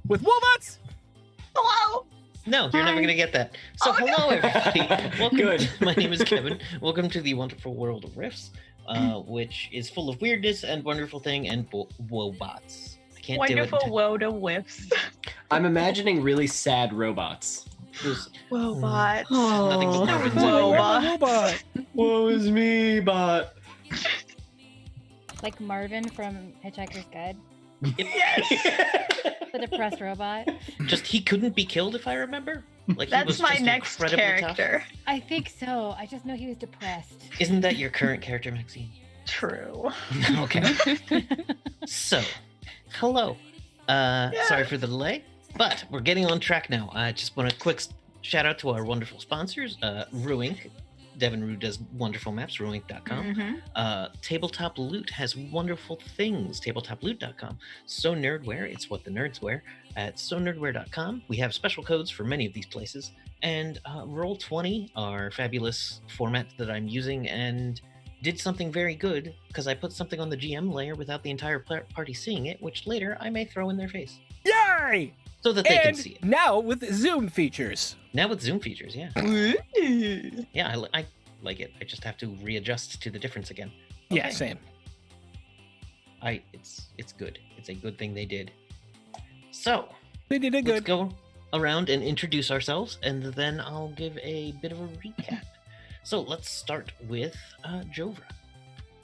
with Wobots. Hello. No, you're never going to get that. So hello, everybody. Welcome. Good. My name is Kevin. Welcome to the wonderful world of Riffs, which is full of weirdness and wonderful thing and wobots. I can't Wonderful do it. woda whiffs. I'm imagining really sad robots. Wobots. Nothing but Marvin's Wobots. Wobot. Woe is me, bot. Like Marvin from Hitchhiker's Guide, Yes. the depressed robot. Just he couldn't be killed, if I remember. Like he That's was my just next incredibly tough. character. I think so. I just know he was depressed. Isn't that your current character, Maxine? True. Okay. So, hello. Sorry for the delay, but we're getting on track now. I just want a quick shout out to our wonderful sponsors, Ruink. Devin Rue does wonderful maps, ruink.com. Mm-hmm. Tabletop Loot has wonderful things, tabletoploot.com. So Nerdwear, it's what the nerds wear. At sonerdwear.com, we have special codes for many of these places. And Roll20, our fabulous format that I'm using, and did something very good because I put something on the GM layer without the entire party seeing it, which later I may throw in their face Yay! so that they can And see it. now with Zoom features. Now with Zoom features, yeah. Ooh. Yeah, I like it. I just have to readjust to the difference again. Yeah, Okay. same. It's good. It's a good thing they did. So They did it let's good. go around and introduce ourselves, and then I'll give a bit of a recap. So let's start with Jovra.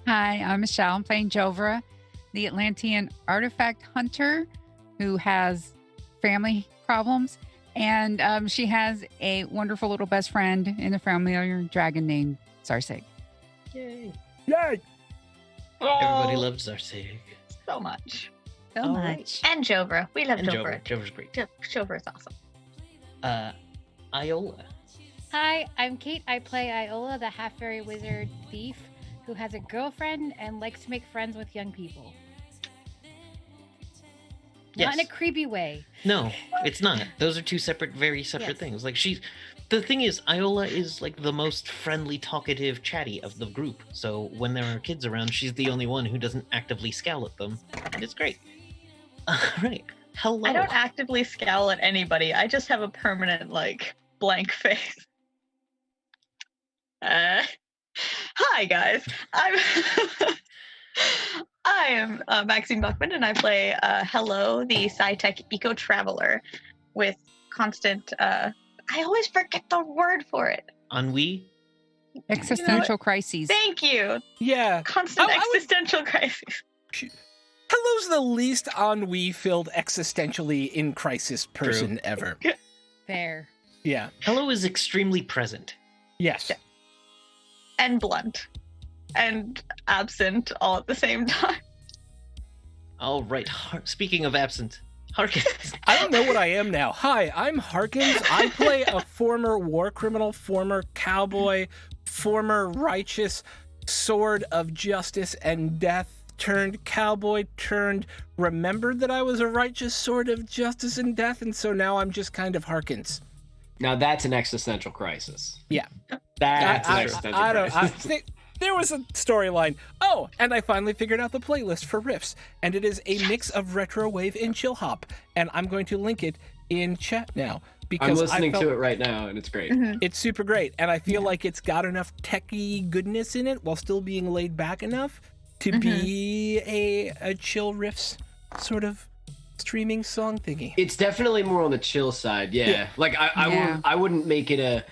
Hi, I'm Michelle. I'm playing Jovra, the Atlantean artifact hunter who has family problems. And she has a wonderful little best friend in the familiar dragon named Zarsig. Yay! Yay! Everybody Oh, loves Zarsig. so much. So All right. much. And Jovra. We love And Jovra. Jover's great. Jovra is awesome. Iola. Hi, I'm Kate. I play Iola, the half-fairy wizard thief who has a girlfriend and likes to make friends with young people. Not in a Yes. creepy way. No, it's not. Those are two separate, very separate Yes. things. Like the thing is, Iola is like the most friendly, talkative, chatty of the group. So when there are kids around, she's the only one who doesn't actively scowl at them, and it's great. All right, hello. I don't actively scowl at anybody. I just have a permanent, blank face. Hi, guys. I am Maxine Buckman, and I play Hello, the Sci-Tech Eco-Traveler with constant... I always forget the word for it. Ennui. Existential crises. Thank you. Yeah. Constant I would- existential crisis. Hello's the least ennui-filled existentially in crisis person ever. Fair. Yeah. Hello is extremely present. Yes. And blunt. And absent all at the same time. All right. Speaking of absent, Harkins. I don't know what I am now. Hi, I'm Harkins. I play a former war criminal, former cowboy, former righteous sword of justice and death turned cowboy turned remembered that I was a righteous sword of justice and death, and so now I'm just kind of Harkins. Now that's an existential crisis. Yeah. That's an I existential don't. crisis. There was a storyline. Oh, and I finally figured out the playlist for riffs, and it is a mix of retro wave and chill hop, and I'm going to link it in chat now because I'm listening I felt to it right now, and it's great. Mhm. it's super great, and I feel like it's got enough techie goodness in it while still being laid back enough to be a chill riffs sort of streaming song thingy. It's definitely more on the chill side, yeah. Yeah. Like Yeah. I wouldn't make it a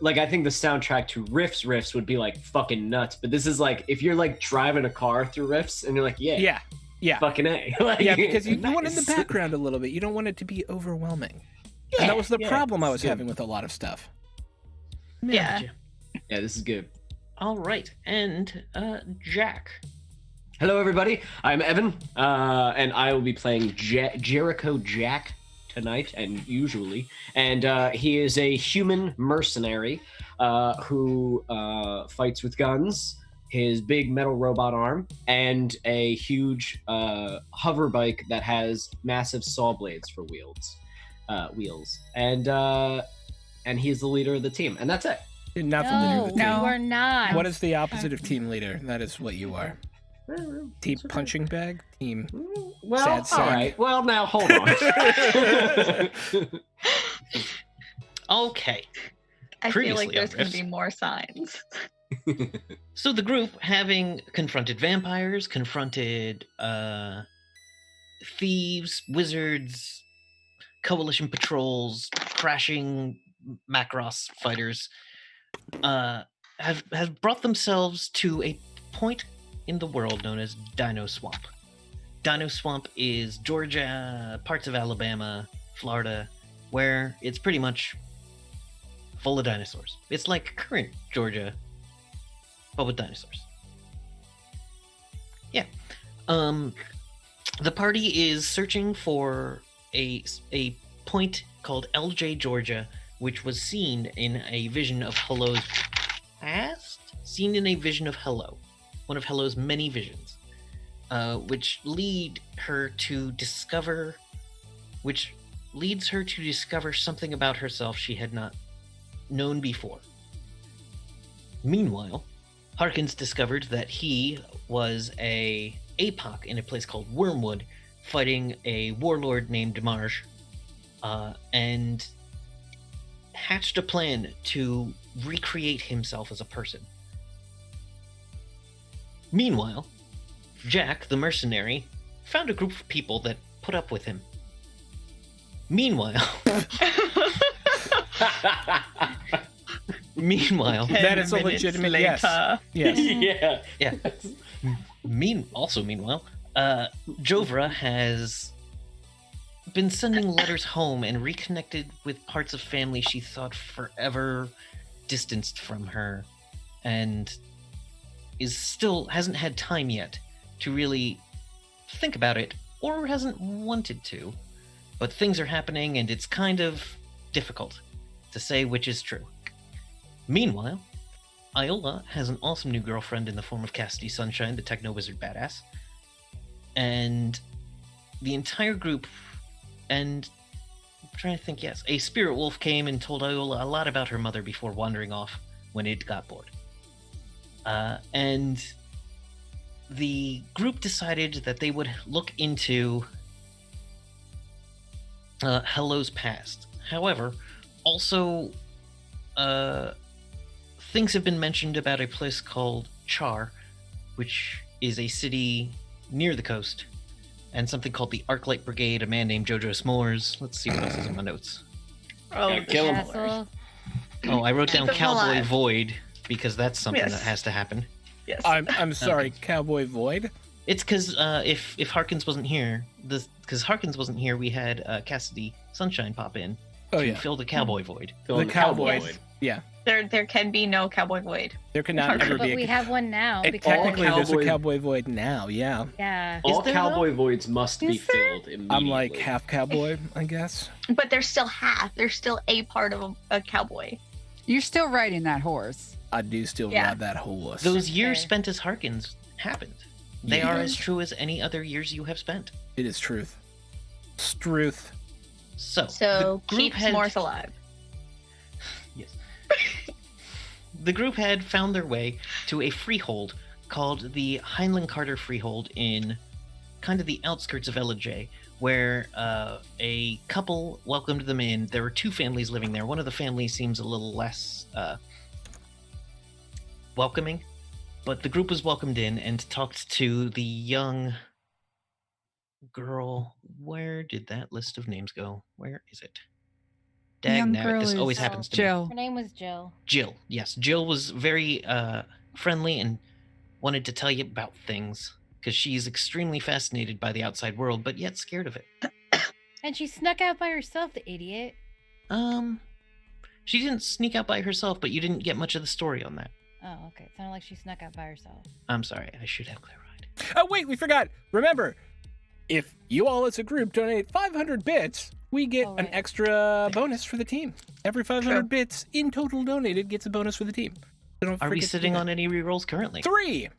like I think the soundtrack to riffs would be like fucking nuts, but this is like if you're like driving a car through riffs and you're like, yeah, Yeah, fucking A. Like, yeah, because you want it in the nice. background a little bit. You don't want it to be overwhelming. And that was the yeah, problem I it's was good. having with a lot of stuff. Yeah. Yeah, this is good. All right, and Jack. Hello, everybody. I'm Evan, and I will be playing Jericho Jack tonight, and usually. And he is a human mercenary who fights with guns, his big metal robot arm, and a huge hover bike that has massive saw blades for wheels. And he's the leader of the team, and that's it. Not the leader of the team. No. You are not. What is the opposite of team leader? That is what you are. Team punching bag? Team. Well, Sad all sack. right. Well, now hold on. Okay. I feel Previously like there's on going to Riffs. be more signs. So the group, having confronted vampires, confronted thieves, wizards, coalition patrols, crashing Macross fighters, have brought themselves to a point in the world known as DINO Swamp. DINO Swamp is Georgia, parts of Alabama, Florida, where it's pretty much full of dinosaurs. It's like current Georgia, but with dinosaurs. Yeah. The party is searching for a point called LJ Georgia, which was seen in a vision of Hello's past? Seen in a vision of Hello. One of Hello's many visions. Which leads her to discover something about herself she had not known before. Meanwhile, Harkins discovered that he was a APOC in a place called Wormwood, fighting a warlord named Marge, and hatched a plan to recreate himself as a person. Meanwhile, Jack, the mercenary, found a group of people that put up with him. Meanwhile, That is a legitimate yes. Yes. yeah. Meanwhile, Jovra has been sending letters home and reconnected with parts of family she thought forever distanced from her, and hasn't had time yet to really think about it, or hasn't wanted to. But things are happening, and it's kind of difficult to say which is true. Meanwhile, Iola has an awesome new girlfriend in the form of Cassidy Sunshine, the techno wizard badass. And the entire group, and I'm trying to think, yes, a spirit wolf came and told Iola a lot about her mother before wandering off when it got bored. And the group decided that they would look into Hello's past. However, also, things have been mentioned about a place called Char, which is a city near the coast, and something called the Arclight Brigade, a man named Jojo S'mores. Let's see what else is in my notes. Oh, Yeah, the kill 'em. Castle. Oh, I wrote Keep down them Cowboy alive. Void, because that's something Yes. that has to happen. Yes. I'm sorry, Cowboy Void. It's because if Harkins wasn't here, we had Cassidy Sunshine pop in Oh to yeah, fill the Cowboy Void. Fill the in Cowboys. void. Yeah, There can be no Cowboy Void. there cannot ever But be. we have one now And because technically, there's a Cowboy- Cowboy Void now. Yeah, yeah. All there, cowboy voids must be Is there? filled immediately. I'm like half cowboy, I guess. But there's still half. There's still a part of a cowboy. You're still riding that horse. I do still Yeah. ride that horse. Those years Okay. spent as Harkins happened. They Yeah. are as true as any other years you have spent. It is truth. Struth. So So the group keep had S'mores alive. yes. The group had found their way to a freehold called the Heinlein Carter Freehold in kind of the outskirts of LJ, where a couple welcomed them in. There were two families living there. One of the families seems a little less welcoming, but the group was welcomed in and talked to the young girl. Where did that list of names go? Where is it? The young Dagnabbit, girl this is always happens to me. Jill. Her name was Jill. Jill, yes. Jill was very friendly and wanted to tell you about things because she's extremely fascinated by the outside world, but yet scared of it. And she snuck out by herself, the idiot. She didn't sneak out by herself, but you didn't get much of the story on that. Oh, okay. It sounded like she snuck out by herself. I'm sorry, I should have clarified. Oh wait, we forgot. Remember, if you all as a group donate 500 bits, we get Oh, an right. extra bonus for the team. Every 500 True. bits in total donated gets a bonus for the team. So don't Are we forget to do sitting that. on any rerolls currently? 3?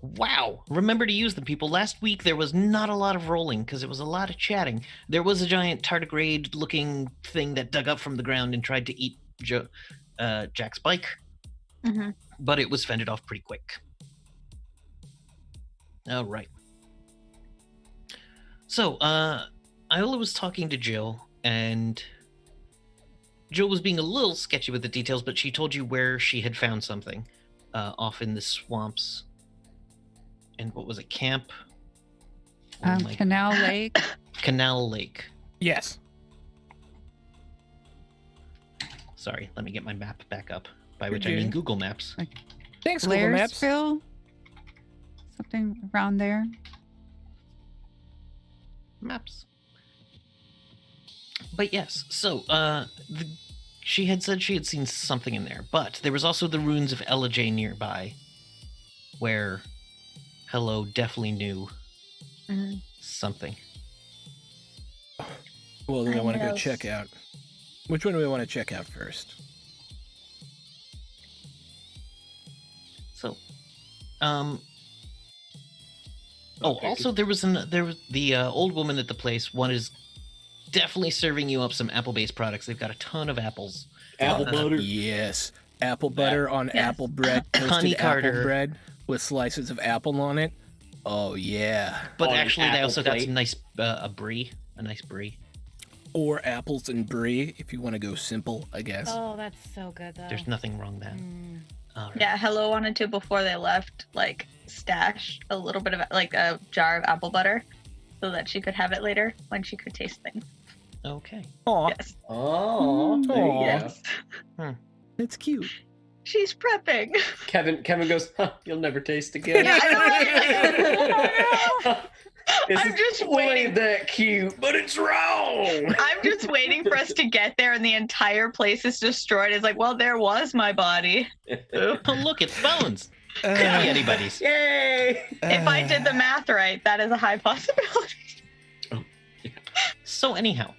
Wow! Remember to use them, people. Last week there was not a lot of rolling because it was a lot of chatting. There was a giant tardigrade-looking thing that dug up from the ground and tried to eat Jack's bike, Mm-hmm. but it was fended off pretty quick. All right. So, Iola was talking to Jill, and Jill was being a little sketchy with the details, but she told you where she had found something off in the swamps. And what was it? Camp? Oh my- Canal Lake. Canal Lake. Yes. Sorry, let me get my map back up. By which You're I mean good. Google Maps. Thanks, Google Maps. Blairsville? Something around there. Maps. But yes, so she had said she had seen something in there, but there was also the ruins of Elijah nearby, where Hello definitely knew Mhm. something. Well, then I I want to go know. check out. Which one do we want to check out first? So, oh, Okay, also there was the old woman at the place. One is definitely serving you up some apple-based products. They've got a ton of apples. Apple butter. Yes. Apple butter on Yes. apple bread, Honey toasted apple Carter. bread with slices of apple on it. Oh yeah. But On an actually, they apple also got plate. some nice a nice brie. Or apples and brie if you want to go simple, I guess. Oh, that's so good though. There's nothing wrong with that. Mm. All right. Yeah, Hello wanted to, before they left, like stash a little bit of like a jar of apple butter so that she could have it later when she could taste things. Okay. Aw, Yes. Oh, there you Aw. go. Yes. it's cute. She's prepping. Kevin goes, huh, you'll never taste again. Yeah, I know, right? This I'm is just totally waiting. that cute, but it's wrong. I'm just waiting for us to get there and the entire place is destroyed. It's like, well, there was my body. Oh, look, it's bones. Could be Uh, anybody's. Yay! If I did the math right, that is a high possibility. So anyhow,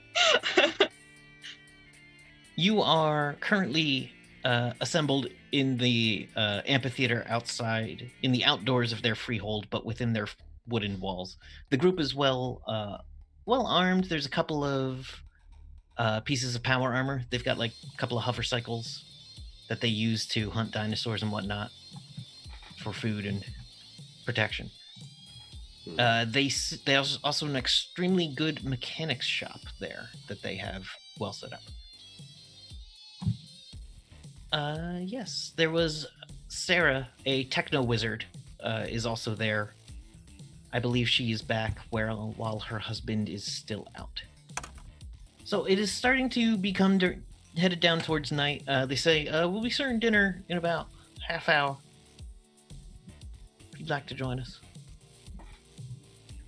you are currently assembled in the amphitheater outside, in the outdoors of their freehold, but within their wooden walls. The group is well armed. There's a couple of pieces of power armor. They've got like a couple of hover cycles that they use to hunt dinosaurs and whatnot for food and protection. There's also an extremely good mechanics shop there that they have well set up. Yes, there was Sarah, a techno wizard, is also there. I believe she is back while her husband is still out. So it is starting to become headed down towards night. They say we'll be serving dinner in about half hour. If you'd like to join us.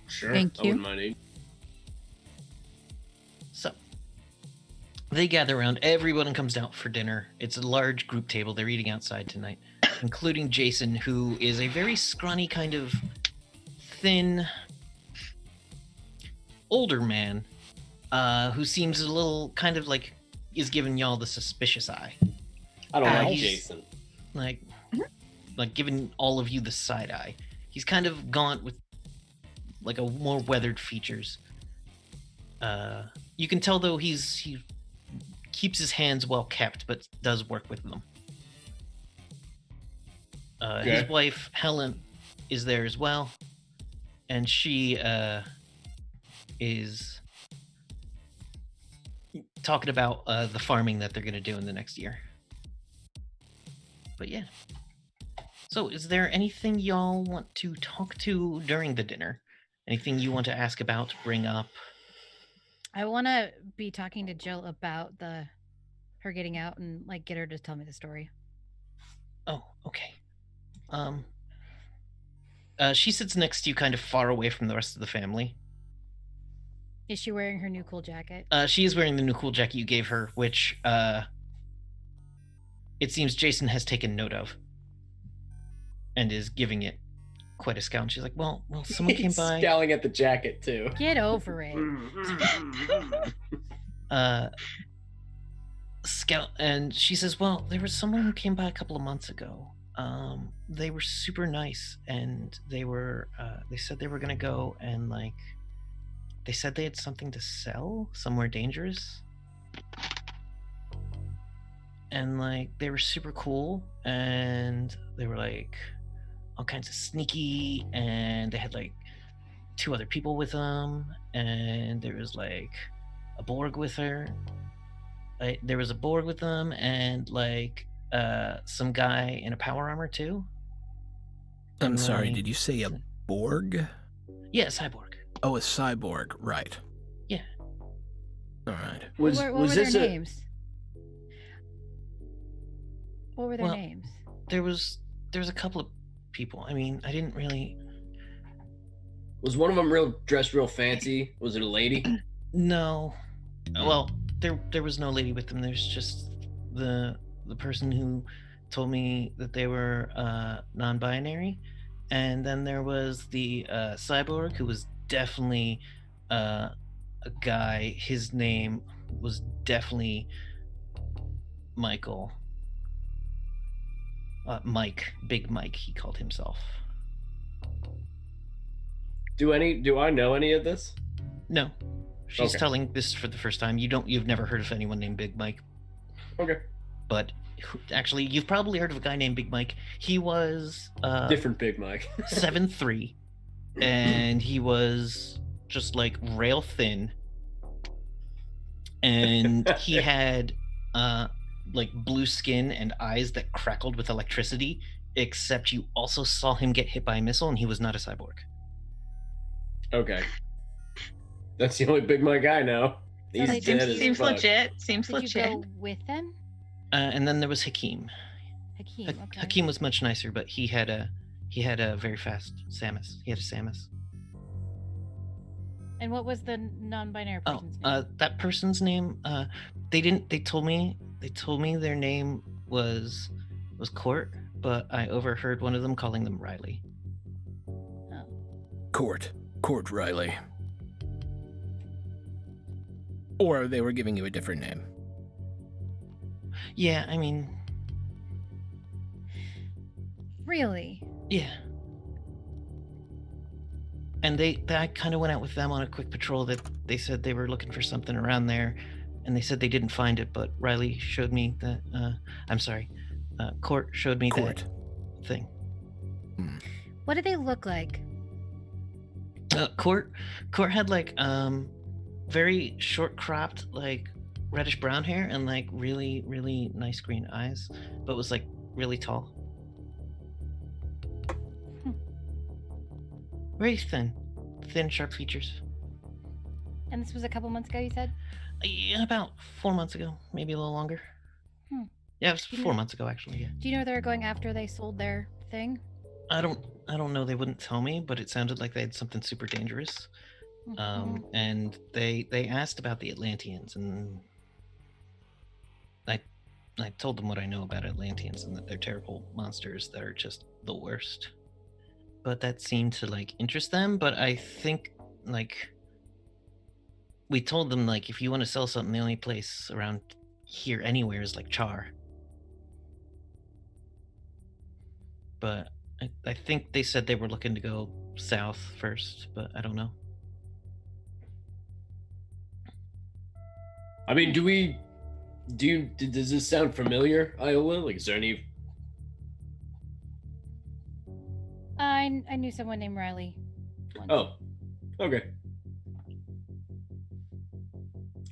Sure. Thank I you. wouldn't mind eating. So they gather around. Everyone comes out for dinner. It's a large group table. They're eating outside tonight, including Jason, who is a very scrawny, kind of thin, older man who seems a little kind of like is giving y'all the suspicious eye. I don't like Ouch. Jason. Like giving all of you the side eye. He's kind of gaunt with like a more weathered features. You can tell though he keeps his hands well kept, but does work with them. His Okay. wife Helen is there as well, and she is talking about the farming that they're going to do in the next year. But yeah. So, is there anything y'all want to talk to during the dinner? Anything you want to ask about, bring up? I want to be talking to Jill about her getting out and like get her to tell me the story. Oh, okay. She sits next to you, kind of far away from the rest of the family. Is she wearing her new cool jacket? She is wearing the new cool jacket you gave her, which it seems Jason has taken note of, and is giving it quite a scowl. And she's like, "Well, someone came He's by." scowling at the jacket too. Get over it. Scout, and she says, "Well, there was someone who came by a couple of months ago. They were super nice, and they said they were gonna go and like, they said they had something to sell somewhere dangerous, and like they were super cool, and they were like all kinds of sneaky, and they had like two other people with them, and there was like a Borg with her. There was a Borg with them, and like some guy in a power armor too. I'm And, sorry, like, did you say a Borg? Yeah, cyborg. Oh, a cyborg, right. Yeah. All right. What were their this a names? What were their Well, names? There was a couple of people. I mean, I didn't really. was one of them dressed real fancy? Was it a lady? No. Well, there was no lady with them. There's just the person who told me that they were non-binary, and then there was the cyborg who was definitely a guy. His name was definitely Michael. Mike, Big Mike, he called himself. Do I know any of this? No, she's Okay. telling this for the first time. You've never heard of anyone named Big Mike, Okay. but actually, you've probably heard of a guy named Big Mike. He was Different Big Mike. 7'3", and he was just like rail thin, and he had like blue skin and eyes that crackled with electricity. Except you also saw him get hit by a missile, and he was not a cyborg. Okay. That's the only Big Mike I know. He's they dead as Seems fuck. legit. Seems Did legit. you go with them? And then there was Hakeem. Hakeem. Okay. Hakeem was much nicer, but he had a very fast Samus. He had a Samus. And what was the non-binary Oh, person's name? that person's name. They didn't. They told me their name was Court, but I overheard one of them calling them Riley. Court Riley. Or they were giving you a different name. Yeah, I mean, Really? yeah. And I kind of went out with them on a quick patrol. That they said they were looking for something around there, and they said they didn't find it. But Riley showed me that. I'm sorry, Court showed me Court. that thing. What did they look like? Court had like very short cropped like reddish brown hair and like really really nice green eyes, but was like really tall. Very thin sharp features. And this was a couple months ago, you said? Yeah, about 4 months ago, maybe a little longer. Hmm. Yeah, it was Do you 4 know- months ago actually. Yeah. Do you know where they were going after they sold their thing? I don't know. They wouldn't tell me, but it sounded like they had something super dangerous. Mhm. And they asked about the Atlanteans, and I told them what I know about Atlanteans and that they're terrible monsters that are just the worst. But that seemed to like interest them. But I think like we told them like if you want to sell something, the only place around here anywhere is like Char. But I think they said they were looking to go south first, but I don't know. I mean, does this sound familiar, Iola? Like, is there any? I knew someone named Riley. once. Oh, okay.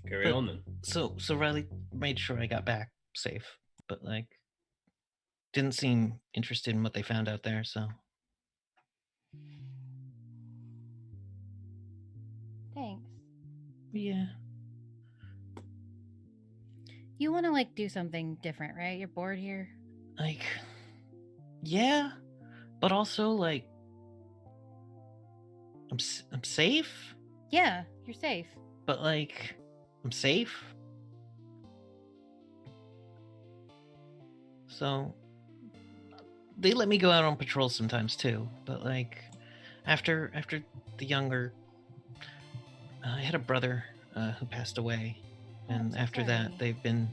Carry But- on then. So Riley made sure I got back safe, but like didn't seem interested in what they found out there, so Thanks. yeah. You want to like do something different, right? You're bored here. Like yeah, but also like I'm safe, Yeah, you're safe. but like I'm safe. So they let me go out on patrol sometimes too, but like after the younger I had a brother who passed away, Oh, I'm and so after sorry. that they've been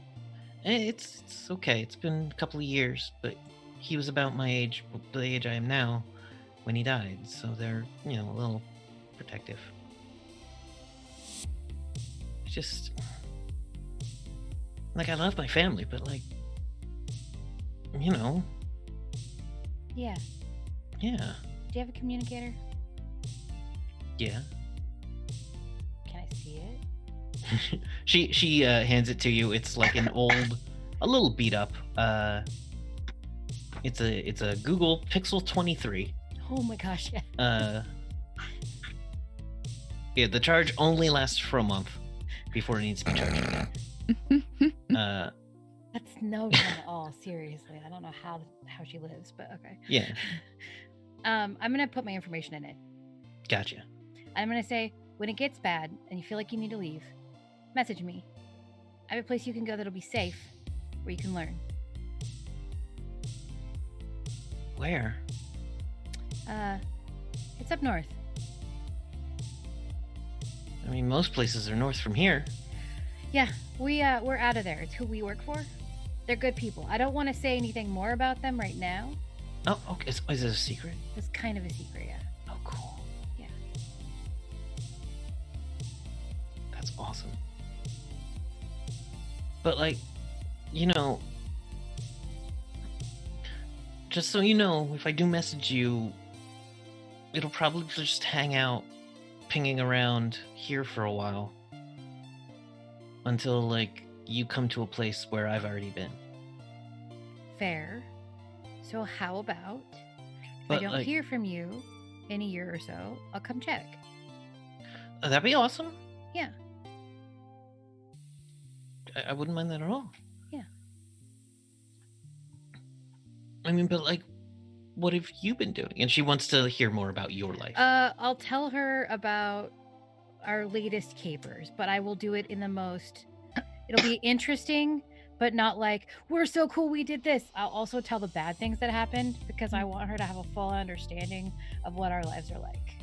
it's okay. It's been a couple of years, but he was about my age, the age I am now when he died, so they're, a little protective. It's just like I love my family, but like Yeah. yeah. Do you have a communicator? Yeah. Can I see it? She hands it to you. It's like an old, a little beat up. It's a Google Pixel 23. Oh my gosh, yeah. Yeah, the charge only lasts for a month before it needs to be charged again. That's no fun at all, seriously. I don't know how she lives, but okay. Yeah, I'm gonna put my information in it. gotcha. I'm gonna say, when it gets bad and you feel like you need to leave, message me. I have a place you can go that'll be safe, where you can learn. Where? It's up north. I mean, most places are north from here. Yeah, we're out of there. It's who we work for. They're good people. I don't want to say anything more about them right now. Oh, okay. Is it a secret? It's kind of a secret, yeah. Oh, cool. Yeah. That's awesome. But, like, you know, just so you know, if I do message you, it'll probably just hang out, pinging around here for a while. Until, like, you come to a place where I've already been. Fair. So how about if But, I don't like, hear from you in a year or so, I'll come check. That'd be awesome. Yeah. I wouldn't mind that at all. Yeah. I mean, but, like, what have you been doing? And she wants to hear more about your life. I'll tell her about our latest capers, but I will do it in the most. It'll be interesting, but not like, we're so cool we did this. I'll also tell the bad things that happened because I want her to have a full understanding of what our lives are like.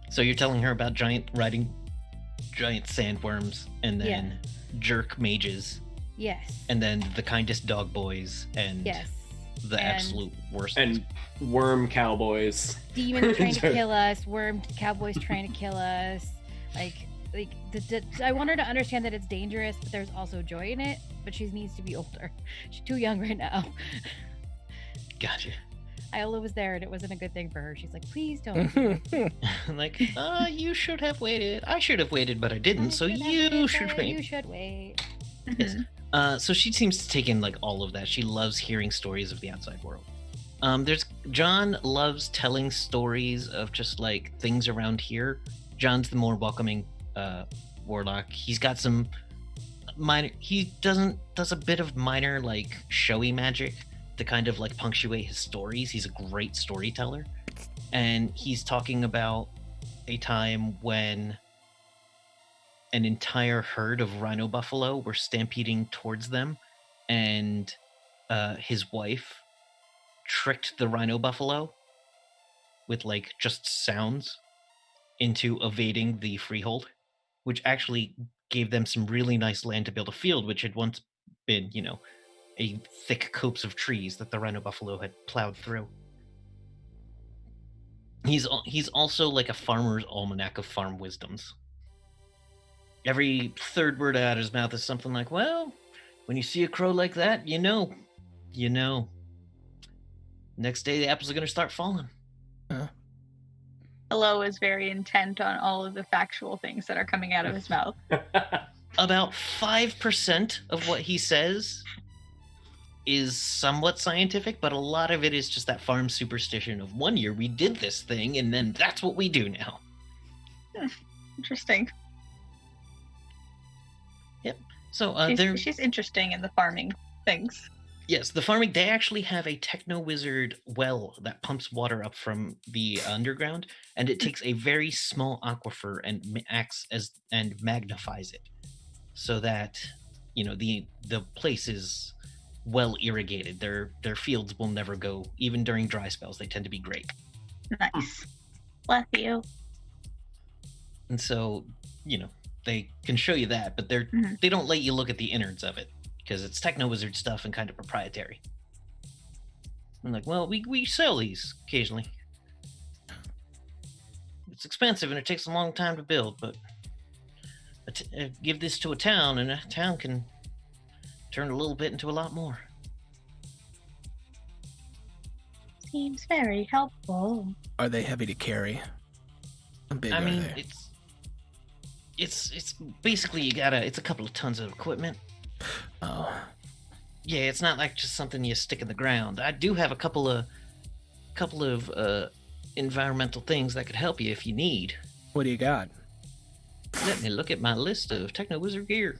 So you're telling her about riding giant sandworms, and then jerk mages, Yes. and then the kindest dog boys, and Yes. the And- absolute worst. And worm cowboys. Demons trying to kill us, worm cowboys trying to kill us. I want her to understand that it's dangerous, but there's also joy in it. But she needs to be older. She's too young right now. Gotcha. Iola was there, and it wasn't a good thing for her. She's like, please don't. Like, you should have waited. I should have waited, but I didn't. So You you should wait. You should wait. Yes. So she seems to take in like all of that. She loves hearing stories of the outside world. There's John loves telling stories of just like things around here. John's the more welcoming warlock. He's got some minor. He does a bit of minor like showy magic to kind of like punctuate his stories. He's a great storyteller, and he's talking about a time when an entire herd of rhino buffalo were stampeding towards them, and his wife tricked the rhino buffalo with like just sounds into evading the freehold, which actually gave them some really nice land to build a field, which had once been, you know, a thick copse of trees that the rhino buffalo had plowed through. He's also like a farmer's almanac of farm wisdoms. Every third word out of his mouth is something like, well, when you see a crow like that, you know. Next day, the apples are going to start falling. Hello is very intent on all of the factual things that are coming out of his mouth. About 5% of what he says is somewhat scientific, but a lot of it is just that farm superstition of one year we did this thing, and then that's what we do now. Interesting. So She's interesting in the farming things. yes, the farming, they actually have a techno wizard well that pumps water up from the underground, and it takes a very small aquifer and acts as and magnifies it, so that you know the place is well irrigated. Their fields will never go, even during dry spells. They tend to be great, Nice. Bless you. and so you know they can show you that, but they don't let you look at the innards of it because it's techno wizard stuff and kind of proprietary. I'm like, well, we sell these occasionally. It's expensive and it takes a long time to build, but give this to a town, and a town can turn a little bit into a lot more. Seems very helpful. Are they heavy to carry? How big I are mean, they? it's basically it's a couple of tons of equipment. Oh, Yeah, it's not like just something you stick in the ground. I do have a couple of environmental things that could help you if you need. what do you got? Let me look at my list of Techno Wizard gear.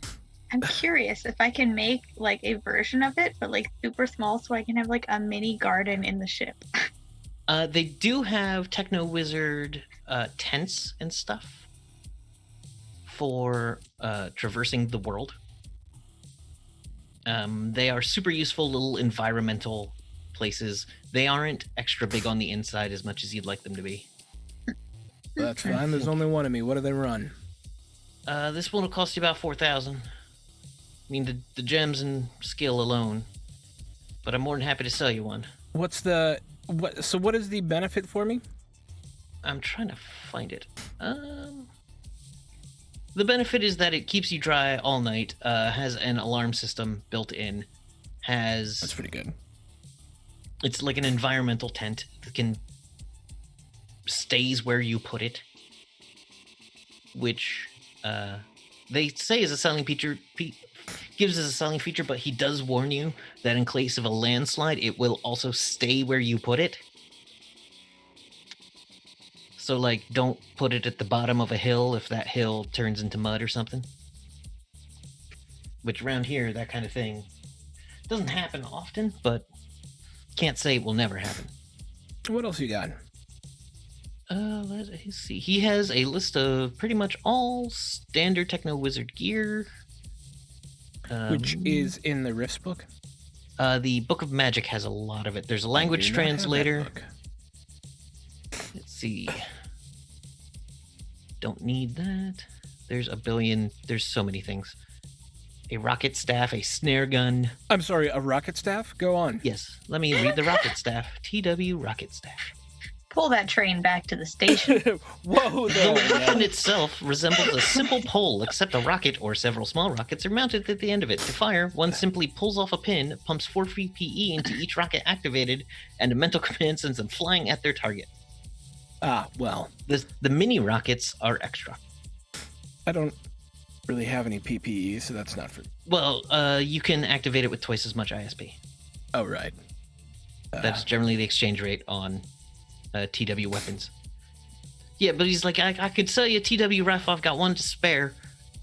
I'm curious if I can make like a version of it, but like super small, so I can have like a mini garden in the ship. They do have Techno Wizard tents and stuff for traversing the world. They are super useful little environmental places. They aren't extra big on the inside as much as you'd like them to be. That's fine. There's only one of me. What do they run? This one will cost you about 4,000. I mean, the gems and skill alone. But I'm more than happy to sell you one. So what is the benefit for me? I'm trying to find it. The benefit is that it keeps you dry all night. Has an alarm system built in. That's pretty good. It's like an environmental tent that stays where you put it, which they say is a selling feature. Gives as a selling feature, but he does warn you that in case of a landslide, it will also stay where you put it. So, like, don't put it at the bottom of a hill if that hill turns into mud or something. Which around here, that kind of thing doesn't happen often, but can't say it will never happen. What else you got? Let us see. He has a list of pretty much all standard Techno Wizard gear. Which is in the Rifts book? The Book of Magic has a lot of it. There's a I language do not have that translator. book. Let's see. Don't need that. There's a billion. There's so many things. A rocket staff, a snare gun. I'm sorry, a rocket staff? Go on. Yes, let me read the rocket staff. TW rocket staff. Pull that train back to the station. Whoa The there. weapon yeah. itself resembles a simple pole, except a rocket or several small rockets are mounted at the end of it. To fire, one simply pulls off a pin, pumps 4 free PE into each rocket activated, and a mental command sends them flying at their target. Ah, well, The mini rockets are extra. I don't really have any PPE, so that's not for... Well, you can activate it with twice as much ISP. Oh, right. That's generally the exchange rate on TW weapons. Yeah, but he's like, I could sell you a TW rifle. I've got one to spare.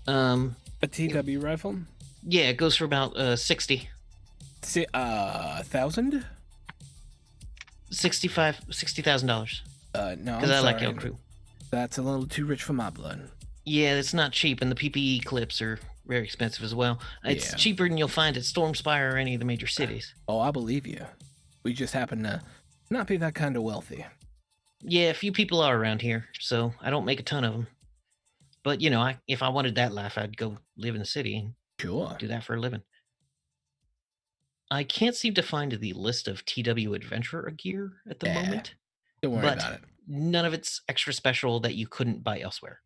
A TW rifle? Yeah, it goes for about 60. 1,000? $60,000. No, I'm Because I like sorry. your crew. That's a little too rich for my blood. Yeah, it's not cheap, and the PPE clips are very expensive as well. It's Yeah. cheaper than you'll find at Stormspire or any of the major cities. Oh, I believe you. We just happen to not be that kind of wealthy. Yeah, a few people are around here, so I don't make a ton of them. But, you know, if I wanted that life, I'd go live in the city and Sure. do that for a living. I can't seem to find the list of TW Adventurer gear at the Yeah. moment. Don't worry But about it. none of it's extra special that you couldn't buy elsewhere.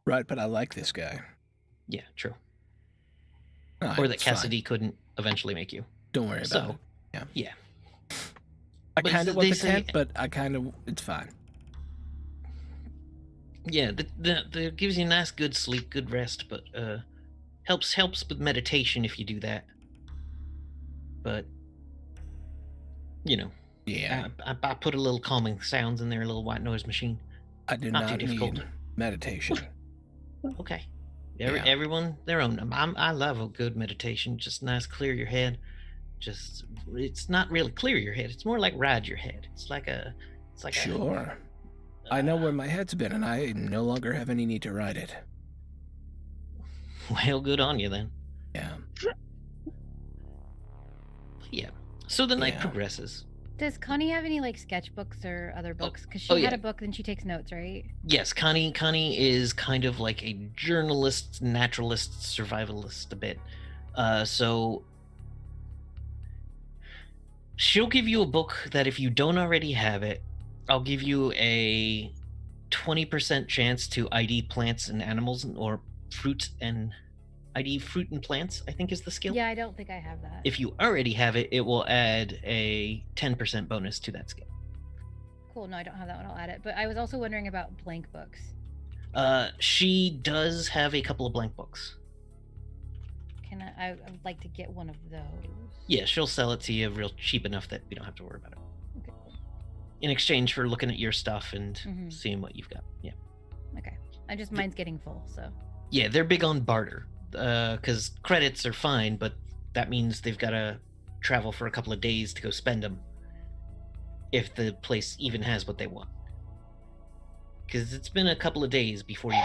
Right, but I like this guy. Yeah, true. Ah, Or that it's fine. Cassidy couldn't eventually make you. Don't worry about So, it. Yeah. yeah. I but kind of they want the say- tent, but I kind of... It's fine. Yeah, the gives you a nice, good sleep, good rest, but helps with meditation if you do that. But you know, Yeah. I put a little calming sounds in there, a little white noise machine. I do not too not difficult. need meditation. Okay. Yeah. Everyone their own. I love a good meditation. Just nice, clear your head. Just it's not really clear your head. It's more like ride your head. It's like a. Sure. I know where my head's been, and I no longer have any need to ride it. Well, good on you then. Yeah. Yeah. So the night Yeah. progresses. Does Connie have any like sketchbooks or other books? Because she oh, had yeah. a book, then she takes notes, right? Yes, Connie is kind of like a journalist, naturalist, survivalist a bit. So she'll give you a book that if you don't already have it, I'll give you a 20% chance to ID plants and animals or fruits and ID fruit and plants, I think is the skill. Yeah, I don't think I have that. If you already have it, it will add a 10% bonus to that skill. cool. No, I don't have that one. I'll add it. But I was also wondering about blank books. She does have a couple of blank books. Can I would like to get one of those. Yeah, she'll sell it to you real cheap enough that we don't have to worry about it. Okay, cool. In exchange for looking at your stuff and Mhm. seeing what you've got. Yeah. Okay. Mine's getting full, so. Yeah, they're big on barter. Because credits are fine, but that means they've got to travel for a couple of days to go spend them. If the place even has what they want. Because it's been a couple of days before you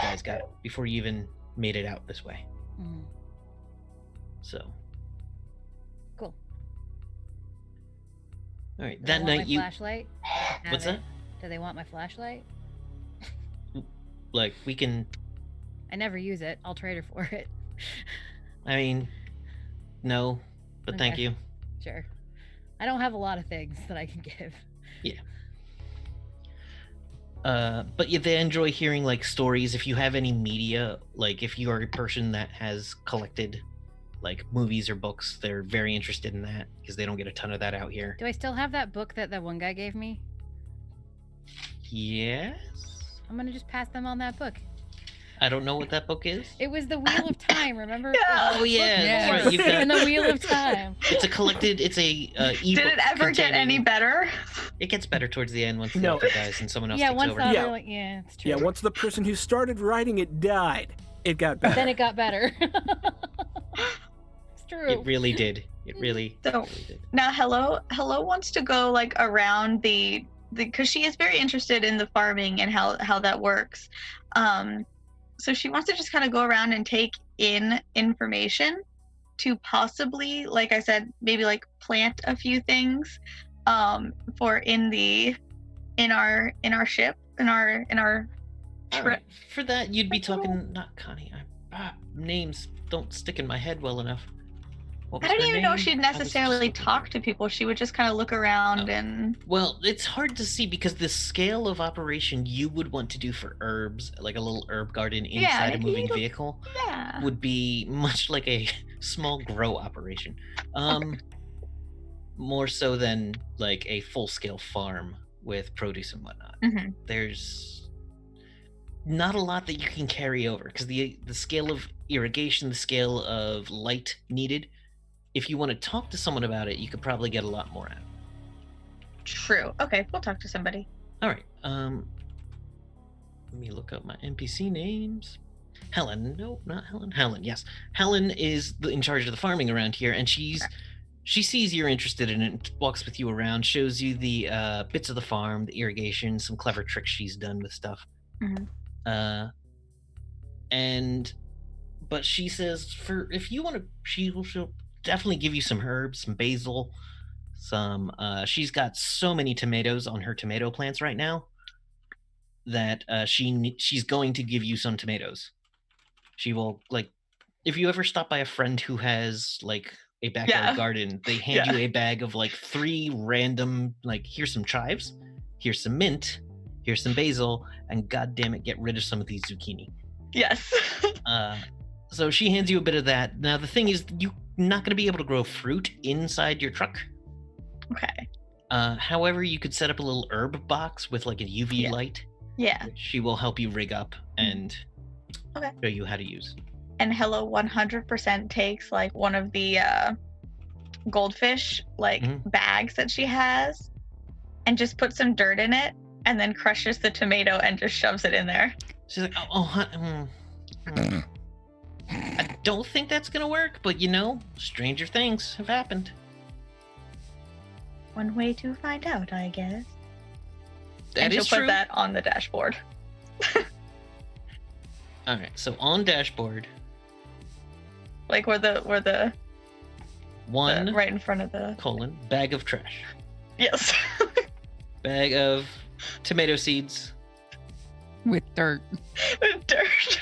even made it out this way. Mhm. So. Cool. All right. Do That they want night my flashlight? Have What's it. that? Do they want my flashlight? Like, we can. I never use it. I'll trade her for it. I mean, no, but thank Okay. you. Sure. I don't have a lot of things that I can give. But yeah, they enjoy hearing like stories. If you have any media, like if you are a person that has collected like movies or books, they're very interested in that because they don't get a ton of that out here. Do I still have that book that one guy gave me? Yes. I'm gonna just pass them on that book. I don't know what that book is. It was the Wheel of Time, remember? Yeah. Oh yeah, Yeah. that's right. You've And got, the Wheel of Time. it's a collected. It's a ebook. Did it ever get any containing- better? It gets better towards the end once the No. author dies and someone else Yeah, takes once over. the Yeah. other, like, yeah, it's true. Yeah, once the person who started writing it died, it got better. Then it got better. It's true. It really did. It really, So- really did. Now, Hello wants to go like around the because she is very interested in the farming and how that works. So she wants to just kind of go around and take in information to possibly, like I said, maybe like plant a few things for in our ship in our All trip. right. For that, you'd be talking. Not Connie. Names don't stick in my head well enough. What I was don't her even know name? if she'd I was just necessarily looking talk for to it. people. She would just kind of look around Oh. and Well, it's hard to see because the scale of operation you would want to do for herbs, like a little herb garden Yeah, inside a moving it'll- vehicle, yeah. would be much like a small grow operation. More so than like a full-scale farm with produce and whatnot. Mhm. There's not a lot that you can carry over because the scale of irrigation, the scale of light needed. If you want to talk to someone about it, you could probably get a lot more out. True. Okay, we'll talk to somebody. All right. Let me look up my NPC names. Helen. No, not Helen. Helen. Yes. Helen is in charge of the farming around here, and she sees you're interested in it, and walks with you around, shows you the bits of the farm, the irrigation, some clever tricks she's done with stuff. Mhm. But she says if you want to, she'll definitely give you some herbs, some basil, some. She's got so many tomatoes on her tomato plants right now that she's going to give you some tomatoes. She will, like, if you ever stop by a friend who has like a backyard Yeah. garden, they hand you a bag of like 3 random, like, here's some chives, here's some mint, here's some basil, and god damn it, get rid of some of these zucchini. Yes. So she hands you a bit of that. Now the thing is, you're not going to be able to grow fruit inside your truck. Okay. However, you could set up a little herb box with like a UV Yeah. light, Yeah. which she will help you rig up and Okay. show you how to use. And Hello 100% takes like one of the goldfish like Mhm. bags that she has and just puts some dirt in it and then crushes the tomato and just shoves it in there. She's like, I don't think that's gonna work, but stranger things have happened. One way to find out, I guess. That and is she'll true. put that on the dashboard. All right, so on dashboard, Like where the one right in front of the bag of trash, yes. bag of tomato seeds, with dirt. Dirt.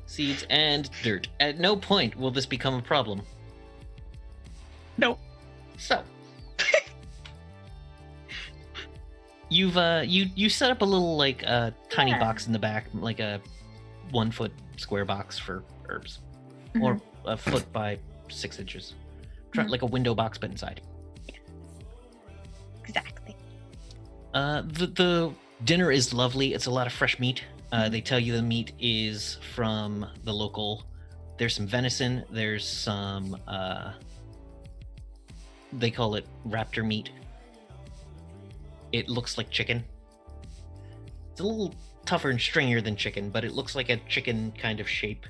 seeds and dirt. At no point will this become a problem. Nope. So you've you set up a little like tiny Yeah. box in the back, like a 1 foot square box for herbs, Mm-hmm. or a foot by 6 inches, Mhm. like a window box but inside. Exactly. The dinner is lovely. It's a lot of fresh meat. They tell you the meat is from the local. There's some venison. There's some. They call it raptor meat. It looks like chicken. It's a little tougher and stringier than chicken, but it looks like a chicken kind of shape.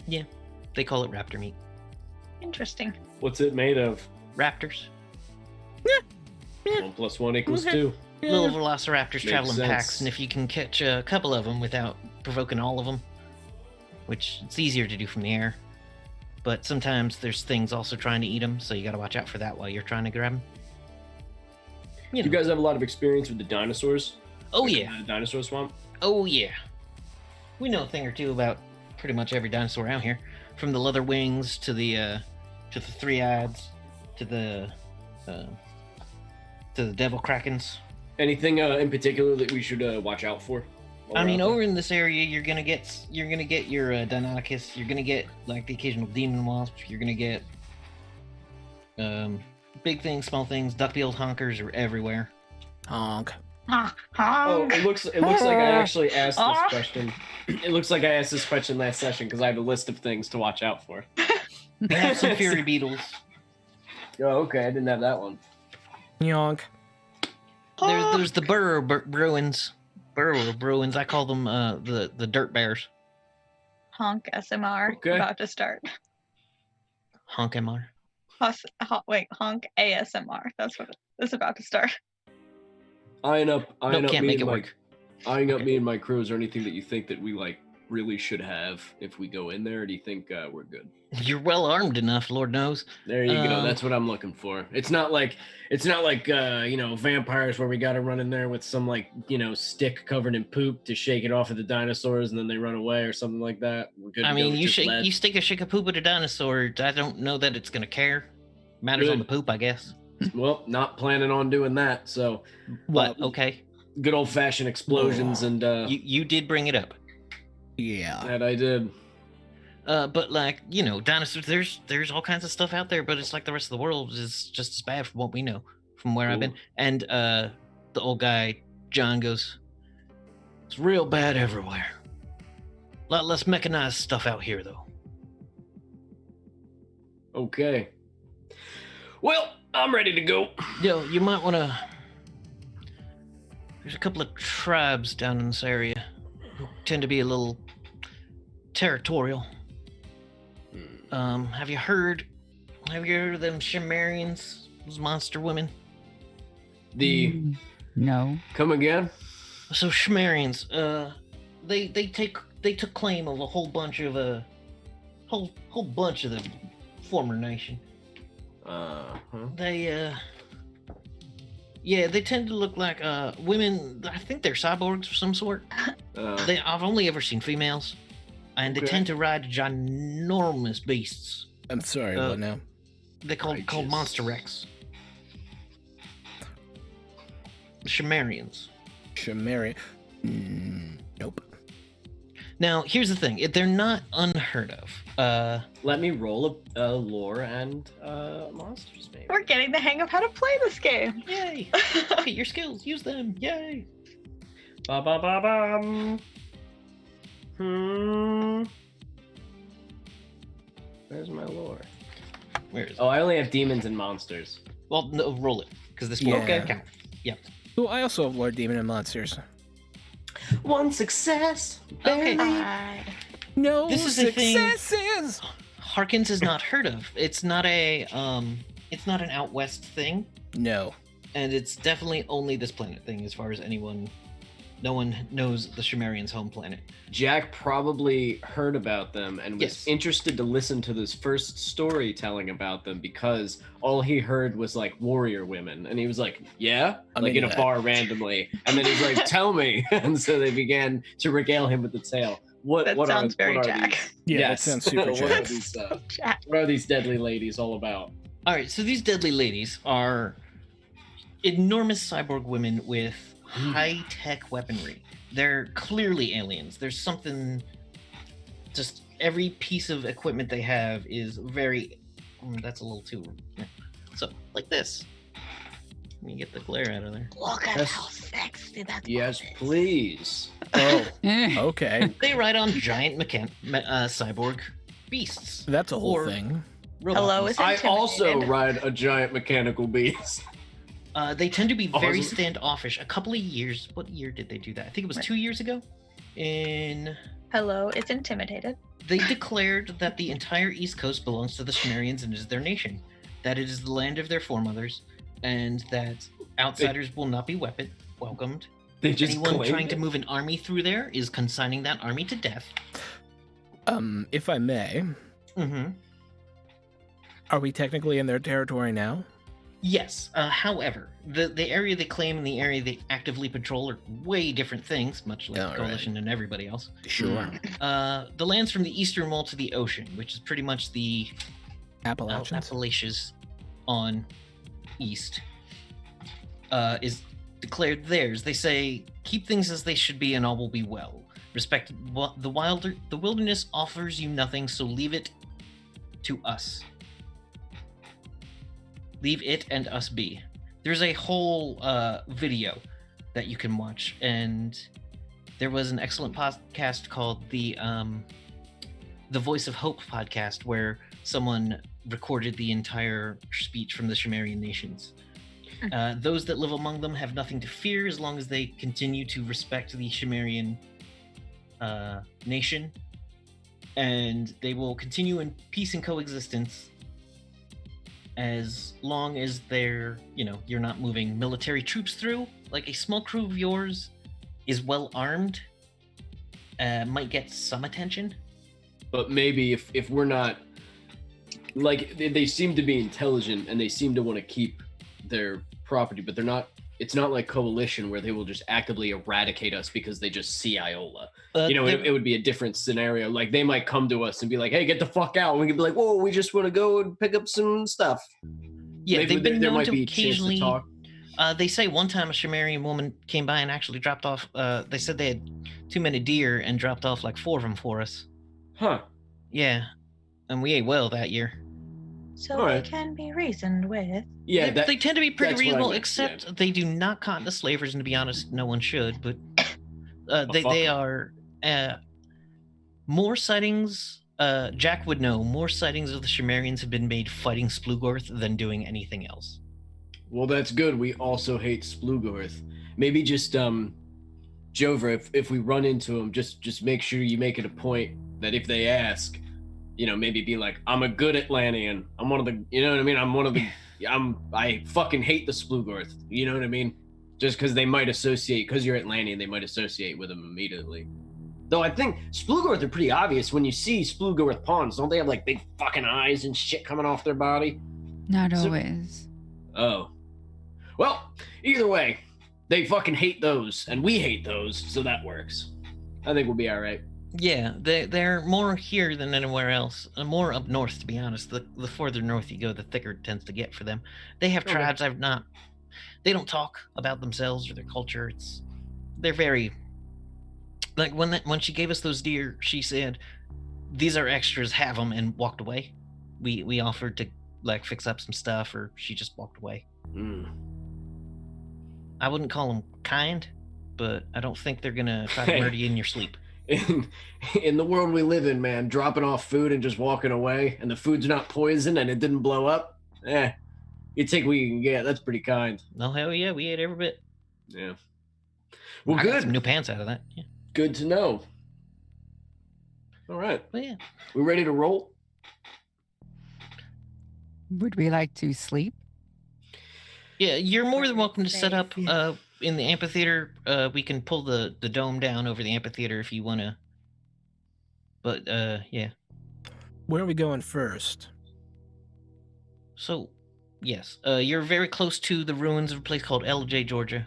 Yeah, they call it raptor meat. Interesting. What's it made of? Raptors. 1 + 1 = 2. Little velociraptors Makes travel in packs, sense. and if you can catch a couple of them without provoking all of them, which it's easier to do from the air, but sometimes there's things also trying to eat them, so you got to watch out for that while you're trying to grab them. You guys have a lot of experience with the dinosaurs? Oh Like, yeah, the dinosaur swamp? oh yeah. We know a thing or two about pretty much every dinosaur out here, from the leather wings to the three-eyeds to the devil krakens. Anything in particular that we should watch out for? while I we're mean, out there? over in this area, you're gonna get your Deinonychus. You're gonna get like the occasional demon wasp. You're gonna get big things, small things. Duck-billed honkers are everywhere. Honk. Oh, it looks like I actually asked this question. It looks like I asked this question last session because I have a list of things to watch out for. We have some fury beetles. Oh, okay. I didn't have that one. Yonk. There's the burrow bruins. Burrow bruins. I call them the dirt bears. Honk SMR Okay. about to start. Honk MR. Wait, honk ASMR. That's what it's about to start. Eyeing up Can't me make and it my work. eyeing up me and my crew. Is there anything that you think that we like really should have if we go in there? Or do you think we're good? You're well armed enough, Lord knows. There you go. Um, That's what I'm looking for. It's not like vampires where we got to run in there with some stick covered in poop to shake it off of the dinosaurs and then they run away or something like that. We're good. I to go mean, with you just lead. stick a poop at a dinosaur. I don't know that it's gonna care. Matters on Good. the poop, I guess. Well, not planning on doing that. So But okay, good old fashioned explosions and you did bring it up. Yeah. that I did. But dinosaurs. There's all kinds of stuff out there, but it's like the rest of the world is just as bad from what we know, from where I've been. And the old guy John goes, "It's real bad everywhere. A lot less mechanized stuff out here, though." Okay. Well, I'm ready to go. You might want to. There's a couple of tribes down in this area who tend to be a little territorial. Have you heard of them Shimerians, those monster women? No. Come again? So Shimerians, they took claim of a whole bunch of the former nation. They tend to look like women. I think they're cyborgs of some sort. I've only ever seen females, and they Okay. tend to ride ginormous beasts. I'm sorry, what now? They called Righteous. monster wrecks. Shimerians. Shamari. Nope. Now, here's the thing: they're not unheard of. Let me roll a lore and monsters, maybe. We're getting the hang of how to play this game. Yay! Look at your skills. Use them. Yay! Ba ba ba bum. Where's my lore? Where is it? Oh, I only have demons and monsters. Well, no, roll it because this Yeah. will count. Oh, I also have Lord Demon and Monsters. One success. Okay. No This is the thing- successes. Harkins is not heard of. It's not an out west thing, No. and it's definitely only this planet thing as far as no one knows the Shimerians' home planet. Jack probably heard about them and was Yes. interested to listen to this first storytelling about them because all he heard was like warrior women, and he was like, "Yeah," I'm like in into a that. bar randomly, and then he's like, "Tell me," and so they began to regale him with the tale. That sounds very Jack. These? Yeah, Yes. that sounds super What are Jack. these, Jack. what are these deadly ladies all about? All right, so these deadly ladies are enormous cyborg women with high-tech weaponry. They're clearly aliens. There's something. Just every piece of equipment they have is very. That's a little too. So, like this. Let me get the glare out of there. Look at Yes. how sexy that Yes, is. please. Oh, Eh. okay. They ride on giant cyborg beasts. That's a whole Or thing. robot Hello, beasts. it's I also intimidated. ride a giant mechanical beast. They tend to be very Awesome. standoffish. A couple of years. What year did they do that? I think it was 2 years ago. Hello, it's intimidated. They declared that the entire East Coast belongs to the Sumerians and is their nation, that it is the land of their foremothers, and that outsiders will not be welcomed. They just Anyone claimed trying to it? move an army through there is consigning that army to death. If I may, Mm-hmm. are we technically in their territory now? Yes. However, the area they claim and the area they actively patrol are way different things, much like All right. Coalition and everybody else. Sure. The lands from the eastern wall to the ocean, which is pretty much the Appalachians. Appalachians on east, is declared theirs. They say, keep things as they should be and all will be well. Respect the wilderness offers you nothing, so leave it to us. Leave it and us be. There's a whole video that you can watch, and there was an excellent podcast called the Voice of Hope podcast, where someone recorded the entire speech from the Sumerian nations. Those that live among them have nothing to fear as long as they continue to respect the Sumerian nation, and they will continue in peace and coexistence as long as you're not moving military troops through. Like a small crew of yours is well armed, might get some attention. But maybe if we're not, like, they seem to be intelligent and they seem to want to keep their property, but they're not. It's not like Coalition where they will just actively eradicate us because they just see Iola. It would be a different scenario. Like, they might come to us and be like, "Hey, get the fuck out!" And we could be like, "Whoa, we just want to go and pick up some stuff." Yeah, Maybe they've been there known might to be a chance to occasionally. talk. They say one time a Sumerian woman came by and actually dropped off. They said they had too many deer and dropped off like 4 of them for us. Huh? Yeah, and we ate well that year. So Alright. they can be reasoned with. Yeah, they tend to be pretty that's what I reasonable, meant, except they do not cotton to slavers. And to be honest, no one should. But fuck they 'em. are more sightings. Jack would know more sightings of the Sumerians have been made fighting Splugorth than doing anything else. Well, that's good. We also hate Splugorth. Maybe just Jover, if we run into him, just make sure you make it a point that if they ask, maybe be like, "I'm a good Atlantean. I'm one of the," you know what I mean? I'm one of the, I fucking hate the Splugorth. You know what I mean? Just because they might associate, because you're Atlantean, they might associate with them immediately. Though I think Splugorth are pretty obvious when you see Splugorth pawns. Don't they have like big fucking eyes and shit coming off their body? Not So- always. Oh. Well, either way, they fucking hate those, and we hate those, so that works. I think we'll be all right. Yeah, they're more here than anywhere else. More up north, to be honest. The further north you go, the thicker it tends to get for them. They have Okay. tribes they don't talk about themselves or their culture. They're very, like when she gave us those deer, she said, "These are extras, have them," and walked away. We offered to like fix up some stuff, or she just walked away. Mm. I wouldn't call them kind, but I don't think they're gonna try to Hey. murder you in your sleep. In the world we live in, man, dropping off food and just walking away, and the food's not poisoned and it didn't blow up, you take what you can get. That's pretty kind. Oh hell yeah, we ate every bit. Yeah. Well, I got some good. new pants out of that. Yeah. Good to know. All right. But yeah. We ready to roll? Would we like to sleep? Yeah, you're more than Perfect welcome to set up space. in the amphitheater. We can pull the dome down over the amphitheater if you want to. But yeah. Where are we going first? So, yes, you're very close to the ruins of a place called LJ, Georgia,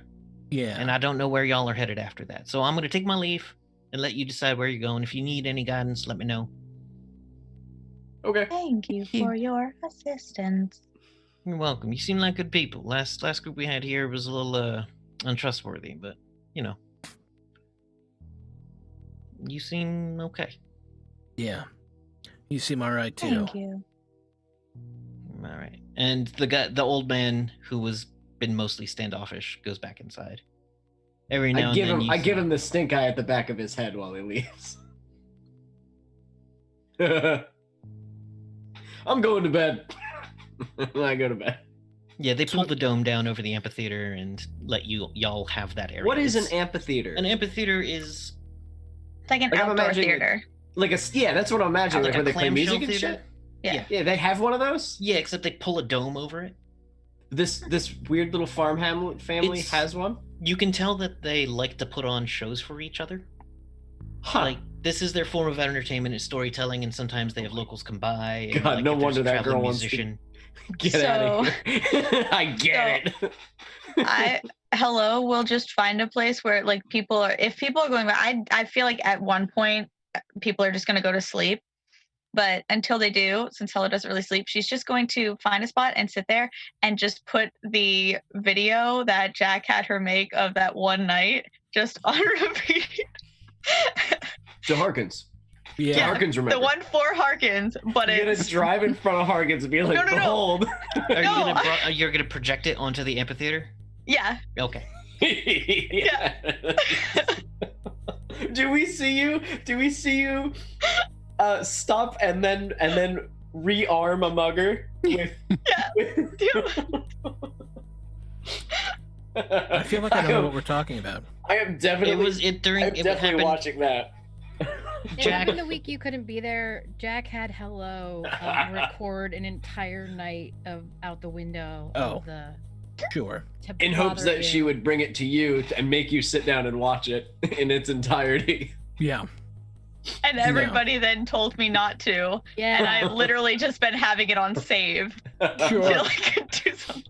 Yeah. and I don't know where y'all are headed after that. So I'm going to take my leave and let you decide where you're going. If you need any guidance, let me know. Okay. Thank you Thank you. for your assistance. You're welcome. You seem like good people. Last group we had here was a little untrustworthy, but you seem okay. Yeah. You seem all right too. Thank you. All right. And the old man who was been mostly standoffish goes back inside. Every now I and give then him you I give see- him the stink eye at the back of his head while he leaves. I'm going to bed. I go to bed. Yeah, they pull the dome down over the amphitheater and let y'all have that area. What is an It's- amphitheater? An amphitheater is It's like an Like, I'm outdoor imagining, theater. Like yeah, that's what I'm imagining. like Like, a where they play clamshell music and theater. shit. Yeah. Yeah, they have one of those. Yeah, except they pull a dome over it. This weird little farm hamlet family It's- has one. You can tell that they like to put on shows for each other. Huh. Like this is their form of entertainment and storytelling, and sometimes they have locals come by. And, God, like, no if there's wonder a that traveling girl wants to- musician. Get out of here. I get it. Hello, we'll just find a place where like people are, if people are going back, I feel like at one point people are just going to go to sleep. But until they do, since Hello doesn't really sleep, she's just going to find a spot and sit there and just put the video that Jack had her make of that one night just on repeat. To Harkins. Yeah. Yeah, Harkins, remember. The one for Harkins, but You're gonna it's drive in front of Harkins and be like, No. behold. No. You're gonna project it onto the amphitheater? yeah. Okay. Yeah. Do we see you? Stop and then rearm a mugger with? I feel like I don't know what we're talking about. I am definitely. It was it during I'm it definitely happened. watching that. Jack- In the week you couldn't be there, Jack had Hello record an entire night of Out the Window. Oh. Of the, Sure. to In hopes bother that she you. would bring it to you and make you sit down and watch it in its entirety. Yeah. And everybody then told me not to. Yeah. And I've literally just been having it on save Sure. until I could do something.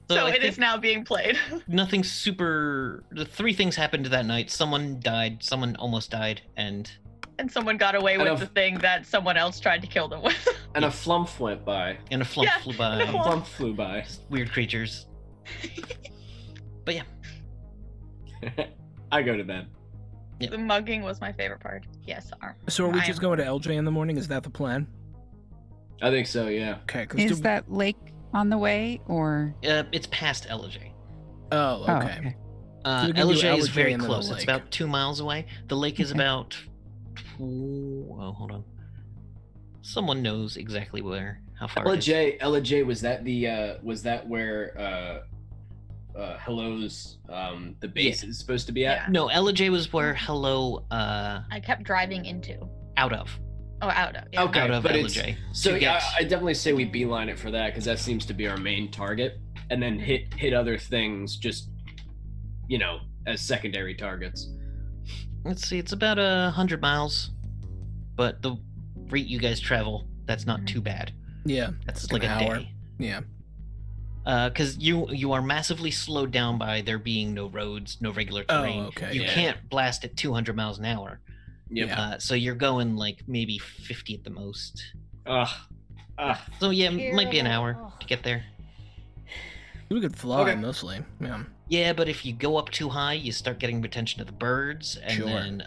So I it is think now being played. nothing super. The three things happened that night. Someone died. Someone almost died, and And someone got away with And the thing that someone else tried to kill them with. And a flump went by. a flump Yeah, flew and by. a flump. Flump flew by. Weird creatures. But yeah, I go to bed. The mugging was my favorite part. Yes, So are we just going to LJ in the morning? Is that the plan? I think so, yeah. Okay. 'cause Is that lake on the way or? it's past LJ. Oh, Oh, okay. So we can do LJ is LJ very and then the close. It's lake. about 2 miles away. The lake is Okay. about. Oh, hold on. Someone knows exactly where. How far? it is. LJ, was that where Hello's the base is supposed to be at? Yeah. No, LJ was where Hello I kept driving into. out of. Oh, out of. Yeah. Okay. Out of but LJ. So to yeah, get- I definitely say we beeline it for that because that seems to be our main target, and then hit other things just, as secondary targets. Let's see, it's about 100 miles, but the rate you guys travel, that's not too bad. Yeah. That's Like like a an hour. day. Yeah. Because you are massively slowed down by there being no roads, no regular Oh, terrain. okay, You yeah. can't blast at 200 miles an hour. Yep. Yeah. So you're going like maybe 50 at the most. Ugh. So yeah, it might be an hour Terrible. to get there. We could fly Okay. mostly. Yeah. Yeah, but if you go up too high, you start getting attention of the birds and Sure. then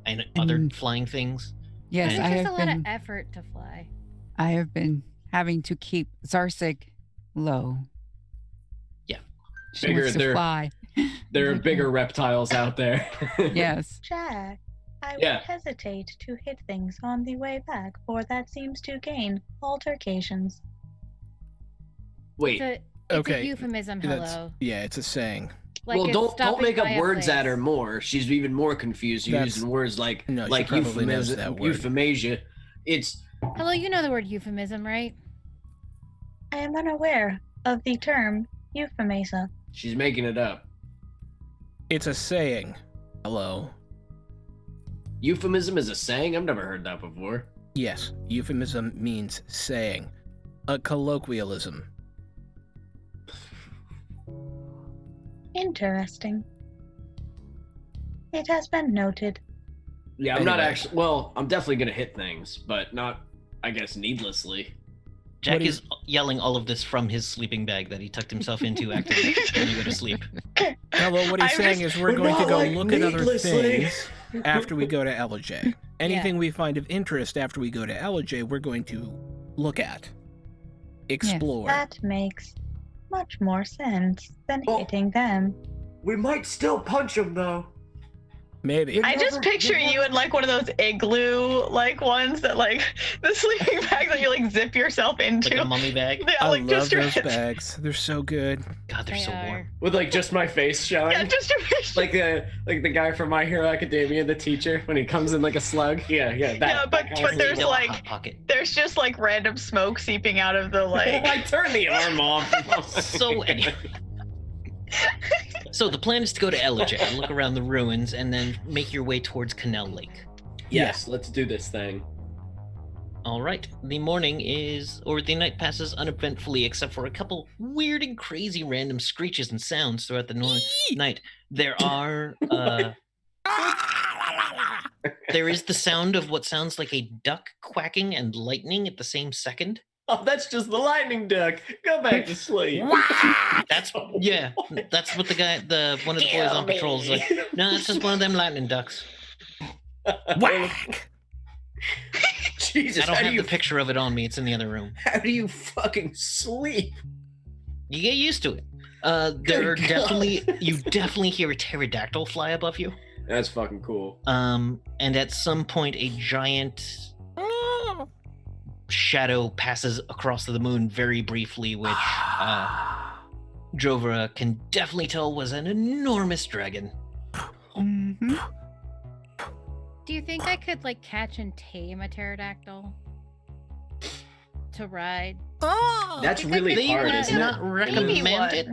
and other And- flying things. Yes, And- I It's just have a lot been. of effort to fly. I have been having to keep Zarsig low. Yeah. She Figure wants to they're- fly. There are bigger reptiles out there. Yes. Jack, I Yeah. would hesitate to hit things on the way back, for that seems to gain altercations. Wait. It's a Okay. euphemism, That's- hello. Yeah, it's a saying. Like well, it's don't stopping make by up a words at her place. more. She's even more confused That's- using words like No, she probably knows that word. euphemasia. It's Hello, you know the word euphemism, right? I am unaware of the term euphemisa. she's making it up. It's a saying. Hello. Euphemism is a saying. I've never heard that before. Yes. Euphemism means saying. A colloquialism. Interesting. It has been noted. Yeah, I'm not Anyway. actually. Well, I'm definitely gonna hit things, but not, I guess, needlessly. Jack What do you- is yelling all of this from his sleeping bag that he tucked himself into actively when he go to sleep. Hello, what he's I'm saying just- is we're But going to not, go like, look at other needlessly. things after we go to LJ. Anything we find of interest after we go to LJ, we're going to look at. explore. That makes much more sense than Oh. hitting them. We might still punch him though. Maybe. I just picture you in like one of those igloo like ones that like the sleeping bag that you like zip yourself into. Like a mummy bag. Yeah, I like love just your those bags. They're so good. God, they're They so are. warm. With like just my face showing. Yeah, just your like the guy from My Hero Academia, the teacher, when he comes in like a slug. Yeah. Yeah, That but kind of there's thing. No, a like- hot pocket. there's just like random smoke seeping out of the like I turn the arm off. So anyway. So the plan is to go to Elijah and look around the ruins and then make your way towards Canal Lake. Yes, let's do this thing. All right. The night passes uneventfully except for a couple weird and crazy random screeches and sounds throughout the night. There are there is the sound of what sounds like a duck quacking and lightning at the same second. Oh, that's just the lightning duck. Go back to sleep. That's what one of the boys on patrol is like. No, it's just one of them lightning ducks. Whack! Jesus, I don't how do have you the picture of it on me. It's in the other room. how do you fucking sleep? You get used to it. There are Good definitely God. you definitely hear a pterodactyl fly above you. That's fucking cool. And at some point a giant shadow passes across the moon very briefly, which Jovra can definitely tell was an enormous dragon. Mm-hmm. Do you think I could like catch and tame a pterodactyl to ride? That's think I really could They hard, would isn't not it? recommend it.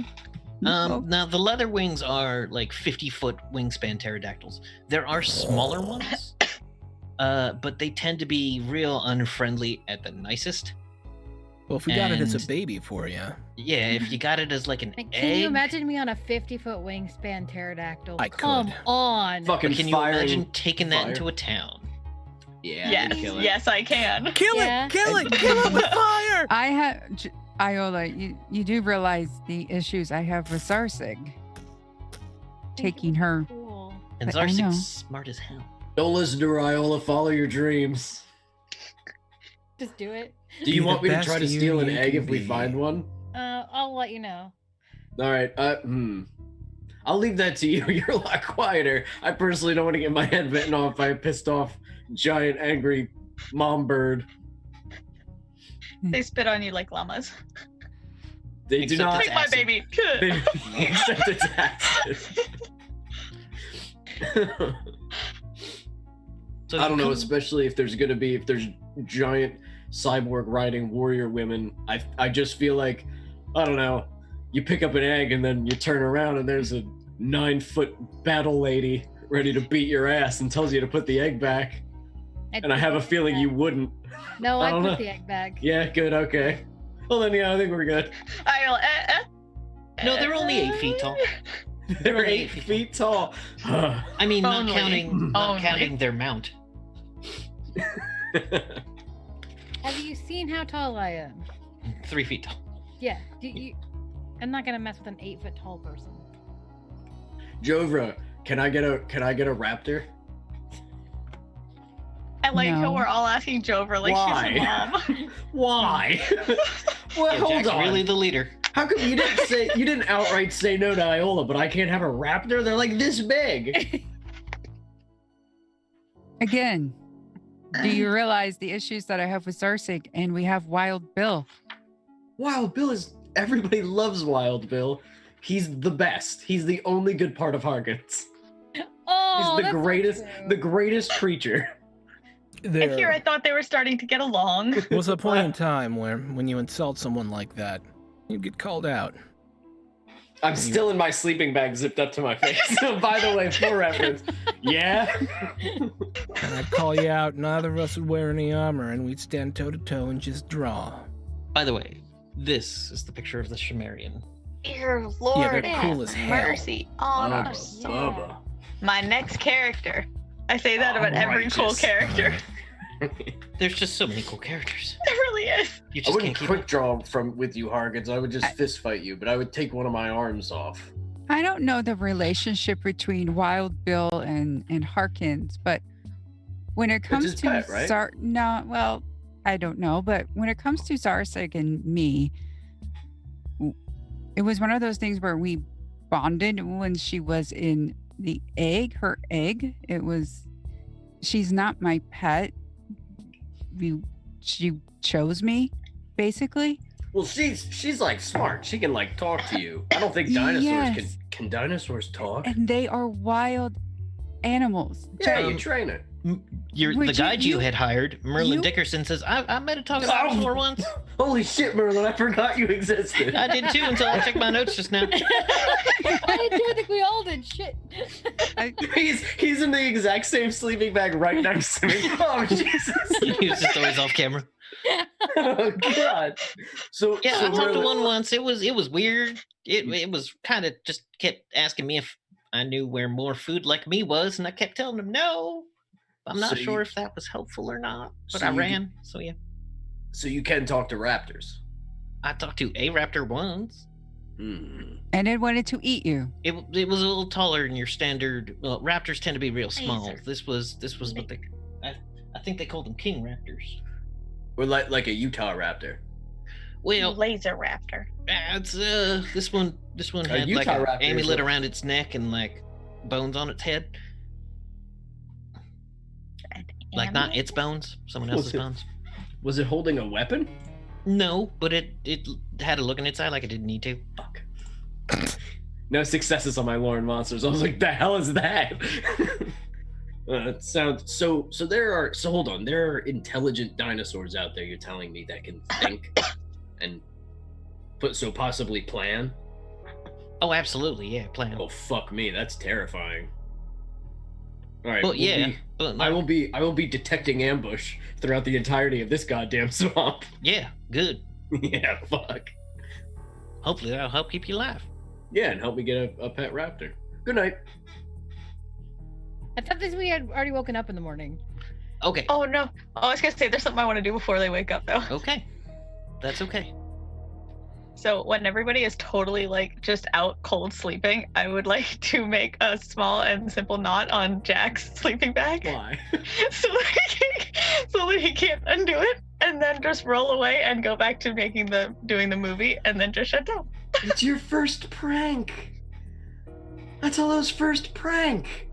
Oh. Now the leather wings are like 50-foot wingspan pterodactyls. There are smaller ones, but they tend to be real unfriendly at the nicest. Well, if we got it as a And- baby for you, Yeah, if you got it as like an Like, egg. can you imagine me on a 50-foot wingspan pterodactyl? I Come could. on. Fucking But can you firing imagine taking that fire. into a town? Yeah, Yes, you'd kill it. yes, I can. kill Yeah. it, kill it, kill it with fire. I have Iola. You do realize the issues I have with Zarsig, I think taking it's her. Cool. And I know. Zarsig's smart as hell. Don't listen to Riola. Follow your dreams. Just do it. Do you Be want the me to best try to you steal an you egg can if we be. find one? I'll let you know. All right. I'll leave that to you. You're a lot quieter. I personally don't want to get my head bitten off by a pissed off, giant, angry mom bird. They spit on you like llamas. They do Except not. it's Take my acid. baby. They, except it's acid. So I don't know, you come- especially if there's giant cyborg riding warrior women. I just feel like, I don't know, you pick up an egg and then you turn around and there's a 9-foot battle lady ready to beat your ass and tells you to put the egg back. And I have a feeling you wouldn't. No, I I don't put know. the egg back. Yeah, good, okay. Well then, yeah, I think we're good. I'll, No, they're only 8 feet tall. They're 8 feet tall. I mean, Only. not Only. counting their mount. Have you seen how tall I am? 3 feet tall. Yeah. I'm not gonna mess with an 8-foot tall person. Jovra, can I get a raptor? I like how No. we're all asking Jover like Why? she's a mom. Why? Well, Yeah, hold Jack's on. really the leader. How come you didn't outright say no to Iola, but I can't have a raptor? They're like this big. Again, do you realize the issues that I have with Zarsig, and we have Wild Bill? Wild Bill everybody loves Wild Bill. He's the best. He's the only good part of Harkins. Oh, He's the that's not greatest true. creature. And here I There thought they were starting to get along. was a point in time where, when you insult someone like that, you get called out. I'm still in my sleeping bag zipped up to my face. So by the way, for reference, yeah. And I'd call you out, neither of us would wear any armor, and we'd stand toe to toe and just draw. By the way, this is the picture of the Shimerian. Dear Lord, they're cool as hell. mercy on Bubba, us. Yeah. My next character. I say that about every cool Righteous. character. There's just so many cool characters. There really is. You I just wouldn't can't keep quick up. draw with you, Harkins. I would just fist fight you, but I would take one of my arms off. I don't know the relationship between Wild Bill and Harkins, but when it comes his to pet, right? I don't know. But when it comes to Zarsik and me, it was one of those things where we bonded when she was in the egg, her egg. She's not my pet. She chose me, basically. Well, she's like smart. She can like talk to you. I don't think dinosaurs Yes. can dinosaurs talk. And they are wild animals. Yeah, Um, you train it. The Would guide you had hired, Merlin you- Dickerson, says, I met a talking dinosaur once. Holy shit, Merlin! I forgot you existed. I did too until I checked my notes just now. I think we all did. Shit. He's in the exact same sleeping bag right next to me. Oh Jesus! He was just always off camera. Oh God! So Yeah, so I talked to Merlin- one once. It was weird. It was kind of just kept asking me if I knew where more food like me was, and I kept telling him no. I'm not So sure you- if that was helpful or not, but so I you ran. So yeah, So you can talk to raptors. I talked to a raptor once. Hmm. And it wanted to eat you. It was a little taller than your standard. Well, raptors tend to be real small. Laser. This was what they. I think they called them king raptors. Or like a Utah raptor. Well, Laser raptor. it's this one had like Utah an raptor is amulet a- around its neck and like bones on its head. Like not Amulet? its bones, someone Was else's it- bones. Was it holding a weapon? No, but it had a look in its eye like it didn't need to. Fuck. No successes on my lore and monsters. I was like, the hell is that? It sounds so. Hold on. There are intelligent dinosaurs out there. You're telling me that can think and possibly plan. Oh, absolutely, yeah, plan. Oh fuck me, that's terrifying. All right. Well, we'll yeah, be- but I will be detecting ambush throughout the entirety of this goddamn swamp. yeah, good. Yeah, fuck. Hopefully that'll help keep you alive. Yeah, and help me get a pet raptor. Good night. I thought we had already woken up in the morning. Okay, Oh no. Oh, I was gonna say there's something I want to do before they wake up though. okay, that's okay. So when everybody is totally like just out cold sleeping, I would like to make a small and simple knot on Jack's sleeping bag Why? so that he can't undo it, and then just roll away and go back to doing the movie, and then just shut down. It's your first prank. That's Hello's first prank.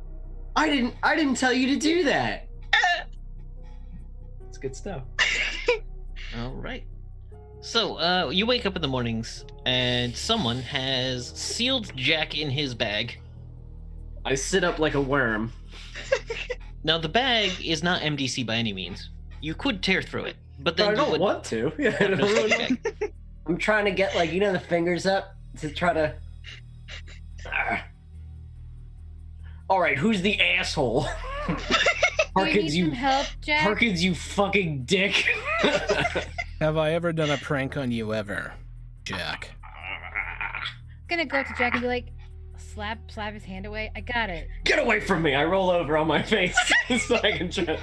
I didn't tell you to do that. It's good stuff. All right. So, you wake up in the mornings and someone has sealed Jack in his bag. I sit up like a worm. Now, the bag is not MDC by any means. You could tear through it, but But then I you don't would want to. Yeah, I have no don't really sleeping want- bag. I'm trying to get the fingers up to try to. All right, who's the asshole? Do you Harkins, need some help, Jack? Harkins, you fucking dick. Have I ever done a prank on you ever, Jack? Gonna go up to Jack and be like, slap his hand away. I got it. Get away from me! I roll over on my face so I can try.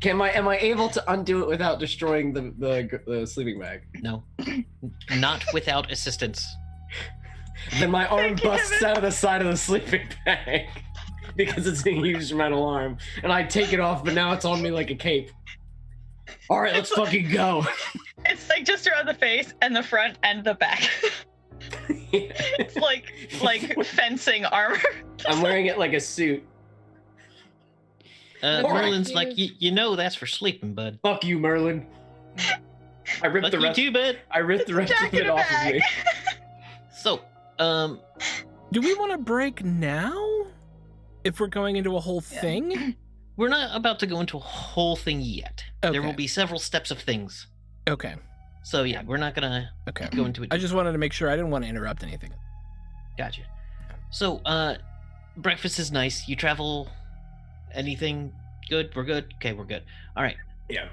Am I able to undo it without destroying the sleeping bag? No, not without assistance. Then my arm Thank you, busts Evan. out of the side of the sleeping bag because it's a huge metal arm, and I take it off, but now it's on me like a cape. All right, let's fucking go. It's like just around the face and the front and the back. It's like fencing armor. I'm wearing it like a suit. Alright. Merlin's like, you know that's for sleeping, bud. Fuck you, Merlin. I ripped Fuck the you rest. too, bud. I ripped the rest Jack of in it a off of bag. me. So, Do we want to break now? If we're going into a whole thing? we're not about to go into a whole thing yet. There will Okay. be several steps of things. Okay. So yeah, we're not gonna Okay. go into it. I just wanted to make sure I didn't want to interrupt anything. Gotcha. So, breakfast is nice. You travel anything good? We're good? Okay, we're good. All right. Yeah.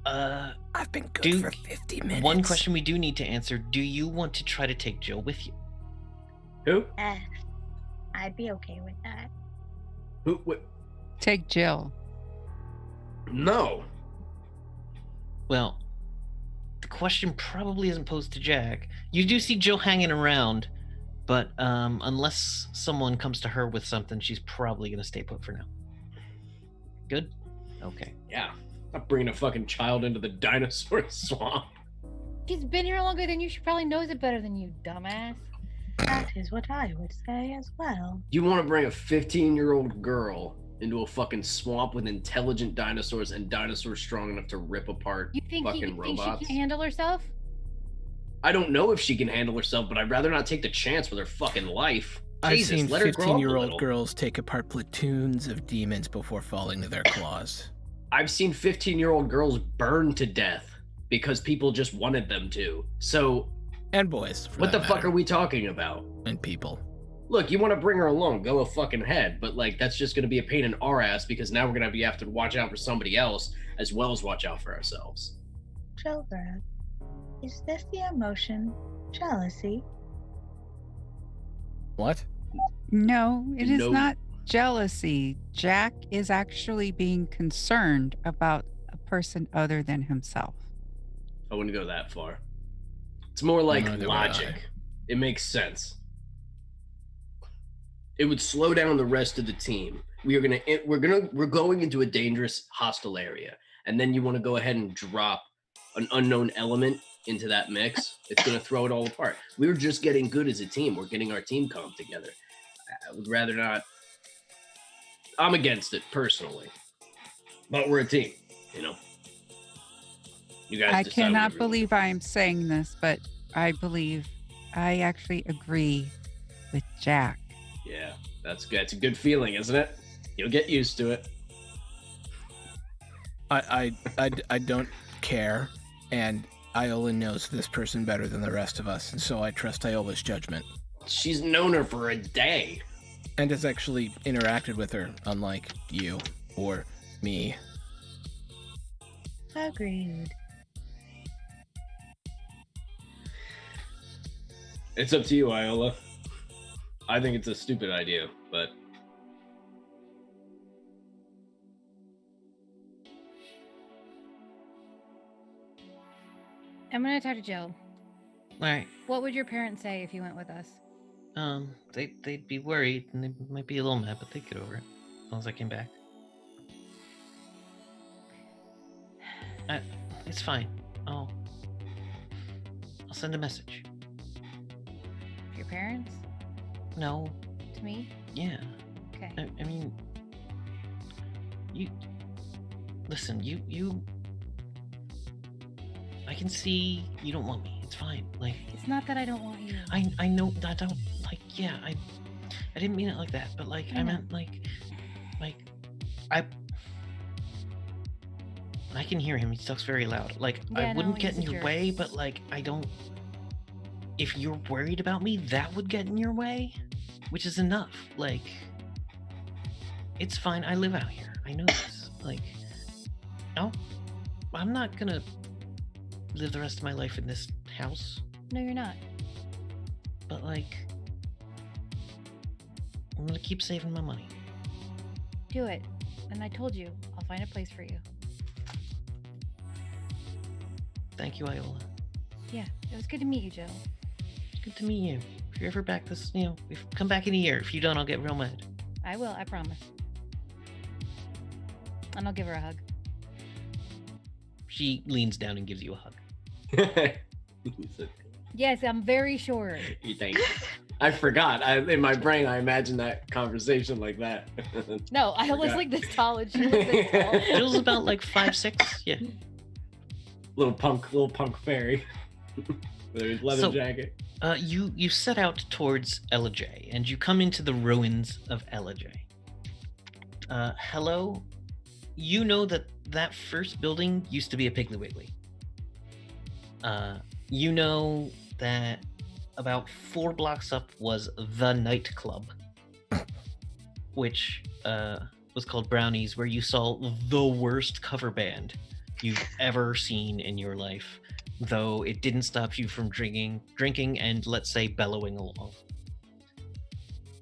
I've been good Duke, for 50 minutes. One question we do need to answer. Do you want to try to take Jill with you? Who? I'd be okay with that. Who? What? Take Jill. No. Well, the question probably isn't posed to Jack. You do see Jill hanging around, but unless someone comes to her with something, she's probably going to stay put for now. Good? Okay. Yeah. I'm bringing a fucking child into the dinosaur swamp. He's been here longer than you. She probably knows it better than you, dumbass. That is what I would say as well. You want to bring a 15-year-old girl into a fucking swamp with intelligent dinosaurs and dinosaurs strong enough to rip apart You think fucking robots? she can handle herself? I don't know if she can handle herself, but I'd rather not take the chance with her fucking life. I've Jesus, seen let her grow up a 15-year-old little. girls take apart platoons of demons before falling to their claws. I've seen 15-year-old girls burn to death because people just wanted them to. So, And boys. For what the that fuck matter. are we talking about? And people. Look, you want to bring her along, go a fucking head, but like that's just going to be a pain in our ass because now we're going to have to watch out for somebody else as well as watch out for ourselves. Jovra, is this the emotion jealousy? What? No, it is No. not jealousy. Jack is actually being concerned about a person other than himself. I wouldn't go that far. It's more like Neither would logic. I. It makes sense. It would slow down the rest of the team. We're going into a dangerous hostile area, and then you want to go ahead and drop an unknown element into that mix. It's going to throw it all apart. We're just getting good as a team. We're getting our team comp together. I would rather not. I'm against it personally, but we're a team. You know. You guys. I decide cannot whatever you want. believe I am saying this, but I believe I actually agree with Jack. Yeah, that's good. It's a good feeling, isn't it? You'll get used to it. I don't care, and Iola knows this person better than the rest of us, and so I trust Iola's judgment. She's known her for a day. And has actually interacted with her, unlike you or me. Agreed. It's up to you, Iola. I think it's a stupid idea, but I'm gonna talk to Joe. All right. What would your parents say if you went with us? They'd be worried and they might be a little mad, but they'd get over it as long as I came back. It's fine. I'll send a message. Your parents? No, To me? yeah. Okay. I mean, you listen. You. I can see you don't want me. It's fine. Like It's not that I don't want you. I know I don't like. Yeah, I didn't mean it like that. But like I I know. meant like I can hear him. He talks very loud. Like Yeah, I no, wouldn't get he's in a your jerk. way, but like I don't. If you're worried about me, that would get in your way, which is enough. Like, it's fine. I live out here. I know this. Like, no, I'm not gonna live the rest of my life in this house. No, you're not. But like, I'm gonna keep saving my money. Do it. And I told you, I'll find a place for you. Thank you, Iola. Yeah, it was good to meet you, Joe. Good to meet you. If you're ever back this, come back in a year. If you don't, I'll get real mad. I will, I promise. And I'll give her a hug. She leans down and gives you a hug. Yes, I'm very short. You think? I forgot. In my brain, I imagined that conversation like that. No, I was Forgot. like this tall and she was this tall. Jill's about like 5'6". Yeah. little punk fairy with her leather So- jacket. You set out towards Ella J, and you come into the ruins of Ella J. Hello? You know that first building used to be a Piggly Wiggly. You know that about 4 blocks up was the nightclub, which was called Brownies, where you saw the worst cover band you've ever seen in your life, though it didn't stop you from drinking and, let's say, bellowing along.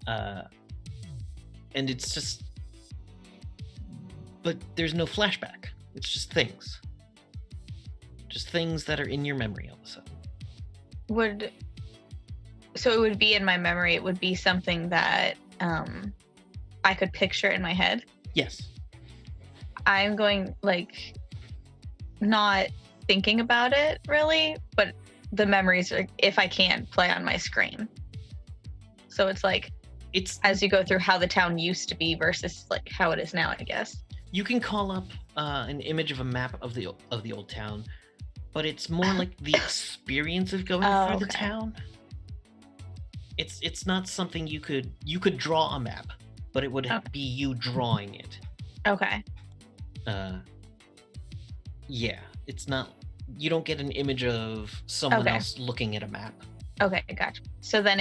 And it's just, but there's no flashback. It's just things that are in your memory all of a sudden. So it would be in my memory. It would be something that I could picture in my head. Yes. I'm going like not thinking about it really, but the memories are, if I can, play on my screen. So it's like It's as you go through how the town used to be versus like how it is now, I guess. you can call up an image of a map of the old town, but it's more like the experience of going through the Okay. town. It's not something you could draw a map, but it would Okay. be you drawing it. Okay. Yeah, it's not. You don't get an image of someone Okay. else looking at a map. Okay, gotcha. So then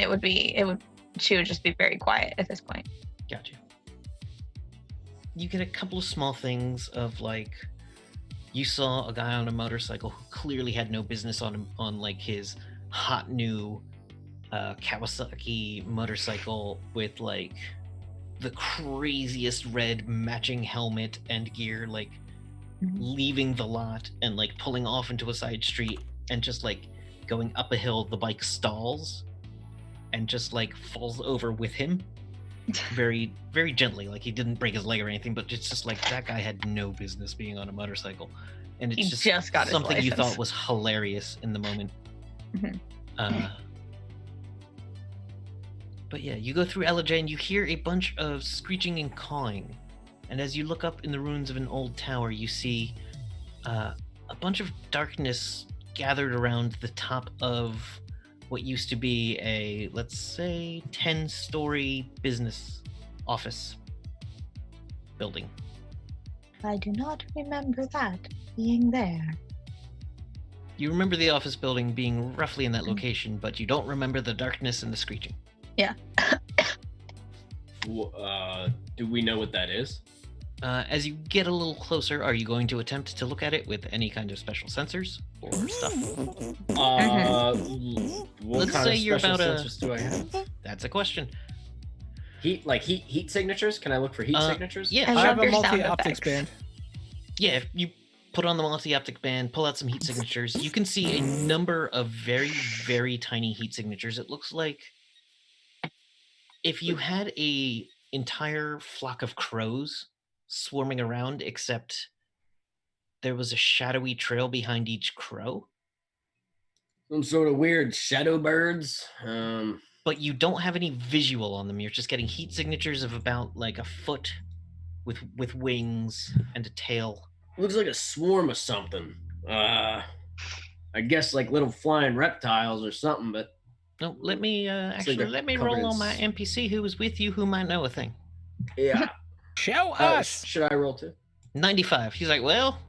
she would just be very quiet at this point. Gotcha. You get a couple of small things of like, you saw a guy on a motorcycle who clearly had no business on like his hot new Kawasaki motorcycle with like the craziest red matching helmet and gear, like leaving the lot and like pulling off into a side street and just like going up a hill. The bike stalls and just like falls over with him very, very gently. Like he didn't break his leg or anything, but it's just like that guy had no business being on a motorcycle. And it's He just got his something you license. thought was hilarious in the moment. Mhm. But yeah, you go through Elijah and you hear a bunch of screeching and cawing. And as you look up in the ruins of an old tower, you see a bunch of darkness gathered around the top of what used to be a, let's say, 10-story business office building. I do not remember that being there. You remember the office building being roughly in that location, but you don't remember the darkness and the screeching. Do we know what that is? As you get a little closer, are you going to attempt to look at it with any kind of special sensors or stuff? What Let's kind say of you're special about sensors do I have? That's a question. Heat signatures? Can I look for heat signatures? Yeah, I I love have a your sound multi-optics effects. band. yeah. If you put on the multi-optic band, pull out some heat signatures, you can see a number of very, very tiny heat signatures. It looks like if you had a entire flock of crows swarming around, except there was a shadowy trail behind each crow, Some sort of weird shadow birds. but you don't have any visual on them. You're just getting heat signatures of about like a foot with wings and a tail. Looks like a swarm of something. I guess like little flying reptiles or something, but No, let me like actually they're let me covered roll in on my NPC who was with you who might know a thing. yeah. Show us. Should I roll too? 95. He's like, well,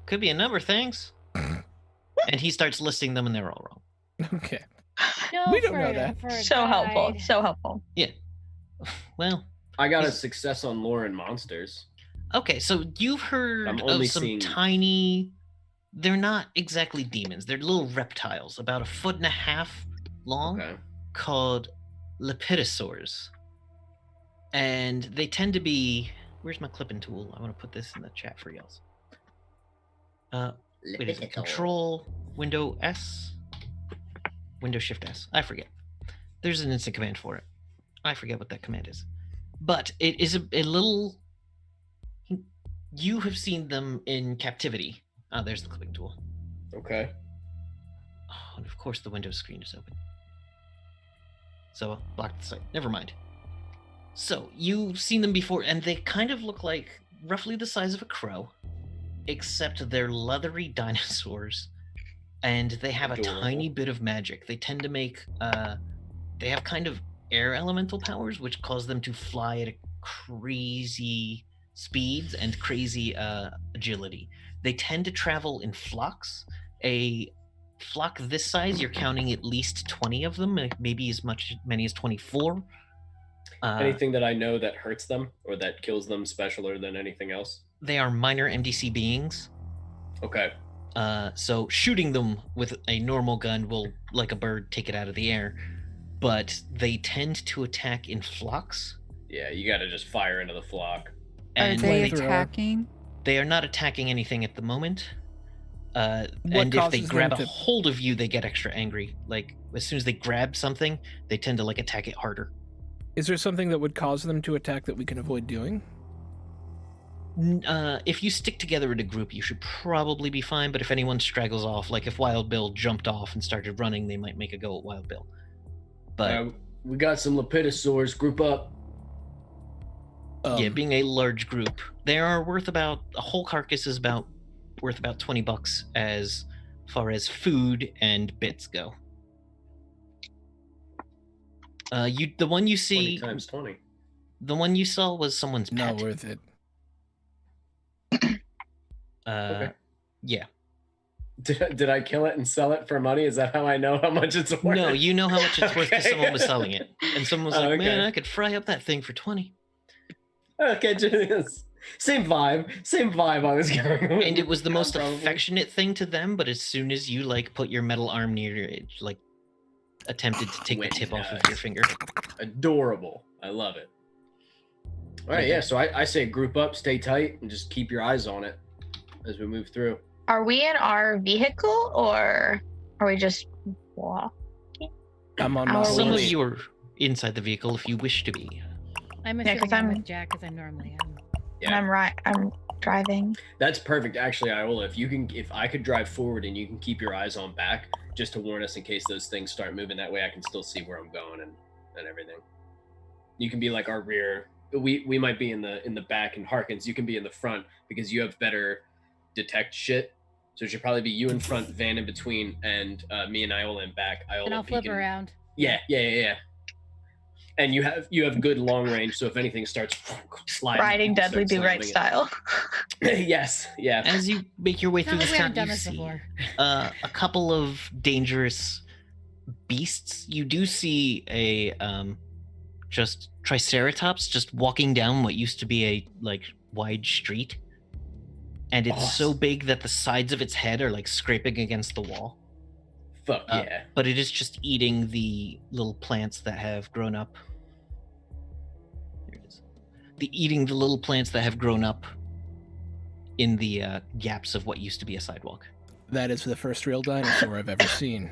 could be a number of things. And he starts listing them and they're all wrong. Okay. No, We don't know for- that. for a So helpful. guide. So helpful. Well, I got a He's- success on lore and monsters. okay, so you've heard I'm of only some seeing- tiny, they're not exactly demons, they're little reptiles about 1.5 feet long, Okay. called lepidosaurs. And they tend to be, where's my clipping tool? I want to put this in the chat for y'all. Wait, is it Control Window S? Window Shift S. I forget. There's an instant command for it. I forget what that command is. But it is a little. You have seen them in captivity. Oh, there's the clipping tool. Okay. Oh, and of course the Windows screen is open. So I blocked the site. Never mind. So you've seen them before, and they kind of look like roughly the size of a crow, except they're leathery dinosaurs, and they have a Adorable. tiny bit of magic. They tend to make. They have kind of air elemental powers, which cause them to fly at a crazy speeds and crazy agility. They tend to travel in flocks. A flock this size, you're counting at least 20 of them, maybe many as 24. Anything that I know that hurts them or that kills them specialer than anything else? They are minor MDC beings. Okay. So shooting them with a normal gun will, like a bird, take it out of the air. But they tend to attack in flocks. Yeah, you gotta just fire into the flock. Are And they Flamethrower. attacking? they are not attacking anything at the moment. What And if they causes grab them a to- hold of you, they get extra angry. Like, as soon as they grab something, they tend to, like, attack it harder. Is there something that would cause them to attack that we can avoid doing? If you stick together in a group, you should probably be fine. But if anyone straggles off, like if Wild Bill jumped off and started running, they might make a go at Wild Bill. But we got some Lepidosaurs. Group up. yeah, being a large group, they are worth about a whole carcass is worth about $20 as far as food and bits go. The one you 20 see times 20. The one you saw was someone's pet. Not worth it. Okay. Yeah. Did I kill it and sell it for money? Is that how I know how much it's worth? No, you know how much it's worth because Okay. someone was selling it, and someone was like, okay. "Man, I could fry up that thing for 20." Okay, just, same vibe I was going with. And it was the most Probably. affectionate thing to them, but as soon as you like put your metal arm near it, like attempted to take the Went tip off of nuts. your finger. Adorable. I love it. All right, yeah, so I say group up, stay tight, and just keep your eyes on it as we move through. Are we in our vehicle or are we just walking? I'm on Our my Some of way. you are inside the vehicle if you wish to be. I'm Yeah, 'cause assuming I'm I'm- with Jack as I normally am. And I'm driving. That's perfect, actually, Iola. If I could drive forward and you can keep your eyes on back, just to warn us in case those things start moving. That way, I can still see where I'm going and everything. You can be like our rear. We might be in the back, and Harkins, you can be in the front because you have better detect shit. So it should probably be you in front, Van in between, and me and Iola in back. Iola And I'll flip peeking- around. Yeah. And you have good long range, so if anything starts sliding, Riding you can Dudley start Do Right slamming style. it. Yes, yeah. As you make your way Not through like this we town, haven't done you this see before. a couple of dangerous beasts. You do see a just triceratops just walking down what used to be a like wide street, and it's so Awesome. big that the sides of its head are like scraping against the wall. Fuck yeah. But it is just eating the little plants that have grown up. There it is. Eating the little plants that have grown up in the gaps of what used to be a sidewalk. That is the first real dinosaur I've ever seen.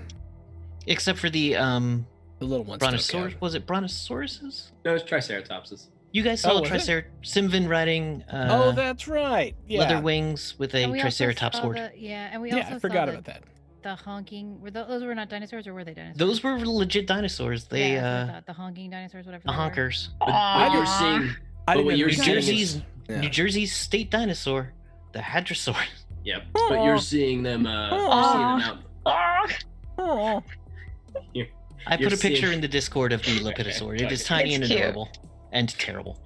Except for the The little ones. don't brontosaurus. count. Was it brontosauruses? No, it's triceratopses. You guys saw Oh, was it? Simvin riding Oh, that's right. Yeah. leather wings with a And we also triceratops saw sword. and we Yeah, also I forgot saw about that. the honking. Those were not dinosaurs, or were they dinosaurs? Those were legit dinosaurs. They Yeah, that's what I thought, the honking dinosaurs, whatever. the they were. honkers. What you're Aw. seeing, I But didn't what you're understand New it was- Jersey's yeah. New Jersey's state dinosaur, the hadrosaurus. yep. But you're seeing them. You're seeing them out. Ah. Oh. I You're put a picture seeing- in the Discord of the Lepidosaur. It is Okay. tiny It's and cute. adorable and terrible.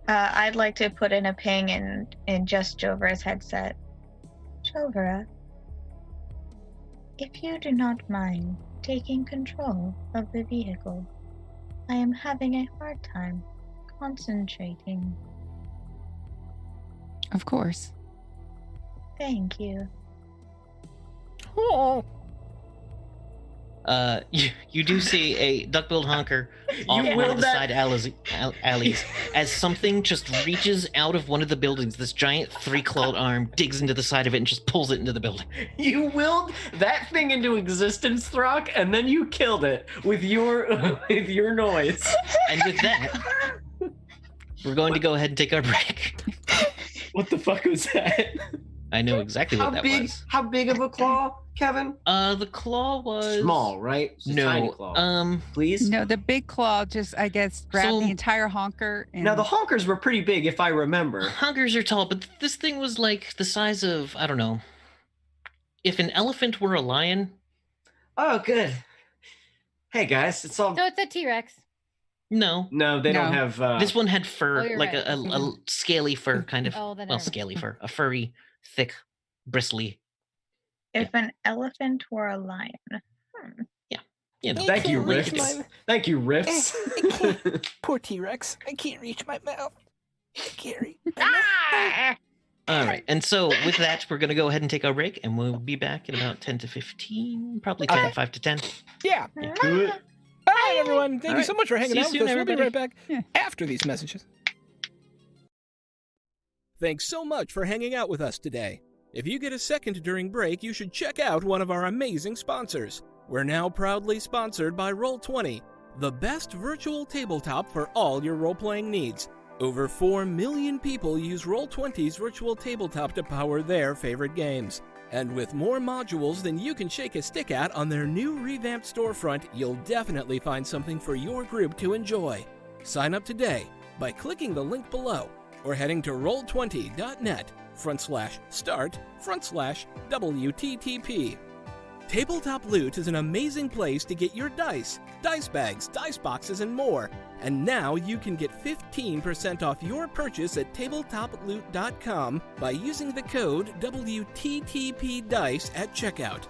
I'd like to put in a ping in just Jovera's headset. Jovera, if you do not mind taking control of the vehicle, I am having a hard time concentrating. Of course. Thank you. Oh. You do see a duck-billed honker off one will of the that- side alleys as something just reaches out of one of the buildings. This giant three-clawed arm digs into the side of it and just pulls it into the building. You willed that thing into existence, Throck, and then you killed it with your with your noise. And with that, we're going to go ahead and take our break. What the fuck was that? I know exactly what that was. How big of a claw, Kevin? The claw was Small, right? It's a No, tiny claw. Please. No, the big claw just, I guess, grabbed So- the entire honker. And Now the honkers were pretty big, if I remember. honkers are tall, but this thing was like the size of, I don't know, if an elephant were a lion. Oh, good. Hey guys, it's all. So it's a T-Rex. No, No, they don't No. have. this one had fur, Oh, you're like right. a scaly fur kind of. Oh, then Well, never mind. scaly fur, a furry, thick, bristly. If an elephant were a lion. You know, Thank you, can't reach Riffs. my- Thank you, Riffs. Poor T-Rex. I can't reach my mouth. I can't reach. all right. And so with that, we're gonna go ahead and take our break, and we'll be back in about 10 to 15, probably 10, Okay. 5 to 10. Yeah. Do it. All right, everyone. Thank All you so right. much for hanging See you out with soon, us. We'll be everybody. right back Yeah. after these messages. Thanks so much for hanging out with us today. If you get a second during break, you should check out one of our amazing sponsors. We're now proudly sponsored by Roll20, the best virtual tabletop for all your role-playing needs. Over 4 million people use Roll20's virtual tabletop to power their favorite games. And with more modules than you can shake a stick at on their new revamped storefront, you'll definitely find something for your group to enjoy. Sign up today by clicking the link below or heading to roll20.net/start/WTTP. Tabletop Loot is an amazing place to get your dice bags, dice boxes, and more. And now you can get 15% off your purchase at tabletoploot.com by using the code WTTPDICE at checkout.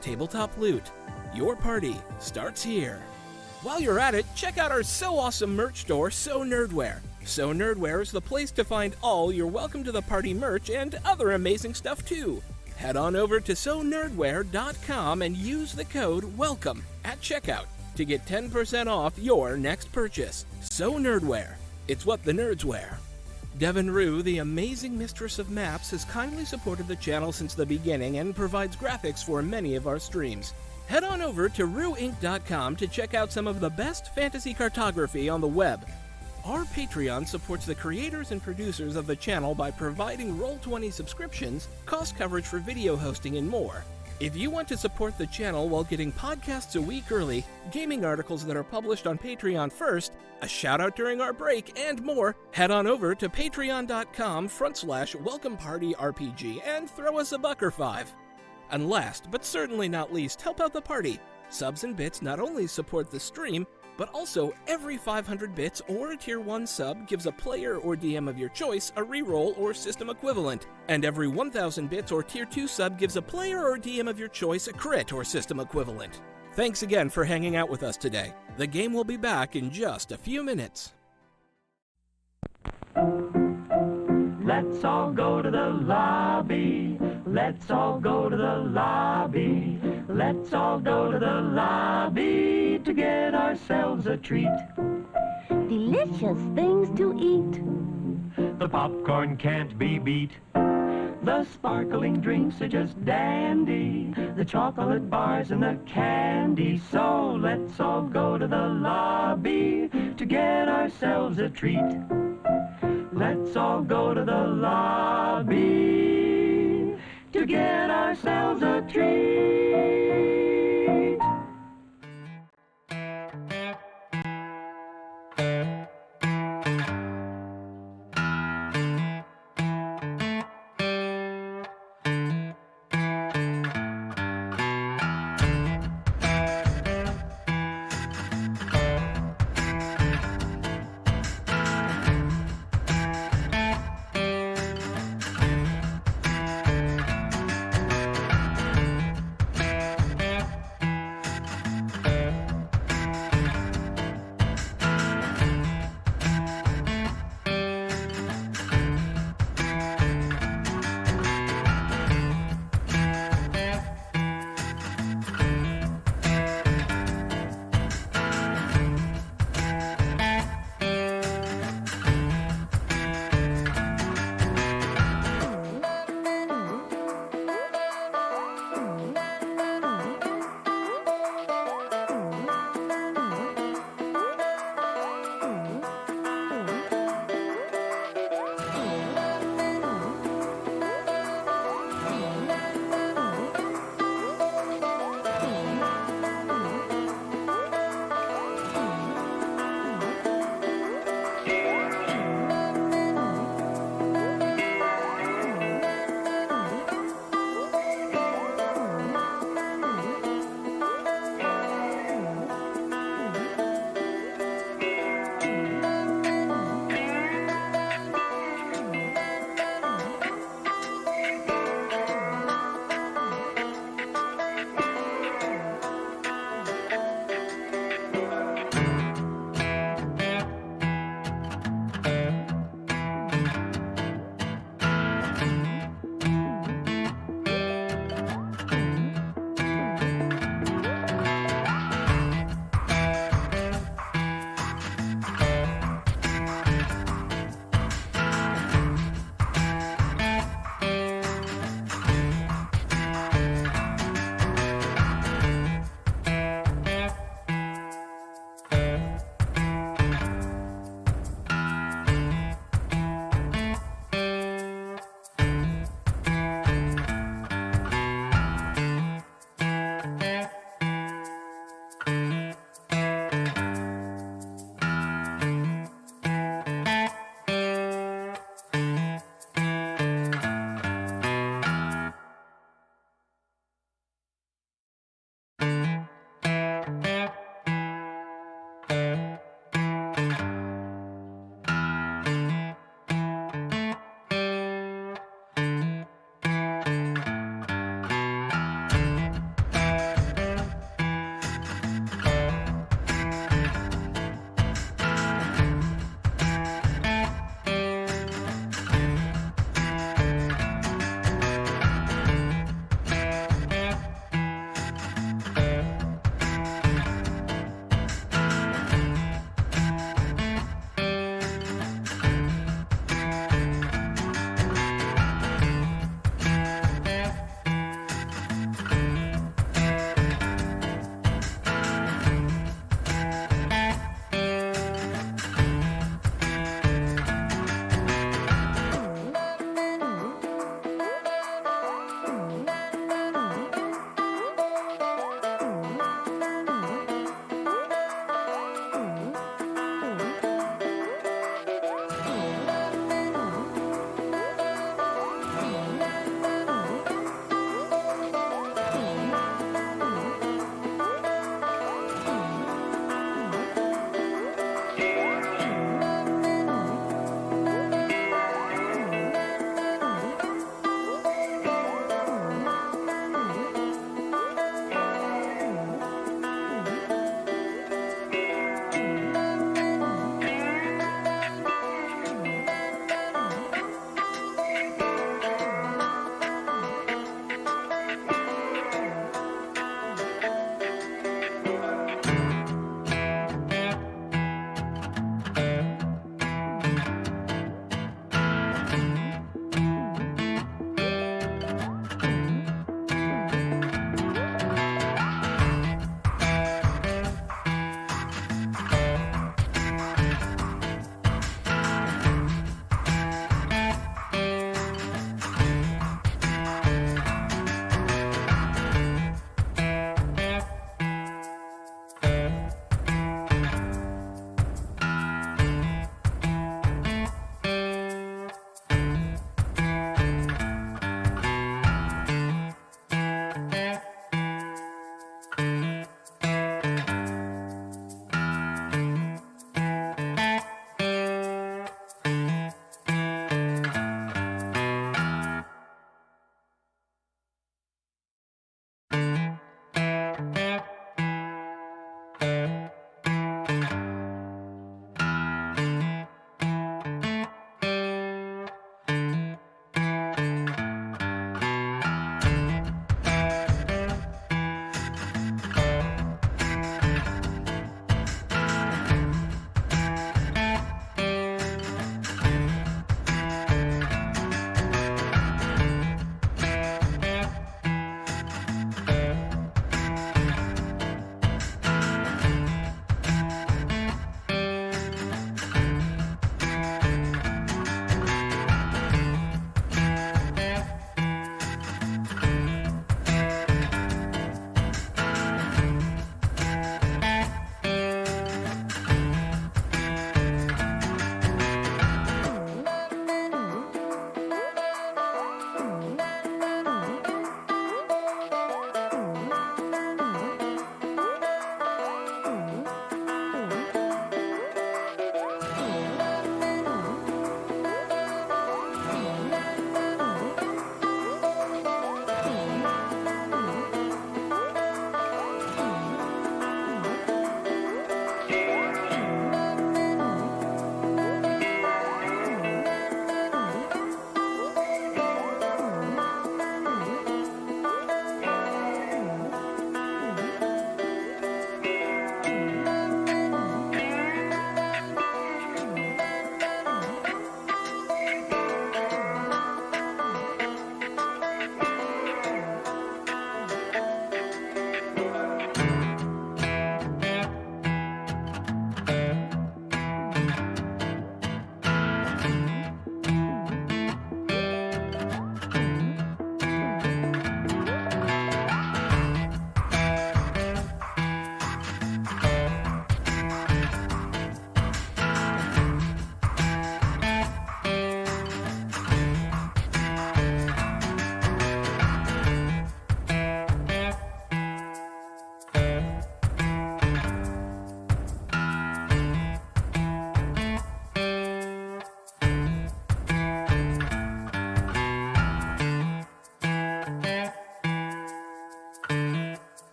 Tabletop Loot, your party starts here. While you're at it, check out our so awesome merch store, So Nerdware. So Nerdware is the place to find all your Welcome to the Party merch and other amazing stuff too. Head on over to sonerdware.com and use the code WELCOME at checkout to get 10% off your next purchase. So Nerdware, it's what the nerds wear. Devin Rue, the amazing mistress of maps, has kindly supported the channel since the beginning and provides graphics for many of our streams. Head on over to rueinc.com to check out some of the best fantasy cartography on the web. Our Patreon supports the creators and producers of the channel by providing Roll20 subscriptions, cost coverage for video hosting, and more. If you want to support the channel while getting podcasts a week early, gaming articles that are published on Patreon first, a shout out during our break, and more, head on over to patreon.com/welcomepartyrpg and throw us a buck or $5. And last, but certainly not least, help out the party. Subs and bits not only support the stream, but also every 500 bits or a tier 1 sub gives a player or DM of your choice a reroll or system equivalent, and every 1000 bits or tier 2 sub gives a player or DM of your choice a crit or system equivalent. Thanks again for hanging out with us today. The game will be back in just a few minutes. Let's all go to the lobby. Let's all go to the lobby. Let's all go to the lobby to get ourselves a treat. Delicious things to eat. The popcorn can't be beat. The sparkling drinks are just dandy. The chocolate bars and the candy. So let's all go to the lobby to get ourselves a treat. Let's all go to the lobby to get ourselves a treat.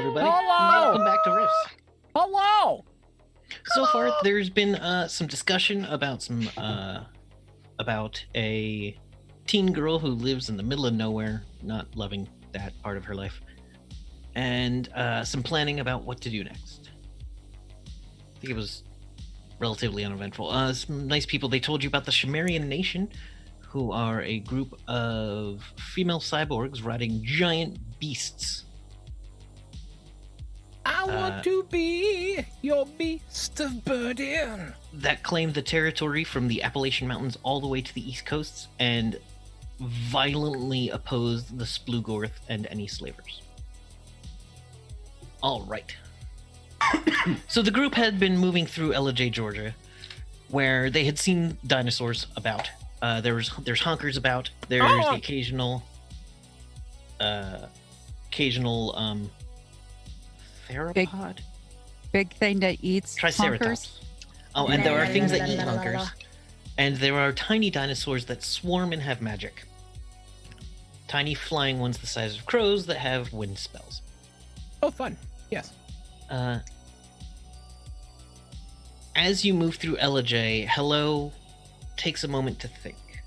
everybody. Hello! Welcome back to Riffs. Hello! So far, there's been some discussion about a teen girl who lives in the middle of nowhere, not loving that part of her life, and some planning about what to do next. I think it was relatively uneventful. Some nice people. They told you about the Shimerian Nation, who are a group of female cyborgs riding giant beasts. I want to be your beast of burden. That claimed the territory from the Appalachian Mountains all the way to the East Coasts and violently opposed the Splugorth and any slavers. All right. So the group had been moving through LJ, Georgia, where they had seen dinosaurs about. There's honkers about. There's the occasional theropod. Big thing that eats Triceratops. honkers. Oh, and there are things that eat honkers. And there are tiny dinosaurs that swarm and have magic. Tiny flying ones the size of crows that have wind spells. Oh, fun. Yes. As you move through LJ, Hello takes a moment to think.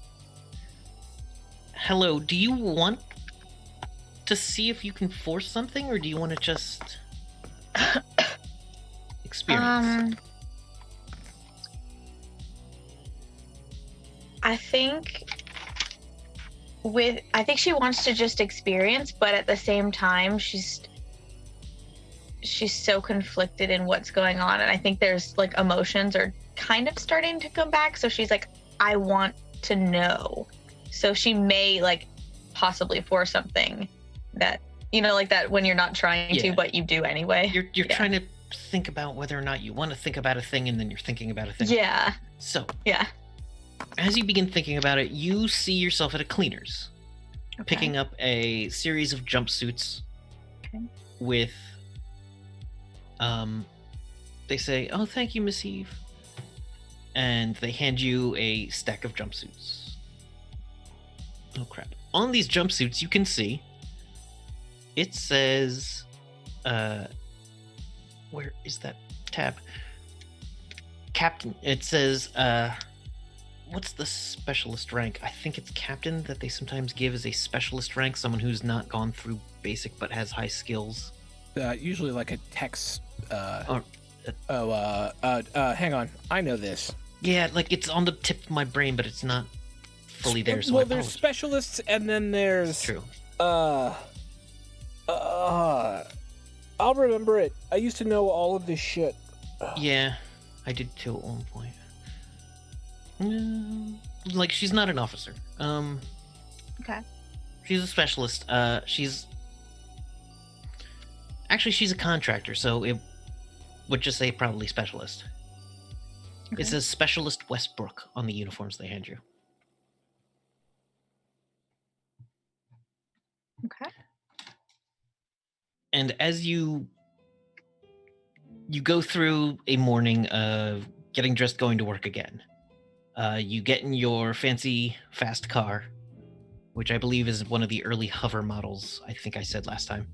Hello, do you want to see if you can force something, or do you want to just experience? I think she wants to just experience, but at the same time she's so conflicted in what's going on, and I think there's like emotions are kind of starting to come back, so she's like, I want to know. So she may like possibly force something that, you know, like that when you're not trying to, but you do anyway. You're trying to think about whether or not you want to think about a thing, and then you're thinking about a thing. Yeah. So yeah, as you begin thinking about it, you see yourself at a cleaner's, picking up a series of jumpsuits with they say, oh, thank you, Miss Eve, and they hand you a stack of jumpsuits. Oh crap. On these jumpsuits you can see it says where is that tab? Captain. It says what's the specialist rank? I think it's captain that they sometimes give as a specialist rank, someone who's not gone through basic but has high skills. Usually like a text. Hang on. I know this. Yeah, like it's on the tip of my brain, but it's not fully there. So well, there's specialists, and then there's true. I'll remember it. I used to know all of this shit. Yeah, I did too at one point. Like she's not an officer. Okay. She's a specialist. She's a contractor, so it would just say probably specialist. Okay. It says Specialist Westbrook on the uniforms they hand you. Okay. And as you go through a morning of getting dressed, going to work again, you get in your fancy fast car, which I believe is one of the early hover models, I think I said last time.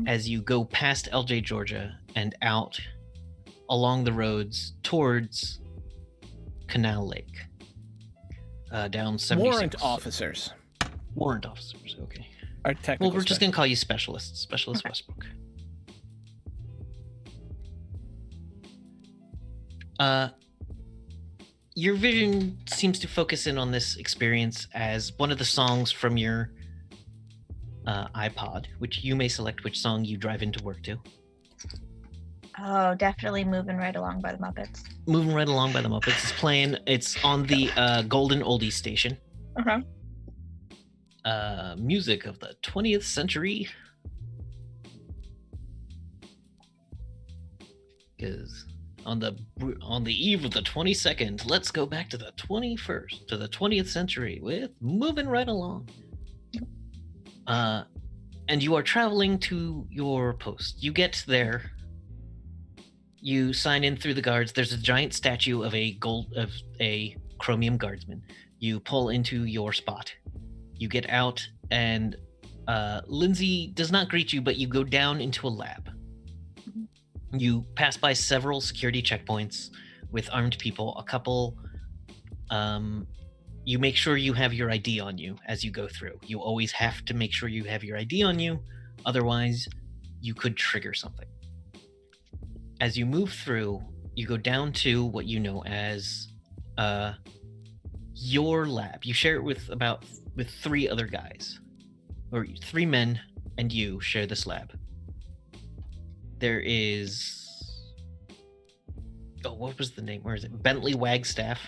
As you go past LJ, Georgia, and out along the roads towards Canal Lake, down 76. Warrant officers. Warrant officers, okay. Our technical Well, we're just going to call you specialists. Specialist Westbrook. Your vision seems to focus in on this experience as one of the songs from your iPod, which you may select which song you drive into work to. Oh, definitely Moving Right Along by the Muppets. Moving Right Along by the Muppets is playing. It's on the Golden Oldies station. Okay. Music of the 20th century. Is on the eve of the 22nd. Let's go back to the 21st, to the 20th century with Moving Right Along. And you are traveling to your post. You get there. You sign in through the guards. There's a giant statue of a chromium guardsman. You pull into your spot. You get out, and Lindsay does not greet you, but you go down into a lab. You pass by several security checkpoints with armed people. A couple, you make sure you have your ID on you as you go through. You always have to make sure you have your ID on you, otherwise you could trigger something. As you move through, you go down to what you know as your lab. You share it with 3 other guys, or 3 men, and you share this lab. There is, what was the name? Where is it? Bentley Wagstaff.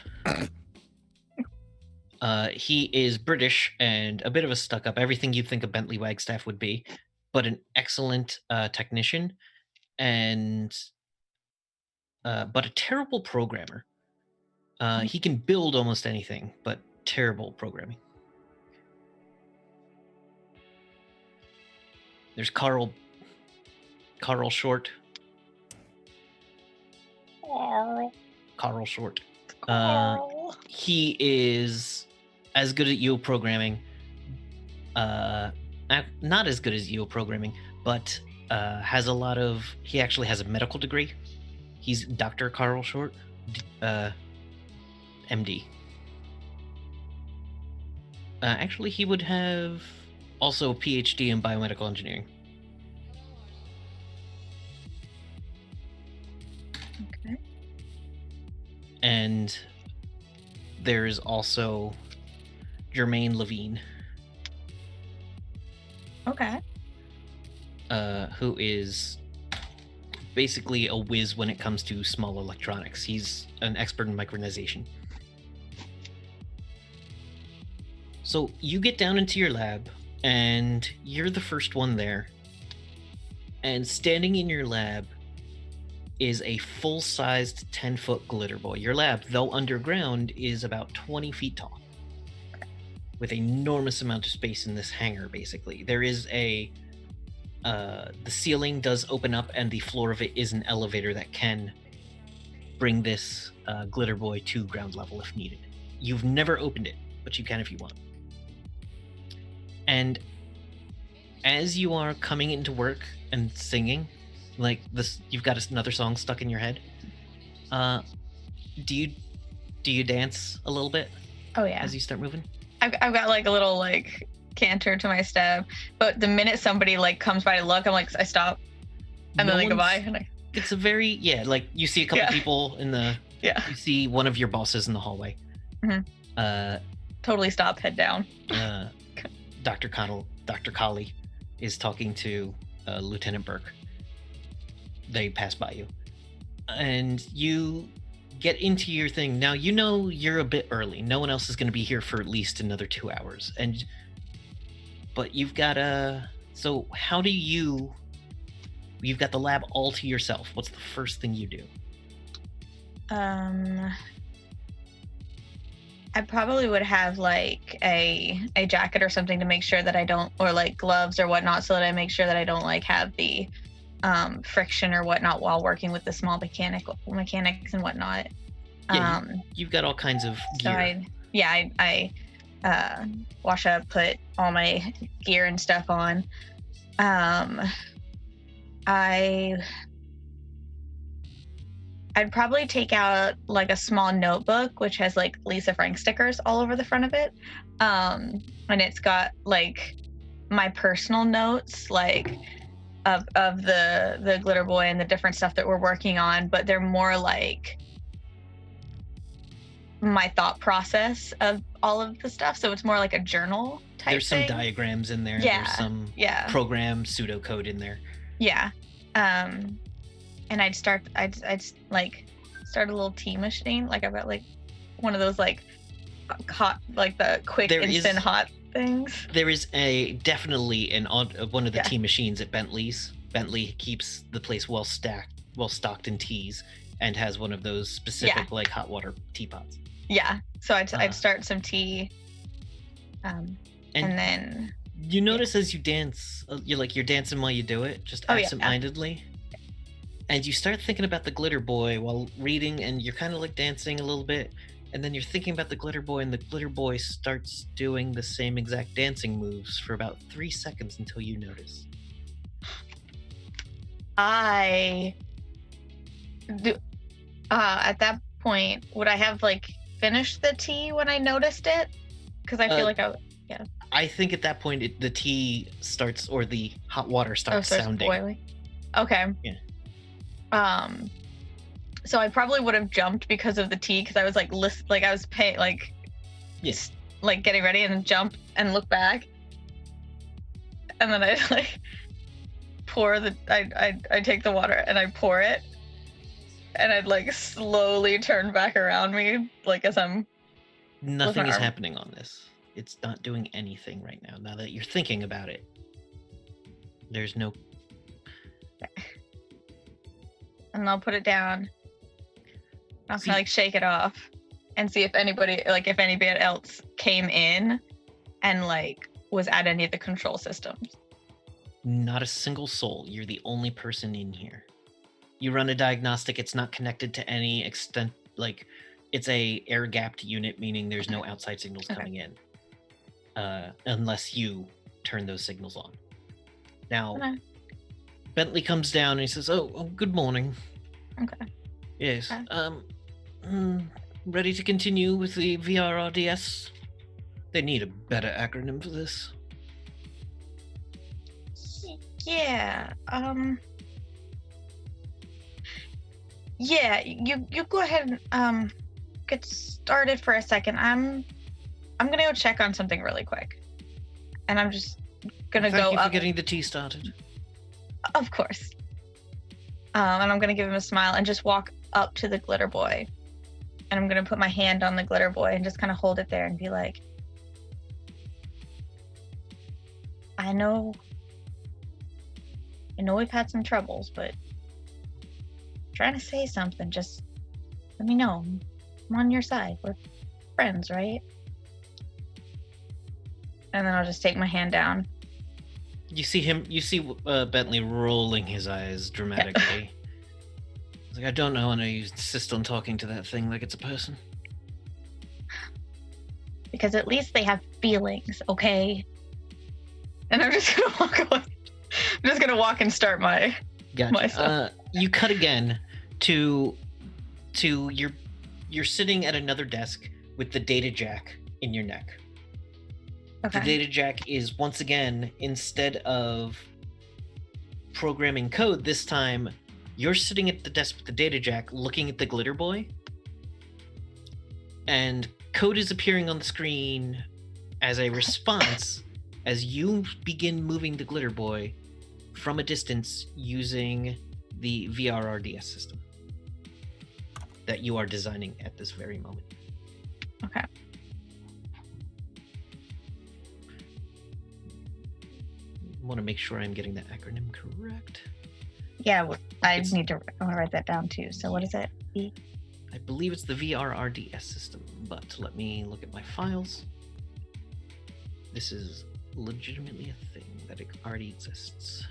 He is British and a bit of a stuck-up, everything you'd think a Bentley Wagstaff would be, but an excellent technician, and but a terrible programmer. He can build almost anything, but terrible programming. There's Carl Short. Carl Short. He is as good at EO programming. Not as good as EO programming, but he actually has a medical degree. He's Dr. Carl Short, MD. Actually, he would have also a PhD in biomedical engineering. Okay. And there's also Jermaine Levine. Okay. Who is basically a whiz when it comes to small electronics. He's an expert in micronization. So you get down into your lab, and you're the first one there. And standing in your lab is a full-sized 10-foot glitter boy. Your lab, though underground, is about 20 feet tall, with an enormous amount of space in this hangar, basically. There is the ceiling does open up, and the floor of it is an elevator that can bring this glitter boy to ground level if needed. You've never opened it, but you can if you want. And as you are coming into work and singing, like this, you've got another song stuck in your head. Do you dance a little bit? Oh yeah. As you start moving. I've got like a little like canter to my step, but the minute somebody like comes by to look, I'm like, I stop, and then they go by. And it's a very like you see a couple people in the you see one of your bosses in the hallway. Mm-hmm. Totally stop, head down. Dr. Colley is talking to Lieutenant Burke. They pass by you, and you get into your thing. Now you know you're a bit early. No one else is going to be here for at least another 2 hours, but you've got so how do you've got the lab all to yourself. What's the first thing you do? I probably would have like a jacket or something to make sure that I don't, or like gloves or whatnot, so that I make sure that I don't like have the friction or whatnot while working with the small mechanics and whatnot. Yeah, you've got all kinds of gear. So I wash up, put all my gear and stuff on. I'd probably take out like a small notebook which has like Lisa Frank stickers all over the front of it, and it's got like my personal notes like of the glitter boy and the different stuff that we're working on, but they're more like my thought process of all of the stuff, so it's more like a journal type There's some thing. diagrams in there. Yeah. There's some program pseudocode in there. Yeah. And I'd like start a little tea machine. Like I've got like one of those like hot, like the quick instant hot things. There is definitely one of the tea machines at Bentley's. Bentley keeps the place well stocked in teas, and has one of those specific like hot water teapots. Yeah. So I'd start some tea, and then you notice as you dance, you're dancing while you do it, just absentmindedly. And you start thinking about the glitter boy while reading, and you're kind of like dancing a little bit, And then you're thinking about the glitter boy, and the glitter boy starts doing the same exact dancing moves for about 3 seconds until you notice. I do. At that point, would I have like finished the tea when I noticed it? Because I feel like I think at that point the tea starts, or the hot water starts sounding. Boiling. Okay. Yeah. So I probably would have jumped because of the tea, because I was like I was Yes. like getting ready and jump and look back, and then I like pour I take the water and I pour it, and I'd like slowly turn back around me, like as I'm. Nothing is happening on this. It's not doing anything right now. Now that you're thinking about it, there's no. And I'll put it down. I'll kind of like shake it off and see if anybody else came in and like was at any of the control systems. Not a single soul. You're the only person in here. You run a diagnostic. It's not connected to any extent. Like, it's a air-gapped unit, meaning there's no outside signals coming in, unless you turn those signals on. Now, Bentley comes down and he says, "Oh, good morning." Okay. Yes. Okay. Ready to continue with the VRRDS? They need a better acronym for this. Yeah. Yeah. You go ahead and get started for a second. I'm gonna go check on something really quick, and I'm just gonna Thank go you up. for getting the tea started. Of course. And I'm gonna give him a smile and just walk up to the glitter boy, and I'm gonna put my hand on the glitter boy and just kind of hold it there and be like, I know we've had some troubles, but I'm trying to say something, just let me know. I'm on your side. We're friends, right? And then I'll just take my hand down. You see Bentley rolling his eyes dramatically. He's like, I don't know, and I insist on talking to that thing like it's a person. Because at least they have feelings, okay? And I'm just gonna walk away. I'm just gonna walk and start my stuff. You cut again to you're sitting at another desk with the data jack in your neck. Okay. The data jack is, once again, instead of programming code this time, you're sitting at the desk with the data jack looking at the glitter boy, and code is appearing on the screen as a response as you begin moving the glitter boy from a distance using the VRRDS system that you are designing at this very moment. Okay. I want to make sure I'm getting that acronym correct. Yeah, I want to write that down too. So what is it? I believe it's the VRRDS system, but let me look at my files. This is legitimately a thing that already exists.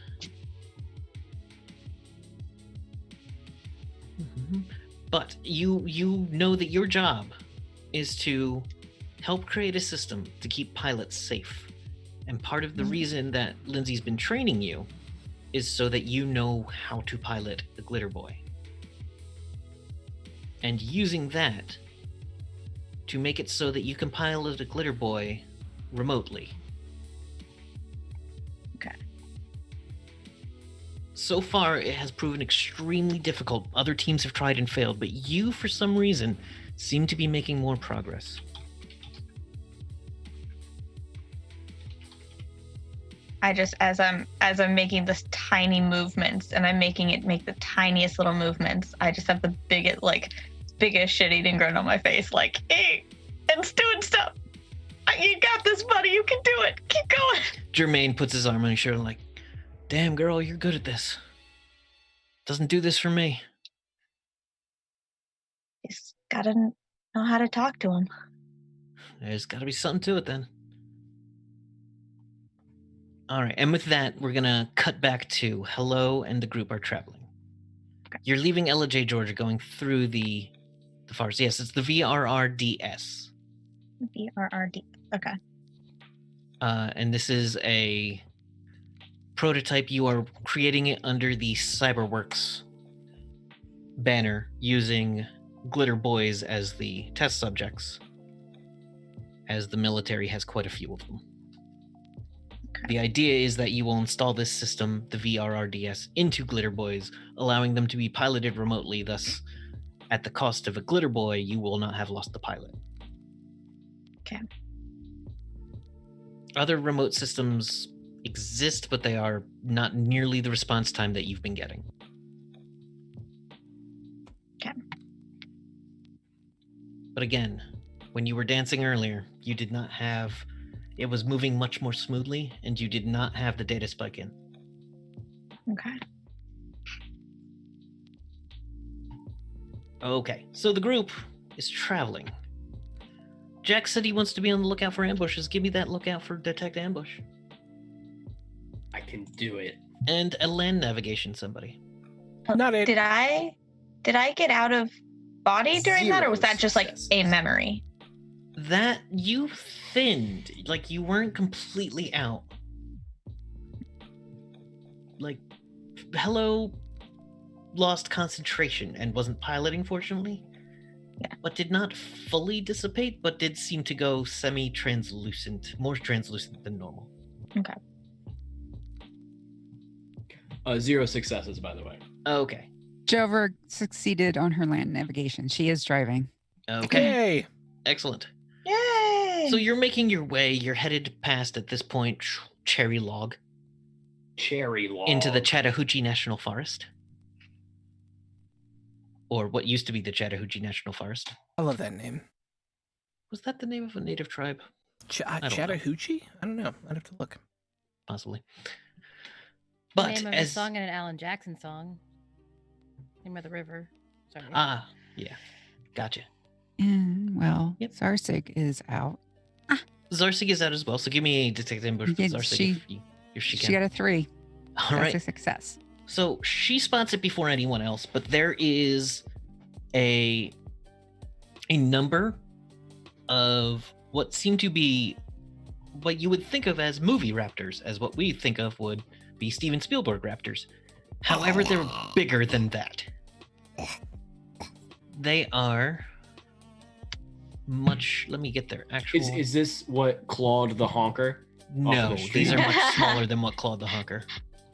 But you know that your job is to help create a system to keep pilots safe. And part of the reason that Lindsay's been training you is so that you know how to pilot the glitter boy. And using that to make it so that you can pilot a glitter boy remotely. Okay. So far, it has proven extremely difficult. Other teams have tried and failed, but you, for some reason, seem to be making more progress. I just, as I'm making this tiny movements, and I'm making it make the tiniest little movements, I just have the biggest shit-eating grin on my face, like, hey, it's doing stuff. You got this, buddy. You can do it. Keep going. Jermaine puts his arm on his shoulder like, damn, girl, you're good at this. Doesn't do this for me. Just gotta know how to talk to him. There's gotta be something to it then. All right, and with that, we're gonna cut back to Hello and the group are traveling. Okay. You're leaving Ella J. Georgia, going through the The Forest. Yes, it's the VRRDS. VRRD. Okay. And this is a prototype. You are creating it under the Cyberworks banner using glitter boys as the test subjects, as the military has quite a few of them. Okay. The idea is that you will install this system, the VRRDS, into glitter boys, allowing them to be piloted remotely. Thus, at the cost of a glitter boy, you will not have lost the pilot. Okay. Other remote systems exist, but they are not nearly the response time that you've been getting. Okay. But again, when you were dancing earlier, you did not have... It was moving much more smoothly, and you did not have the data spike in. Okay. Okay, so the group is traveling. Jack said he wants to be on the lookout for ambushes. Give me that lookout for detect ambush. I can do it. And a land navigation, somebody. Not it. Did I get out of body during that, or was that just like a successes. memory? That you thinned, like you weren't completely out. Like, hello lost concentration and wasn't piloting, fortunately. Yeah. But did not fully dissipate, but did seem to go semi-translucent, more translucent than normal. Okay. 0 successes, by the way. Okay. Jover succeeded on her land navigation. She is driving. Okay. Hey. Excellent. Yay! So you're making your way, you're headed past, at this point, Cherry Log, Cherry log. into the Chattahoochee National Forest. Or what used to be the Chattahoochee National Forest. I love that name. Was that the name of a native tribe? don't know. Chattahoochee? I don't know. I'd have to look. Possibly. The But name of a as... song and an Alan Jackson song. Name of the river. Sorry. Yeah. Gotcha. And well, Yep. Zarsig is out. Zarsig is out as well, so give me a detect ambush with Yeah, Zarsig if she She can. got a 3. All That's right. a success. So she spots it before anyone else, but there is a number of what seem to be what you would think of as movie raptors, as what we think of would be Steven Spielberg raptors. However, they're bigger than that. They are much... Let me get their actual... Is this what clawed the honker? No, the these street? are much smaller than what Claude the Honker.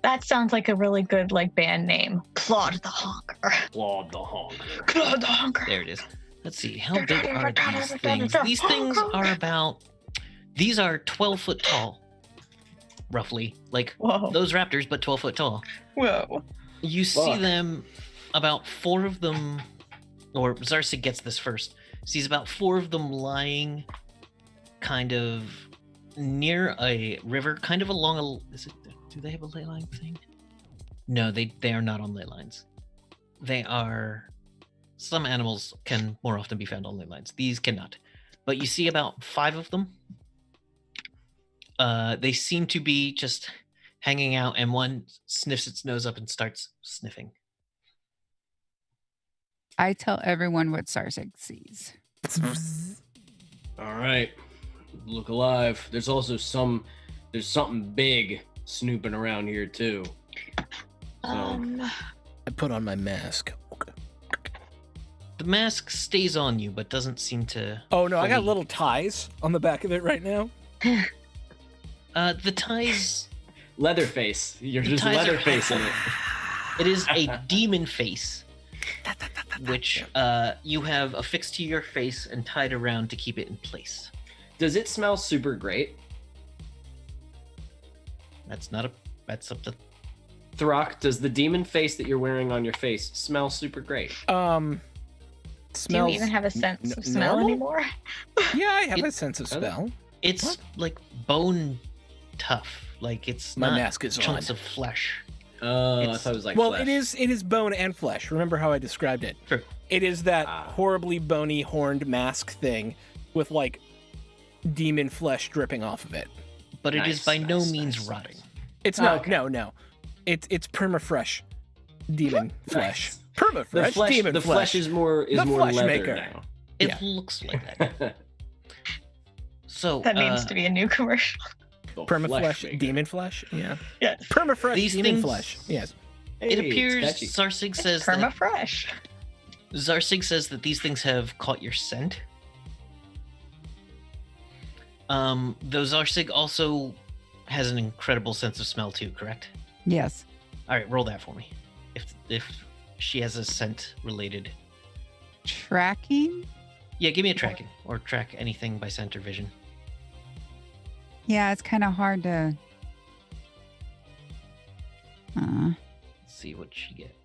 That sounds like a really good like band name. Claude the Honker. Clawed the honker. Claude the Honker. There it is. Let's see. How big are these things? These things are about... These are 12 foot tall, roughly. Like Whoa. those raptors, but 12 foot tall. Whoa. You see Fuck. them, about 4 of them, or Zarsig gets this first, sees about 4 of them lying kind of near a river, kind of along a... Do they have a ley line thing? No, they are not on ley lines. They are... Some animals can more often be found on ley lines. These cannot. But you see about 5 of them. They seem to be just hanging out, and one sniffs its nose up and starts sniffing. I tell everyone what Zarsig sees. All right. Look alive. There's also there's something big snooping around here too. I put on my mask. Okay. The mask stays on you, but doesn't seem to... Oh no, I got fully- little ties on the back of it right now. The ties... Leatherface. You're The just ties are- Leatherface in it. It is a demon face, which you have affixed to your face and tied around to keep it in place. Does it smell super great? That's up to... Throck, does the demon face that you're wearing on your face smell super great? Do Smells. you even have a sense of smell normal? anymore? Yeah, I have It- a sense of smell. It's What? like bone tough. Like it's My not mask is chunks on. of flesh. I It's- thought it was like Well, flesh. it is bone and flesh. Remember how I described it? True. It is that Ah. horribly bony horned mask thing with like demon flesh dripping off of it. But it is Nice, by no nice, means nice, rotting. It's Oh, not. okay. No. It's permafresh demon flesh. Nice. Permafresh, demon the flesh is more The more flesh leather maker. now. It Yeah. looks like that. So That needs to be a new commercial. The Permaflesh, flesh maker. demon flesh. Yeah. Yes. Permafresh, These demon things- flesh. Yes. it Hey, appears it's catchy. Zarsig It's says that perma-fresh. these things have caught your scent. Though Zarsig also has an incredible sense of smell too, correct? Yes. All right, roll that for me. If she has a scent related. Tracking? Yeah, give me a tracking or track anything by scent or vision. Yeah, it's kind of hard to. Let's see what she get.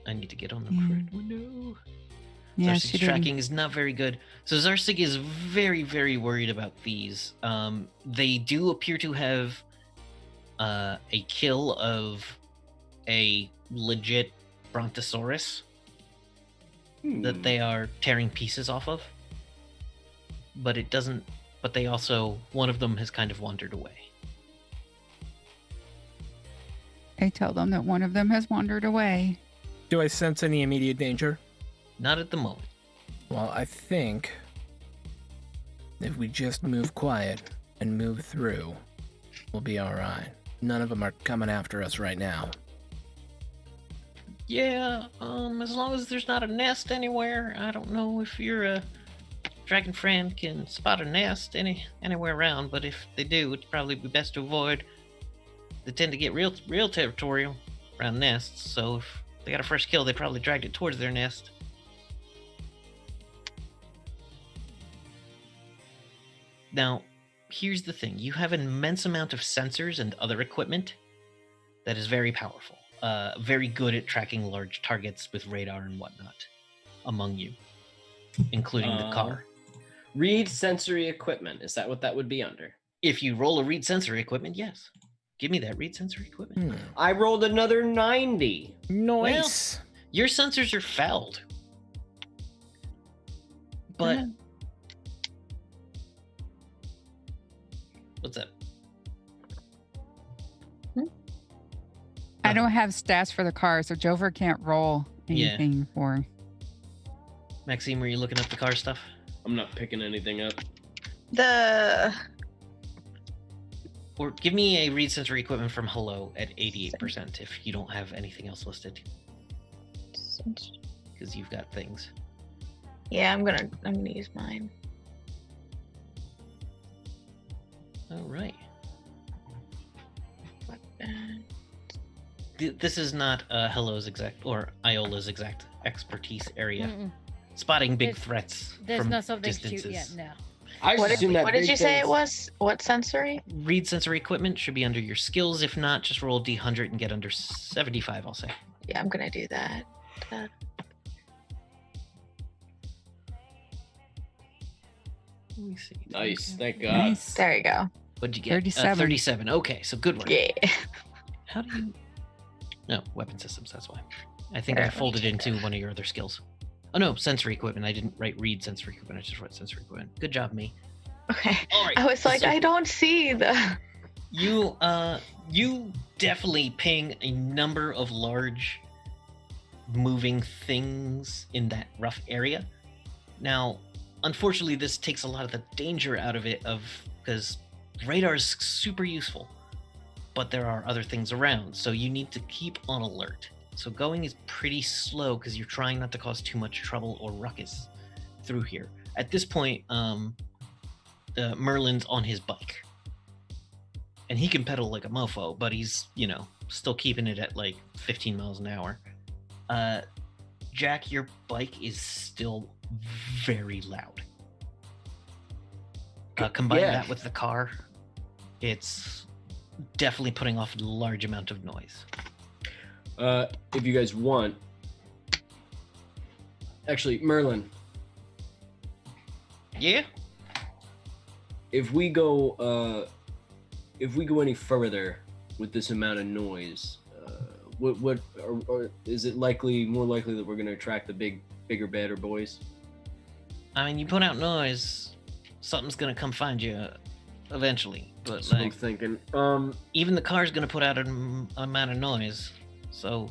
I need to get on the Yeah. correct window. Yeah, Zarsig's she didn't. tracking is not very good. So Zarsig is very, very worried about these. They do appear to have a kill of a legit brontosaurus that they are tearing pieces off of. But it doesn't. But they also, one of them has kind of wandered away. I tell them that one of them has wandered away. Do I sense any immediate danger? Not at the moment. Well, I think if we just move quiet and move through, we'll be all right. None of them are coming after us right now. Yeah, as long as there's not a nest anywhere. I don't know if your dragon friend can spot a nest anywhere around, but if they do, it'd probably be best to avoid. They tend to get real territorial around nests, so if they got a first kill, they probably dragged it towards their nest. Now, here's the thing. You have an immense amount of sensors and other equipment that is very powerful. Very good at tracking large targets with radar and whatnot among you, including the car. Read sensory equipment. Is that what that would be under? If you roll a read sensory equipment, yes. Give me that read sensory equipment. I rolled another 90. Nice. Your sensors are fouled. But what's that? I don't have stats for the car, so Jover can't roll Yeah. anything for. Maxime, were you looking up the car stuff? I'm not picking anything up. Or give me a read sensory equipment from Hello at 88% if you don't have anything else listed. Because you've got things. Yeah, I'm gonna use mine. All right. This is not Hello's exact or Iola's exact expertise area. Mm-mm. Spotting big There's- threats There's from not something distances. cute yet. No. I What assume that did big you say it thing's- was? What sensory? Read sensory equipment should be under your skills. If not, just roll D100 and get under 75, I'll say. Yeah, I'm gonna do that. Let me see. Nice, thank God. Nice. There you go. What'd you get? 37. 37. Okay, so good work. Yeah. How do you... No, weapon systems, that's why. I think Here, I let me folded check into that. one of your other skills. Oh no, sensory equipment. I didn't write read sensory equipment. I just wrote sensory equipment. Good job, me. Okay. All right. I was like, so I don't see the. you definitely ping a number of large moving things in that rough area. Now, unfortunately, this takes a lot of the danger out of it because radar is super useful, but there are other things around, so you need to keep on alert. So going is pretty slow because you're trying not to cause too much trouble or ruckus through here. At this point, Merlin's on his bike. And he can pedal like a mofo, but he's, still keeping it at like 15 miles an hour. Jack, your bike is still very loud. Combine Yeah. that with the car, it's definitely putting off a large amount of noise. If you guys want, actually, Merlin, Yeah? if we go any further with this amount of noise, what or is it more likely that we're going to attract the bigger, badder boys? I mean, you put out noise, something's gonna come find you eventually. But That's what I'm like, thinking. even the car's gonna put out an amount of noise. So,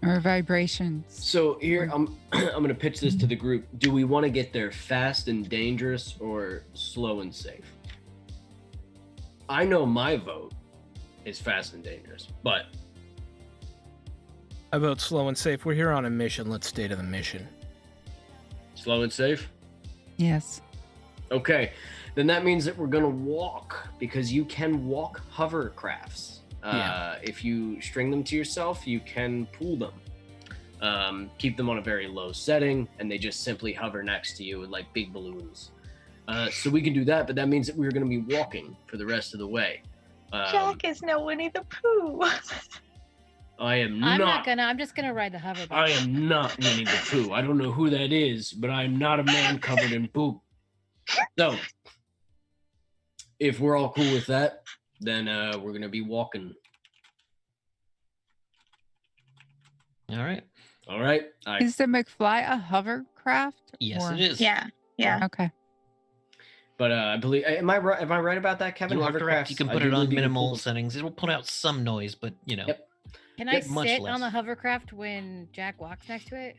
Or vibrations. So here, I'm going to pitch this to the group. Do we want to get there fast and dangerous or slow and safe? I know my vote is fast and dangerous, but I vote slow and safe. We're here on a mission. Let's stay to the mission. slow and safe? Yes. Okay, then that means that we're going to walk, because you can walk hovercrafts. If you string them to yourself, you can pull them. Keep them on a very low setting, and they just simply hover next to you like big balloons. So we can do that, but that means that we're going to be walking for the rest of the way. Jack is no Winnie the Pooh. I'm just gonna ride the hoverboard. I am not Winnie the Pooh. I don't know who that is, but I'm not a man covered in poop. So, if we're all cool with that, then we're going to be walking. All right. All right. Is the McFly a hovercraft? Yes, or- it is. Yeah. Okay. But I believe, am I right about that, Kevin? You are correct. Hovercrafts, You can I put do it on believe you can pull minimal them. settings. It will put out some noise, but you know. Yep. Can I much sit less. on the hovercraft when Jack walks next to it?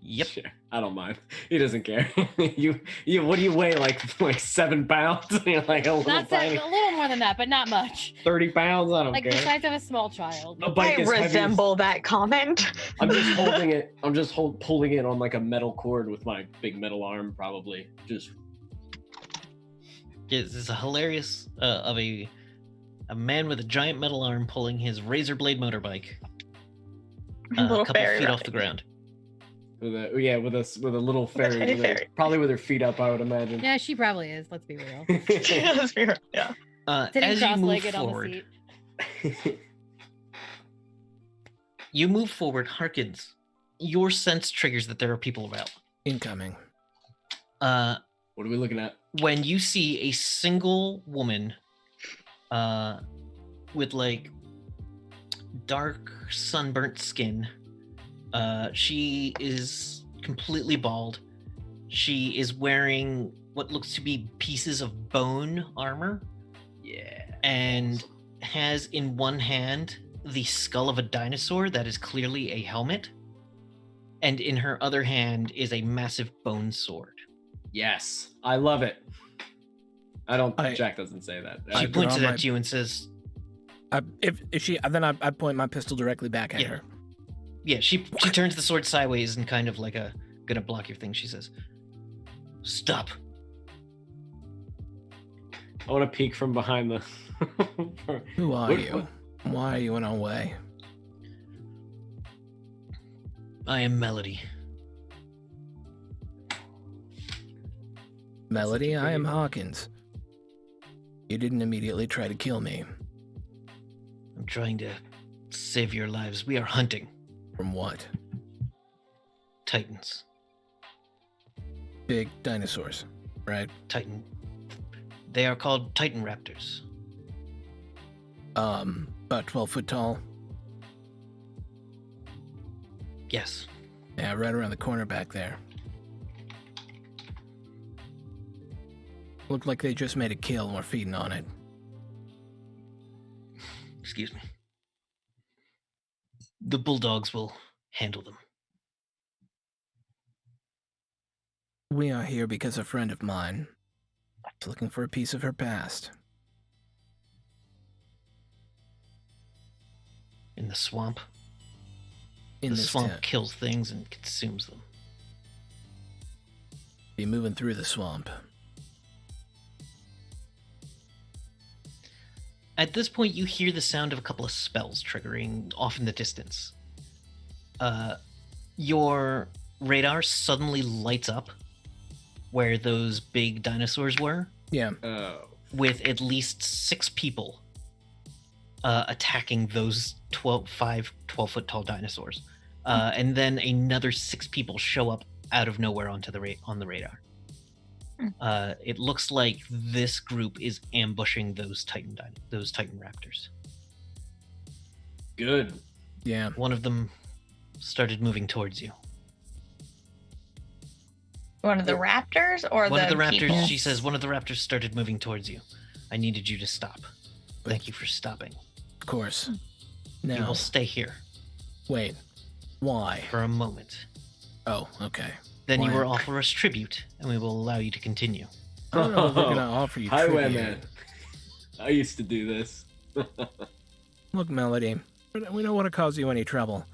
Yep. Sure. I don't mind. He doesn't care. you. What do you weigh? Like 7 pounds? You're like a little Not tiny, a little more than that, but not much. 30 pounds. I don't Like care. the size of a small child. The bike I is heavy as- resemble that comment. I'm just holding it. I'm just pulling it on like a metal cord with my big metal arm, probably. Just This is a hilarious of a man with a giant metal arm pulling his razor blade motorbike a Little couple fairy feet ride. off the ground. with a little fairy, tiny with fairy. probably with her feet up, I would imagine. Yeah, she probably is. Let's be real. Let's be real. Yeah. Sitting As you move cross-legged on the forward, seat. you move forward. Harkins, your sense triggers that there are people around. Incoming. What are we looking at? When you see a single woman with like dark sunburnt skin, she is completely bald. She is wearing what looks to be pieces of bone armor. Yeah. And has in one hand the skull of a dinosaur that is clearly a helmet, and in her other hand is a massive bone sword. Yes, I love it. Jack doesn't say that. She draw points it my- at you and says, If she, then I point my pistol directly back at Yeah. her. yeah, she turns the sword sideways and kind of like gonna block your thing. She says, "Stop." I want to peek from behind the. Who are What- you? what- Why are you in our way? I am Melody. Melody, I am Hawkins. You didn't immediately try to kill me. I'm trying to save your lives. We are hunting From what? titans. Big dinosaurs, right? Titan. They are called Titan Raptors. About 12 foot tall. Yes. Yeah, right around the corner back there. Looked like they just made a kill and were feeding on it. Excuse me. The bulldogs will handle them. We are here because a friend of mine is looking for a piece of her past. In the swamp. In The this swamp tent. kills things and consumes them. Be moving through the swamp. At this point, you hear the sound of a couple of spells triggering off in the distance. Your radar suddenly lights up where those big dinosaurs were, Yeah. Oh. with at least 6 people attacking those 12-foot tall dinosaurs. And then another 6 people show up out of nowhere onto on the radar. It looks like this group is ambushing those Titan Raptors. Good. Yeah. One of them started moving towards you. One of the raptors or One the of the raptors, people? she says, one of the raptors started moving towards you. I needed you to stop. Thank you for stopping. Of course. You Now, will stay here. wait. Why? for a moment. Oh, okay. Then you Why? will offer us tribute, and we will allow you to continue. I don't know if we're gonna offer you Highwayman. tribute. I used to do this. Look, Melody, we don't want to cause you any trouble,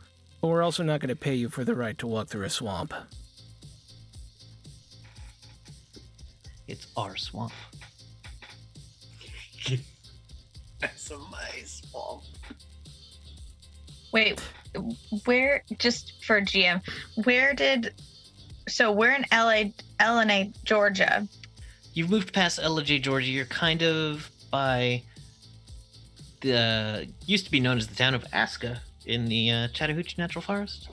but we're also not going to pay you for the right to walk through a swamp. It's our swamp. That's a nice swamp. Wait, where, just for GM, we're in LNA, Georgia. You've moved past LJ, Georgia. You're kind of by the used to be known as the town of Aska in the Chattahoochee Natural Forest.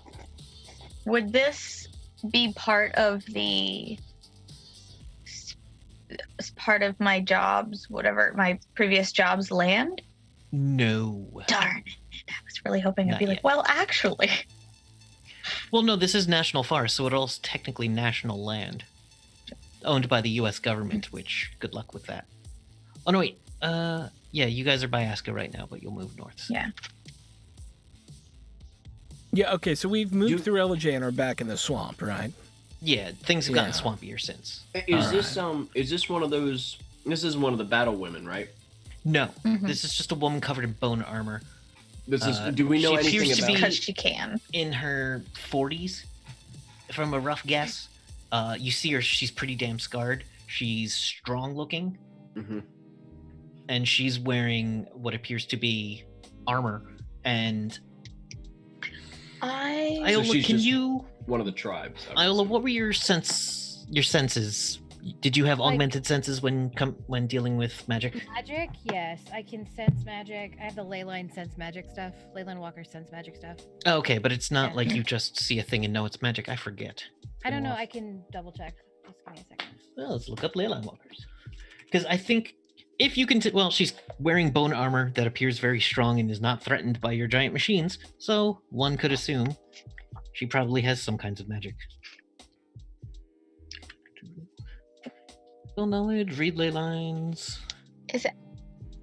Would this be part of my jobs, whatever, my previous jobs land? No. Darn it. I was really hoping it'd Not be yet. like, well, actually. Well, no, this is national forest, so it's technically national land. Owned by the U.S. government, which, good luck with that. Oh, no, wait. Yeah, you guys are by Aska right now, but you'll move north. So. Yeah. Yeah, okay, so we've moved through LJ and are back in the swamp, right? Yeah, things have gotten Yeah. swampier since. Is this one of those? This is one of the battle women, right? No, Mhm. this is just a woman covered in bone armor. This is. Do we know she anything appears to about? be- Because she can. In her 40s, from a rough guess. You see her, she's pretty damn scarred. She's strong looking, Mhm. and she's wearing what appears to be armor. And Iola, she's can just- you... One of the tribes. Iola, what were your senses? Did you have Like- augmented senses when dealing with magic? Magic? Yes, I can sense magic. I have the leyline sense magic stuff. Leyline Walker sense magic stuff. Oh, okay, but it's not Yeah. like you just see a thing and know it's magic. I forget. I don't know. Well, I can double check. Just give me a second. Well, let's look up Leyline Walkers. Because I think if you can... well, she's wearing bone armor that appears very strong and is not threatened by your giant machines, so one could assume she probably has some kinds of magic. Spell knowledge, read ley lines.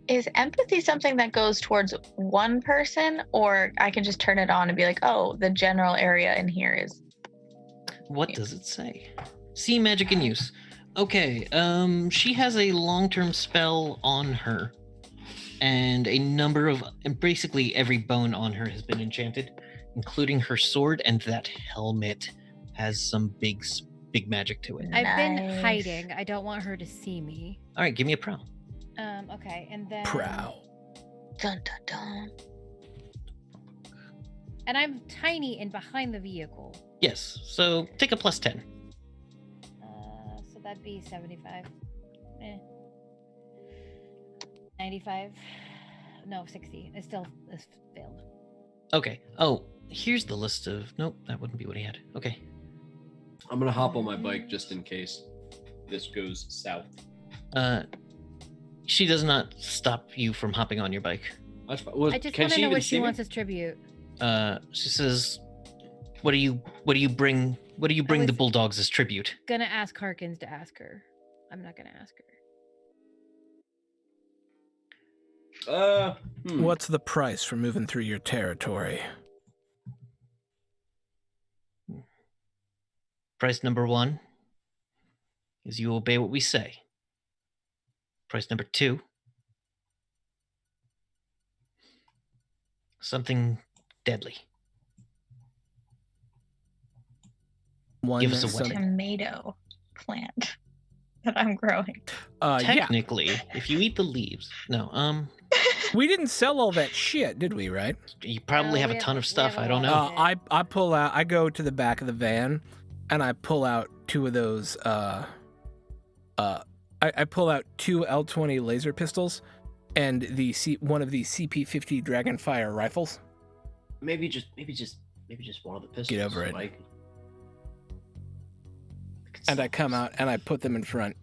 Is empathy something that goes towards one person, or I can just turn it on and be like, oh, the general area in here is... What does it say? See magic in use. Okay, she has a long-term spell on her. And basically every bone on her has been enchanted, including her sword, and that helmet has some big magic to it. I've been Nice. hiding. I don't want her to see me. All right, give me a prowl. Okay, and then Prow. Dun, dun, dun. and I'm tiny and behind the vehicle. Yes, so take a plus 10. So that'd be 75. 95. No, 60. It's failed. Okay. Oh, here's the list of... Nope, that wouldn't be what he had. Okay. I'm gonna hop on my bike just in case this goes south. She does not stop you from hopping on your bike. That's fine. Well, I just can want to she know even what see she me? wants as tribute. She says, what do you bring the was- bulldogs as tribute? Gonna ask Harkins to ask her. I'm not gonna ask her. What's the price for moving through your territory? Price number 1 is you obey what we say. Price number 2, something deadly. One Give us that's a weapon. Tomato plant that I'm growing. Yeah, Technically, if you eat the leaves, we didn't sell all that shit, did we? Right? you probably No, have a we ton have- of we stuff. have a I don't lot. know. I pull out. I go to the back of the van, and I pull out two of those. I pull out two L20 laser pistols, and one of these CP50 Dragonfire rifles. Maybe just one of the pistols. Get over it. Mike. And I come out and I put them in front.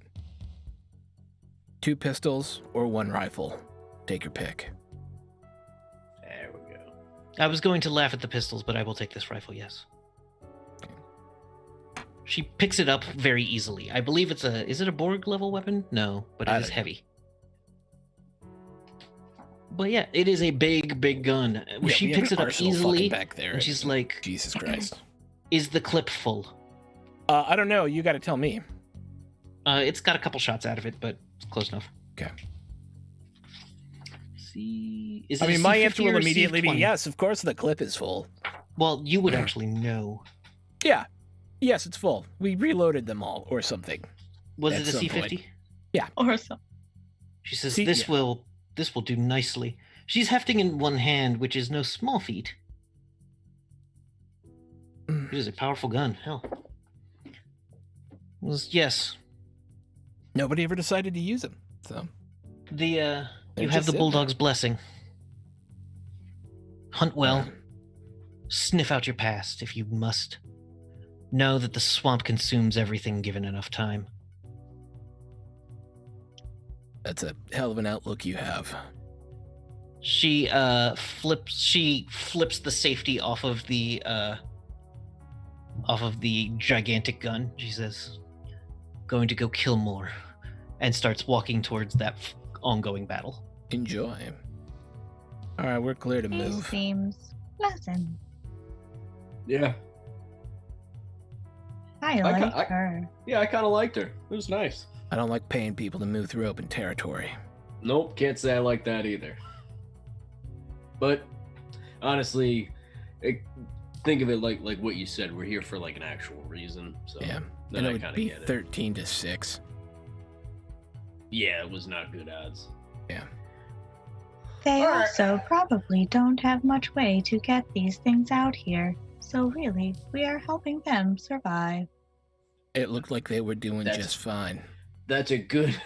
2 pistols or 1 rifle. Take your pick. There we go. I was going to laugh at the pistols, but I will take this rifle, yes. She picks it up very easily. I believe is it a Borg level weapon? No, but I it is don't know. heavy. But yeah, it is a big gun. Yeah, She we have picks an it up arsenal fucking easily, back there. and she's like, Jesus Christ. "Is the clip full?" I don't know. You got to tell me. It's got a couple shots out of it, but it's close enough. Okay. See, is I it a mean, my C50 answer or will a immediately be C20? yes. Of course, the clip is full. Well, you would actually know. Yeah. Yes, it's full. We reloaded them all, or something. Was At it a some C50? point. Or something. She says, See, "This yeah. will do nicely." She's hefting in one hand, which is no small feat. It is a powerful gun. Hell. Yes. Nobody ever decided to use them. So You They're have just the sitting bulldog's blessing. Hunt well. Um, Sniff out your past if you must. Know that the swamp consumes everything given enough time. that's a hell of an outlook you have. She flips the safety off of the gigantic gun. She says, "Going to go kill more," and starts walking towards that ongoing battle. Enjoy. All right, we're clear to He move. seems pleasant. Yeah. I I like ca- her. Yeah, I kind of liked her. It was nice. I don't like paying people to move through open territory. Nope, can't say I like that either. But honestly, think of it like what you said. We're here for like an actual reason. So Yeah. then And it I would kind of be get it. 13-6. Yeah, it was not good odds. They All right. also probably don't have much way to get these things out here. So really, we are helping them survive. It looked like they were doing That's- just fine. That's a good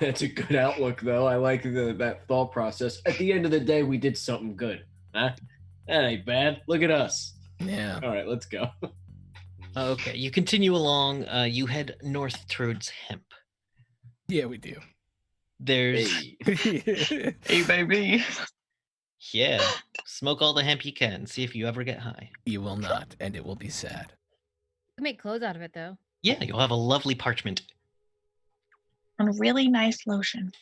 outlook though. I like that thought process. At the end of the day, we did something good. Huh? That ain't bad. Look at us. Yeah. All right, let's go. Okay, you continue along. You head north towards Hemp. Yeah, we do. There's Hey. Hey, baby. yeah, smoke all the hemp you can. See if you ever get high. You will not, and it will be sad. We make clothes out of it though. Yeah, you'll have a lovely parchment. And really nice lotion.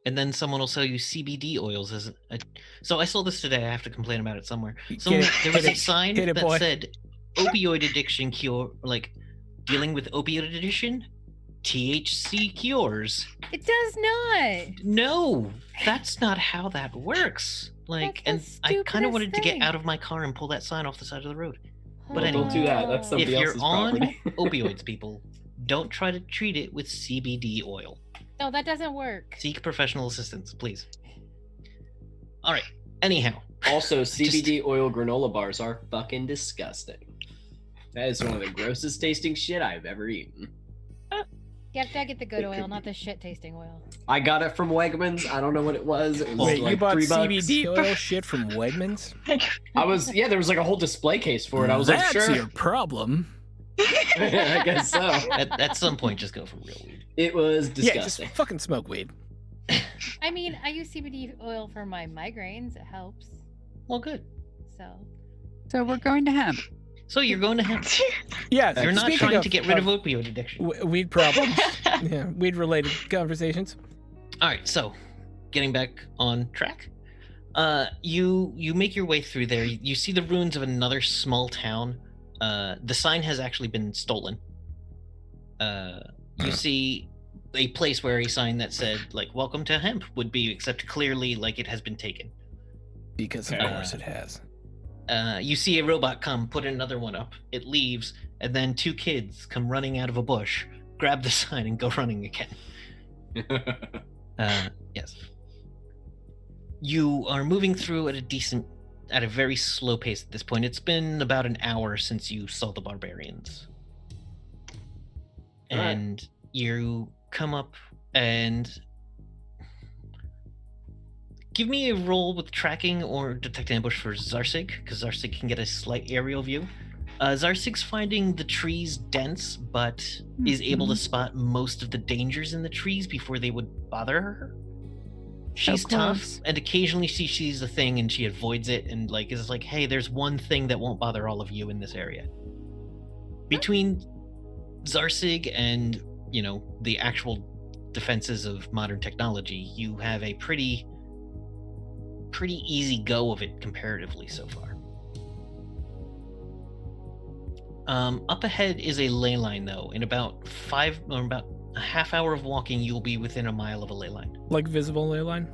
And then someone will sell you CBD oils as a. So I saw this today. I have to complain about it somewhere. Get So it, there was hit a it, sign hit it, that boy. said opioid addiction cure, like dealing with opioid addiction, THC cures. It does not. No, that's not how that works. Like, That's the and I kind of stupidest wanted to get thing. out of my car and pull that sign off the side of the road. But Well, anyway. don't do that. That's Oh. somebody If you're else's on property. opioids, people, don't try to treat it with CBD oil. No, that doesn't work. Seek professional assistance, please. All right. Anyhow, Also, CBD oil granola bars are fucking disgusting. That is one of the grossest tasting shit I've ever eaten. You have to get the good oil, not the shit tasting oil. I got it from Wegmans. I don't know what it was. It was Wait, like you bought $3. CBD oil shit from Wegmans? There was like a whole display case for it. I was That's like, sure. your problem. I guess so. at some point, just go for real weed. It was Yeah, just disgusting. fucking smoke weed. I mean, I use CBD oil for my migraines. It helps. Well, good. So we're going to hemp. So you're going to hemp. Yeah, You're not speaking trying to get rid of opioid addiction. weed problems. Yeah, weed-related conversations. All right, so getting back on track, you make your way through there. You see the ruins of another small town. The sign has actually been stolen. You see a place where a sign that said like "Welcome to Hemp" would be, except clearly like it has been taken. Because of course it has. You see a robot come, put another one up. It leaves, and then two kids come running out of a bush, grab the sign, and go running again. Yes. You are moving through at a very slow pace at this point. It's been about an hour since you saw the barbarians. All right. And you come up and give me a roll with tracking or detect ambush for Zarsig, because Zarsig can get a slight aerial view. Zarsig's finding the trees dense, but is able to spot most of the dangers in the trees before they would bother her. She's tough, close. and occasionally she sees a thing and she avoids it, and like is like, "Hey, there's one thing that won't bother all of you in this area." Between Zarsig and the actual defenses of modern technology, you have a pretty pretty easy go of it comparatively so far. Up ahead is a ley line, though. In about a half hour of walking, you'll be within a mile of a ley line. Like visible ley line?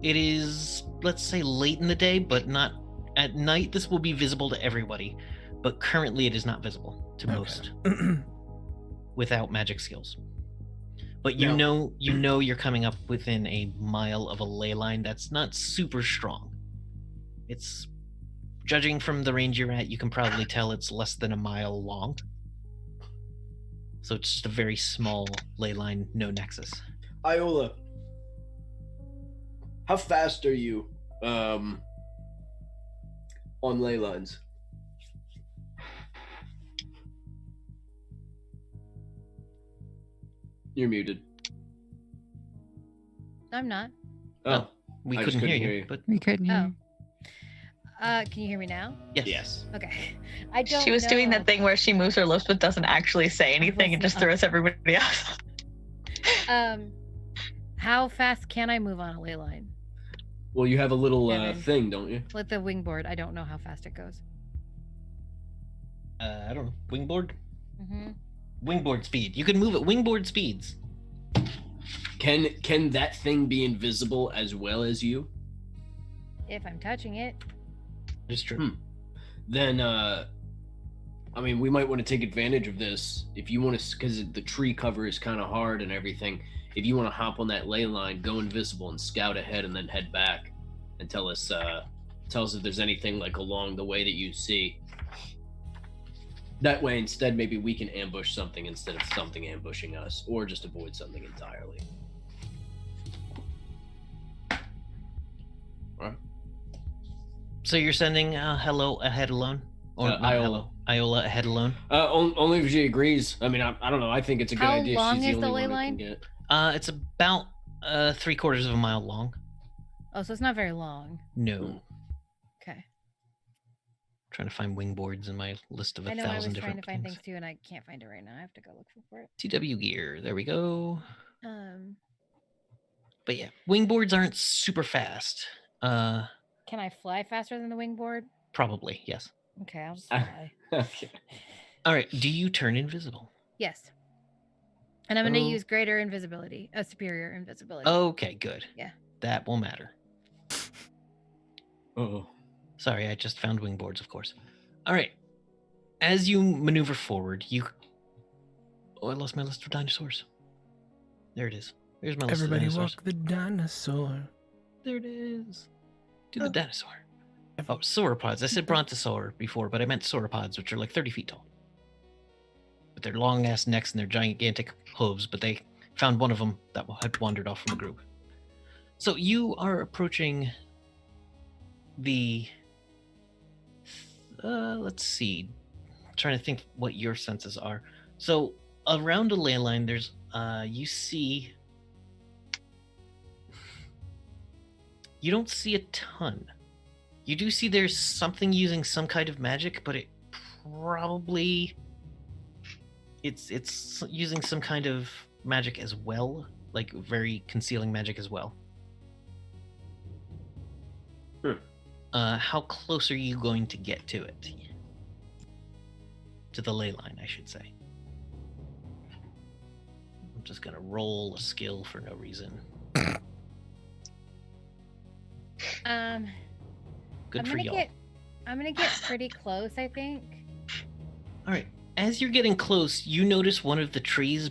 It is, let's say, late in the day, but not at night. This will be visible to everybody, but currently it is not visible to most without magic skills. But you know you're coming up within a mile of a ley line that's not super strong. It's, judging from the range you're at, you can probably tell it's less than a mile long. So it's just a very small ley line, no nexus. Iola, how fast are you on ley lines? You're muted. I'm not. Oh, we I just couldn't hear couldn't you, hear you. but We couldn't hear Oh. Can you hear me now? yes. Yes. Okay. I don't She was doing know. that thing where she moves her lips but doesn't actually say anything and just throws everybody off. How fast can I move on a ley line? Well, you have a little Evan. thing, don't you? With the wingboard, I don't know how fast it goes. I don't know. Wingboard? Mm-hmm. Wingboard speed. You can move at wingboard speeds. Can that thing be invisible as well as you? If I'm touching it. It's true. Then I mean, we might want to take advantage of this if you want to, because the tree cover is kind of hard and everything. If you want to hop on that ley line, go invisible and scout ahead, and then head back and tell us if there's anything like along the way that you see. That way, instead, maybe we can ambush something instead of something ambushing us, or just avoid something entirely. All right. So you're sending Hello ahead alone? Or not Iola. Hello, Iola ahead alone? Only if she agrees. I mean, I don't know. I think it's a good How idea. long She's the is the only ley one who line? can get. It's about 3/4 of a mile long. Oh, so it's not very long. No. Okay. Trying to find wingboards in my list of I know 1,000 I was trying different to find things. things too, and I can't find it right now. I have to go look for it. TW gear. There we go. But yeah, wingboards aren't super fast. Can I fly faster than the wingboard? Probably, yes. Okay, I'll just fly. Okay. All right, do you turn invisible? Yes. And I'm going to Oh. use greater invisibility, superior invisibility. Okay, good. Yeah. That will matter. Oh. Sorry, I just found wingboards, of course. All right. As you maneuver forward, Oh, I lost my list of dinosaurs. There it is. There's my list Everybody of dinosaurs. walk the dinosaur. There it is. Do the dinosaur. Oh, sauropods. I said brontosaur before, but I meant sauropods, which are like 30 feet tall. With their long-ass necks and their gigantic hooves, but they found one of them that had wandered off from the group. So you are approaching the... let's see. I'm trying to think what your senses are. So around a ley line, there's... you see... You don't see a ton. You do see there's something using some kind of magic, but it probably... It's using some kind of magic as well, like very concealing magic as well. How close are you going to get to it? To the ley line, I should say. I'm just gonna roll a skill for no reason. Good for y'all. I'm gonna get pretty close, I think. All right. As you're getting close, you notice one of the trees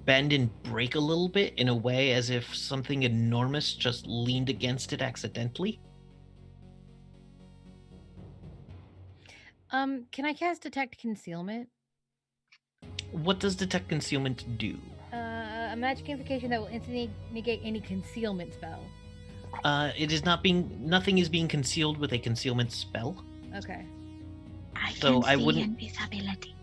bend and break a little bit in a way as if something enormous just leaned against it accidentally. Can I cast Detect Concealment? What does Detect Concealment do? A magic invocation that will instantly negate any concealment spell. It is not being. Nothing is being concealed with a concealment spell. Okay. I wouldn't. Invisibility.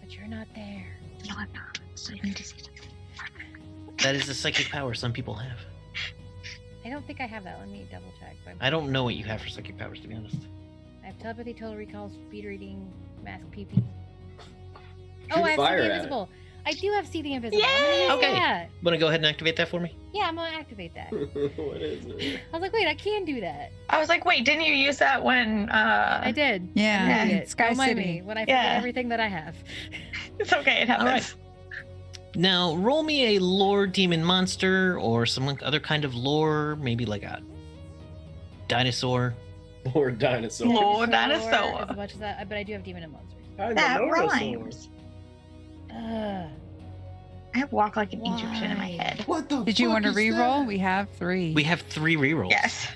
But you're not there. No, I'm not. So you need to see something. That is a psychic power some people have. I don't think I have that. Let me double check. But I don't know what you have for psychic powers, to be honest. I have telepathy, total recall, speed reading, mask PP. Shoot Oh, I have fire something at it. invisible. I do have see the invisible. I'm gonna use Okay. that. Want to go ahead and activate that for me? Yeah, I'm gonna activate that. What is it? I was like, wait, I can do that. I was like, wait, didn't you use that when? I did. Yeah, I'm an in idiot. Sky Don't mind City. me when I forget Yeah. everything that I have. It's okay. It happens. All right. Now, roll me a lore demon monster or some other kind of lore, maybe like a dinosaur. Or dinosaur. Lord Dinosaur, dinosaur. As much as that, but I do have demon and monsters. That rhymes. Ugh. I have walk like an Egyptian in my Why? head. What the Did you fuck want to is re-roll? that? We have 3. We have 3 rerolls. Yes.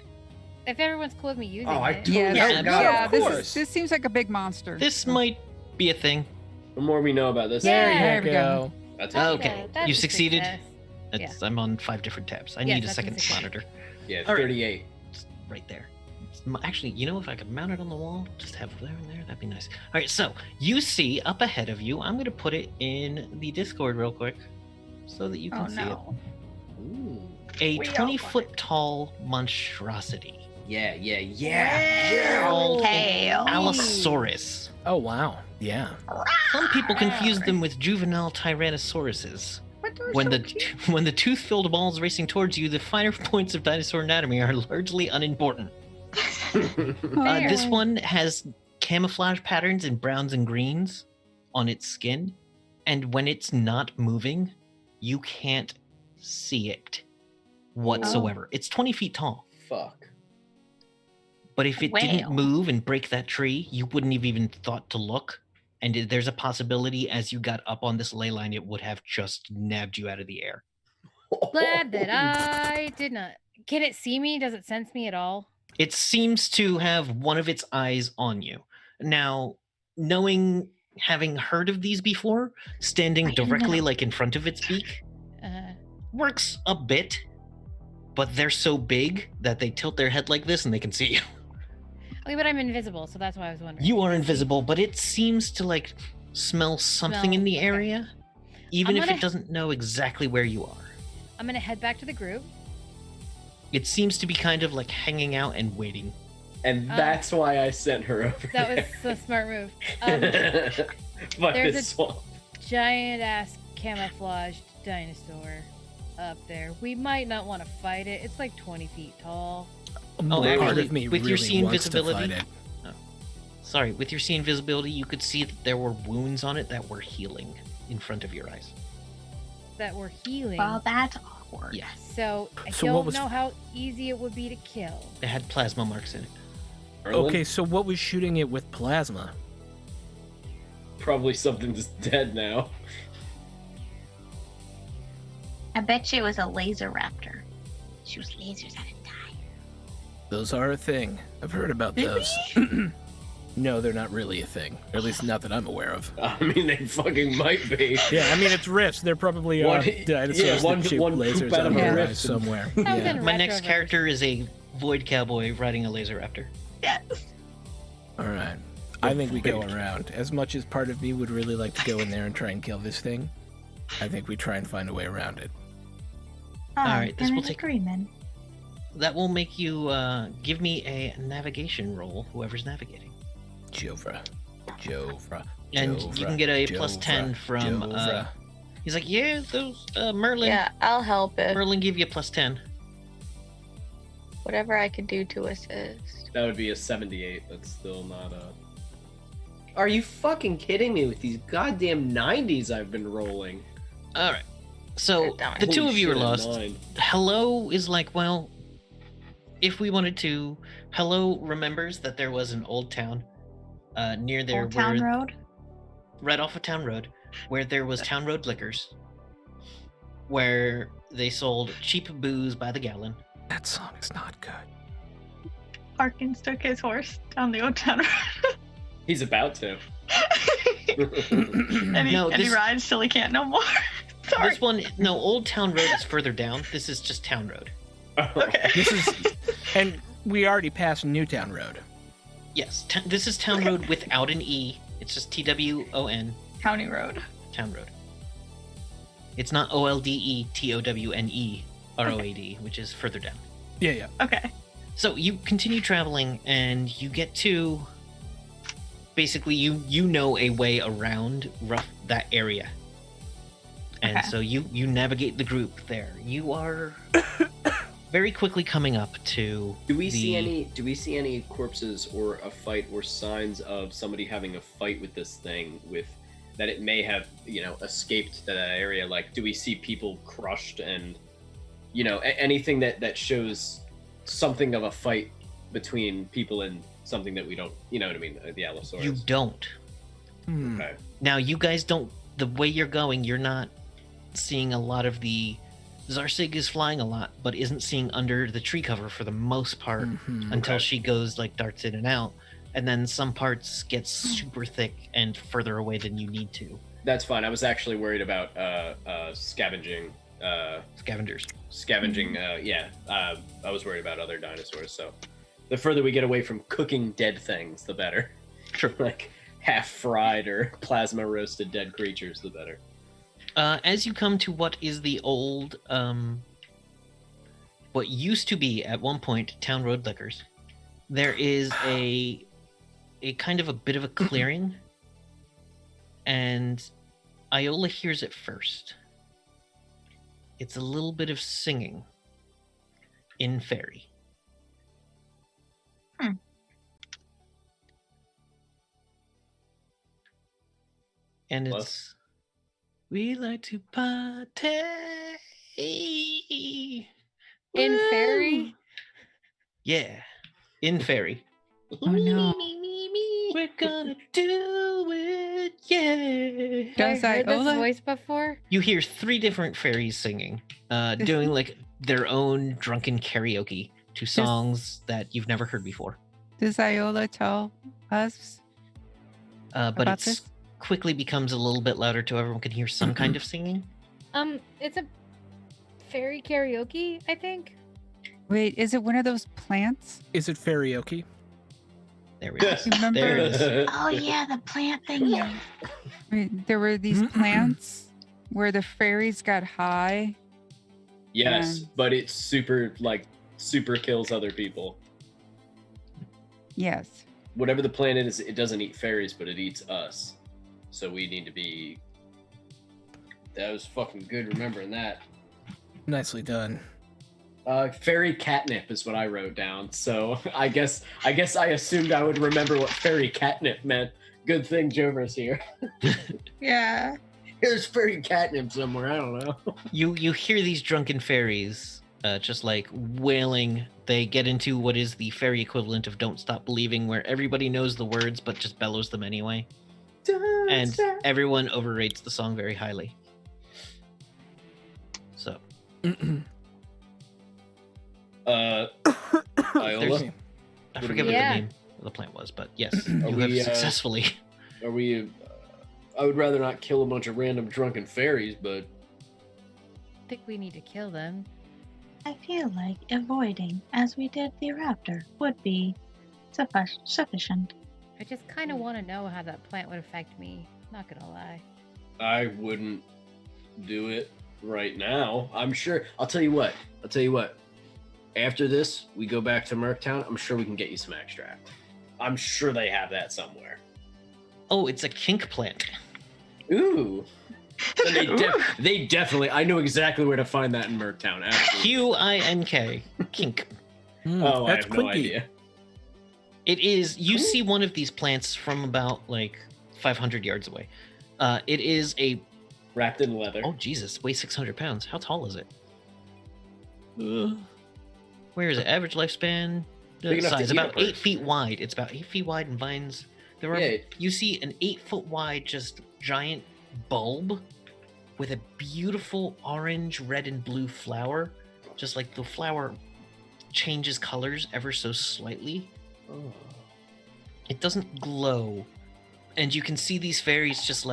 If everyone's cool with me using Oh, I it. totally Yeah, forgot. yeah, of this, course. this seems like a big monster. This might be a thing. The more we know about this, Yeah, there you we go. that's Oh, it. okay. that's You a succeeded? success. I'm on 5 different tabs. I Yes, need a that's a second success. monitor. Yeah, All right. 38. It's right there. Actually, you know, if I could mount it on the wall, just have it there and there, that'd be nice. All right, so you see up ahead of you, I'm going to put it in the Discord real quick so that you can Oh see no. Ooh. it. A We all 20-foot tall monstrosity Yeah. called Okay. an Allosaurus. Oh wow. Yeah. Some people confuse them with juvenile tyrannosauruses. When the tooth-filled balls racing towards you, the finer points of dinosaur anatomy are largely unimportant. Fair. This one has camouflage patterns in browns and greens on its skin, and when it's not moving, you can't see it whatsoever. It's 20 feet tall, Fuck. but if it didn't Wow. move and break that tree, you wouldn't have even thought to look. And there's a possibility as you got up on this ley line, it would have just nabbed you out of the air. Glad that I did not. Can it see me? Does it sense me at all? It seems to have one of its eyes on you. Now, having heard of these before, standing I know. directly like in front of its beak works a bit, but they're so big that they tilt their head like this and they can see you. Okay, but I'm invisible, so that's why I was wondering. You are invisible, but it seems to like smell something in the Okay. area, even I'm if gonna- it doesn't know exactly where you are. I'm gonna head back to the group. It seems to be kind of like hanging out and waiting. And that's why I sent her over That was there. a smart move. Fuck there's this a- swamp. Giant ass camouflaged dinosaur up there. We might not want to fight it. It's like 20 feet tall. Part actually, of me with really your see wants to invisibility- fight it. Sorry, with your see invisibility, you could see that there were wounds on it that were healing in front of your eyes. That were healing. Well, that's awkward. Yeah. So I So what don't was- know how easy it would be to kill. It had plasma marks in it. Merlin? Okay, so what was shooting it with plasma? Probably something that's dead now. I bet you it was a laser raptor. Shoots lasers at a time. Those are a thing. I've heard about those. No, they're not really a thing. Or at least not that I'm aware of. I mean, they fucking might be. Yeah, I mean it's rifts. There probably are One- dinosaurs yeah, one- that shoot one poop lasers out out of of a their rift eyes and- somewhere. That was Yeah. in My next Retroverse. character is a void cowboy riding a laser raptor. Yes. All right. I think we go around. As much as part of me would really like to go in there and try and kill this thing, I think we try and find a way around it. All right, this will take- agreement. That will make you give me a navigation roll, whoever's navigating. Jovra. And you can get a plus Jovra, 10 from. Jovra. He's like, yeah, those Merlin. Yeah, I'll help it. Merlin give you a plus 10. Whatever I could do to assist. That would be a 78. That's still not a. Are you fucking kidding me with these goddamn 90s I've been rolling? All right. So Good darn. the two Holy of you are shit, a lost. 9. Hello is like, well, if we wanted to, Hello remembers that there was an old town near there, Old Town where, Road? right off of Town Road, where there was Town Road Liquors, where they sold cheap booze by the gallon. That song is not good. Harkins took his horse down the Old Town Road. He's about to. and he, No, and he this- rides till he can't no more. Sorry. This one, no, Old Town Road is further down. This is just Town Road. Okay. This is, and we already passed Newtown Road. Yes, this is Town Road without an E. It's just TWON, County Road. Town Road. It's not OLDETOWNE ROAD, which is further down. Yeah. Okay. So you continue traveling and you get to basically you know a way around that area. And Okay. so you navigate the group there. You are very quickly coming up to. Do we see any corpses or a fight or signs of somebody having a fight with this thing with that it may have, escaped to that area? Like, do we see people crushed and, anything that shows something of a fight between people and something that we don't, you know what I mean? The Allosaurus. You don't. Okay. Now you guys don't. The way you're going, you're not seeing a lot of the. Zarsig is flying a lot, but isn't seeing under the tree cover for the most part until she goes darts in and out, and then some parts get super thick and further away than you need to. That's fine. I was actually worried about scavenging. Scavengers. Scavenging. I was worried about other dinosaurs. So, the further we get away from cooking dead things, the better. Sure. Like half fried or plasma roasted dead creatures, the better. As you come to what is the old, what used to be at one point Town Road Liquors, there is a kind of a bit of a clearing, and Iola hears it first. It's a little bit of singing in fairy. And Hello? it's we like to party In fairy? Yeah, in fairy. Oh no. We're gonna do it, yeah. Does I heard this Iola? voice before? You hear 3 different fairies singing, doing their own drunken karaoke to songs that you've never heard before. Does Iola tell us? But About it this? quickly becomes a little bit louder to everyone can hear some kind of singing. It's a fairy karaoke, I think. Wait, is it one of those plants? Is it karaoke? There we go. Remember? There it is. Oh yeah, the plant thingy. Wait, there were these plants where the fairies got high. Yes, Yeah. but it's super kills other people. Yes. Whatever the planet is, it doesn't eat fairies, but it eats us. So we need to be. That was fucking good remembering that. Nicely done. Fairy catnip is what I wrote down. So I guess I assumed I would remember what fairy catnip meant. Good thing Jover's here. Yeah. There's fairy catnip somewhere. I don't know. You hear these drunken fairies just wailing. They get into what is the fairy equivalent of Don't Stop Believing, where everybody knows the words but just bellows them anyway. And everyone overrates the song very highly. So Iola, I forget what Yeah. the name of the plant was, but yes, Are you have we, successfully. are we? I would rather not kill a bunch of random drunken fairies, but I think we need to kill them. I feel like avoiding, as we did the raptor, would be sufficient. I just kind of want to know how that plant would affect me. Not gonna lie. I wouldn't do it right now. I'm sure. I'll tell you what. After this, we go back to Merktown. I'm sure we can get you some extract. I'm sure they have that somewhere. Oh, it's a kink plant. Ooh. And they definitely. I know exactly where to find that in Merktown. Absolutely. Q-I-N-K. Kink. Oh, I That's have no quinky. idea. It is. You see one of these plants from about 500 yards away. It is a. Wrapped in leather. Oh Jesus! Weighs 600 pounds. How tall is it? Where is it? Average lifespan. Big enough to Size eat a about person. 8 feet wide. It's about 8 feet wide and vines. There are. Yeah. You see an 8 foot wide, just giant bulb with a beautiful orange, red, and blue flower. Just the flower changes colors ever so slightly. Oh. It doesn't glow. And you can see these fairies just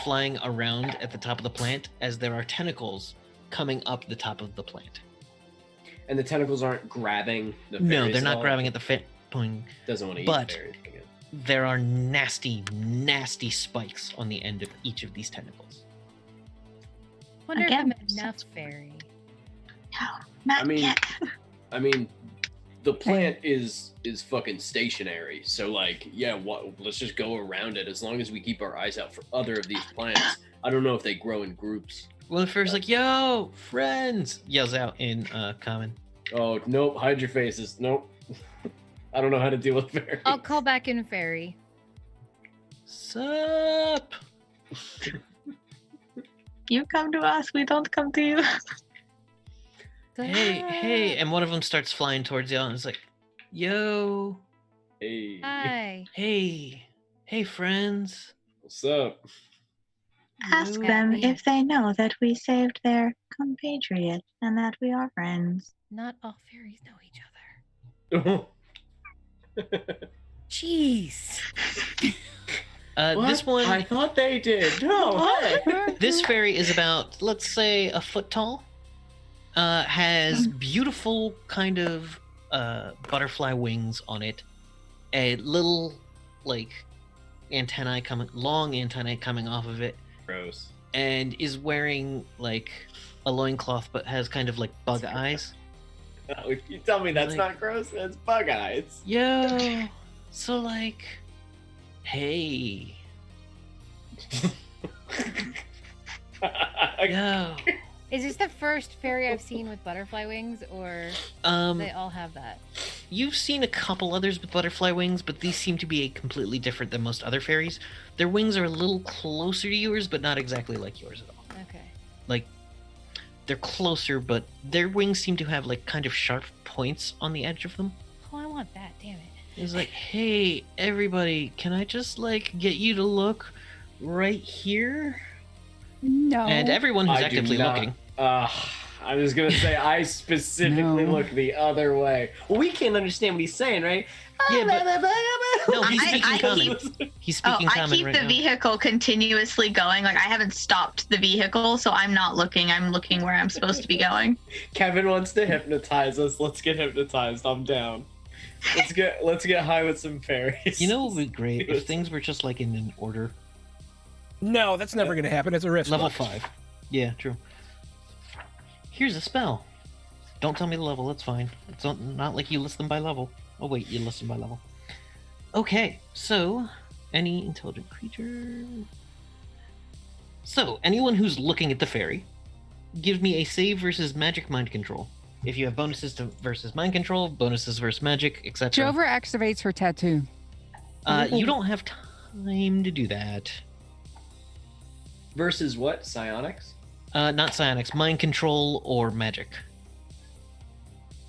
flying around at the top of the plant as there are tentacles coming up the top of the plant. And the tentacles aren't grabbing the fairies. No, they're at not all? grabbing at the point. Doesn't want to eat but- fairies again. There are nasty, nasty spikes on the end of each of these tentacles. Wonder Again, if I'm enough fairy. No, not I mean- yet. I mean, the plant is fucking stationary. So let's just go around it. As long as we keep our eyes out for other of these plants, I don't know if they grow in groups. Well, the fairy's like, "Yo, friends!" yells out in common. Oh, nope. Hide your faces. Nope. I don't know how to deal with fairies. I'll call back in fairy. Sup? You come to us, we don't come to you. Hey, and one of them starts flying towards y'all and is like, "Yo, Hey. Hi. hey, friends." What's up? Ask Yo. them if they know that we saved their compatriot and that we are friends. Not all fairies know each other. Jeez. This one, I thought they did. No. Hey. this fairy is about, let's say, a foot tall. Has beautiful kind of butterfly wings on it. A little like long antennae coming off of it, Gross. and is wearing like a loincloth, but has kind of like bug eyes. Oh, you tell me that's Like- not gross. That's bug eyes. Yo, so like, hey, yo. Is this the first fairy I've seen with butterfly wings, or they all have that? You've seen a couple others with butterfly wings, but these seem to be completely different than most other fairies. Their wings are a little closer to yours, but not exactly like yours at all. Okay. Like, they're closer, but their wings seem to have like kind of sharp points on the edge of them. Oh, I want that. Damn it. It's like, hey, everybody, can I just like get you to look right here? No. And everyone who's I do actively not- looking. I was gonna say I specifically No. look the other way. Well, we can't understand what he's saying, right? Yeah, but no, he's I- speaking I common. He's speaking I common keep right the now. vehicle continuously going. Like I haven't stopped the vehicle, so I'm not looking. I'm looking where I'm supposed to be going. Kevin wants to hypnotize us. Let's get hypnotized. I'm down. Let's get high with some fairies. You know what would be great if things were just like in an order. No, that's never gonna happen. It's a risk. Level 5. Yeah, true. Here's a spell. Don't tell me the level, that's fine. It's not like you list them by level. Oh wait, you list them by level. Okay, so any intelligent creature. So anyone who's looking at the fairy, give me a save versus magic mind control. If you have bonuses to versus mind control, bonuses versus magic, etc. Jover activates her tattoo. You don't have time to do that. Versus what? Psionics? Not psionics, mind control or magic.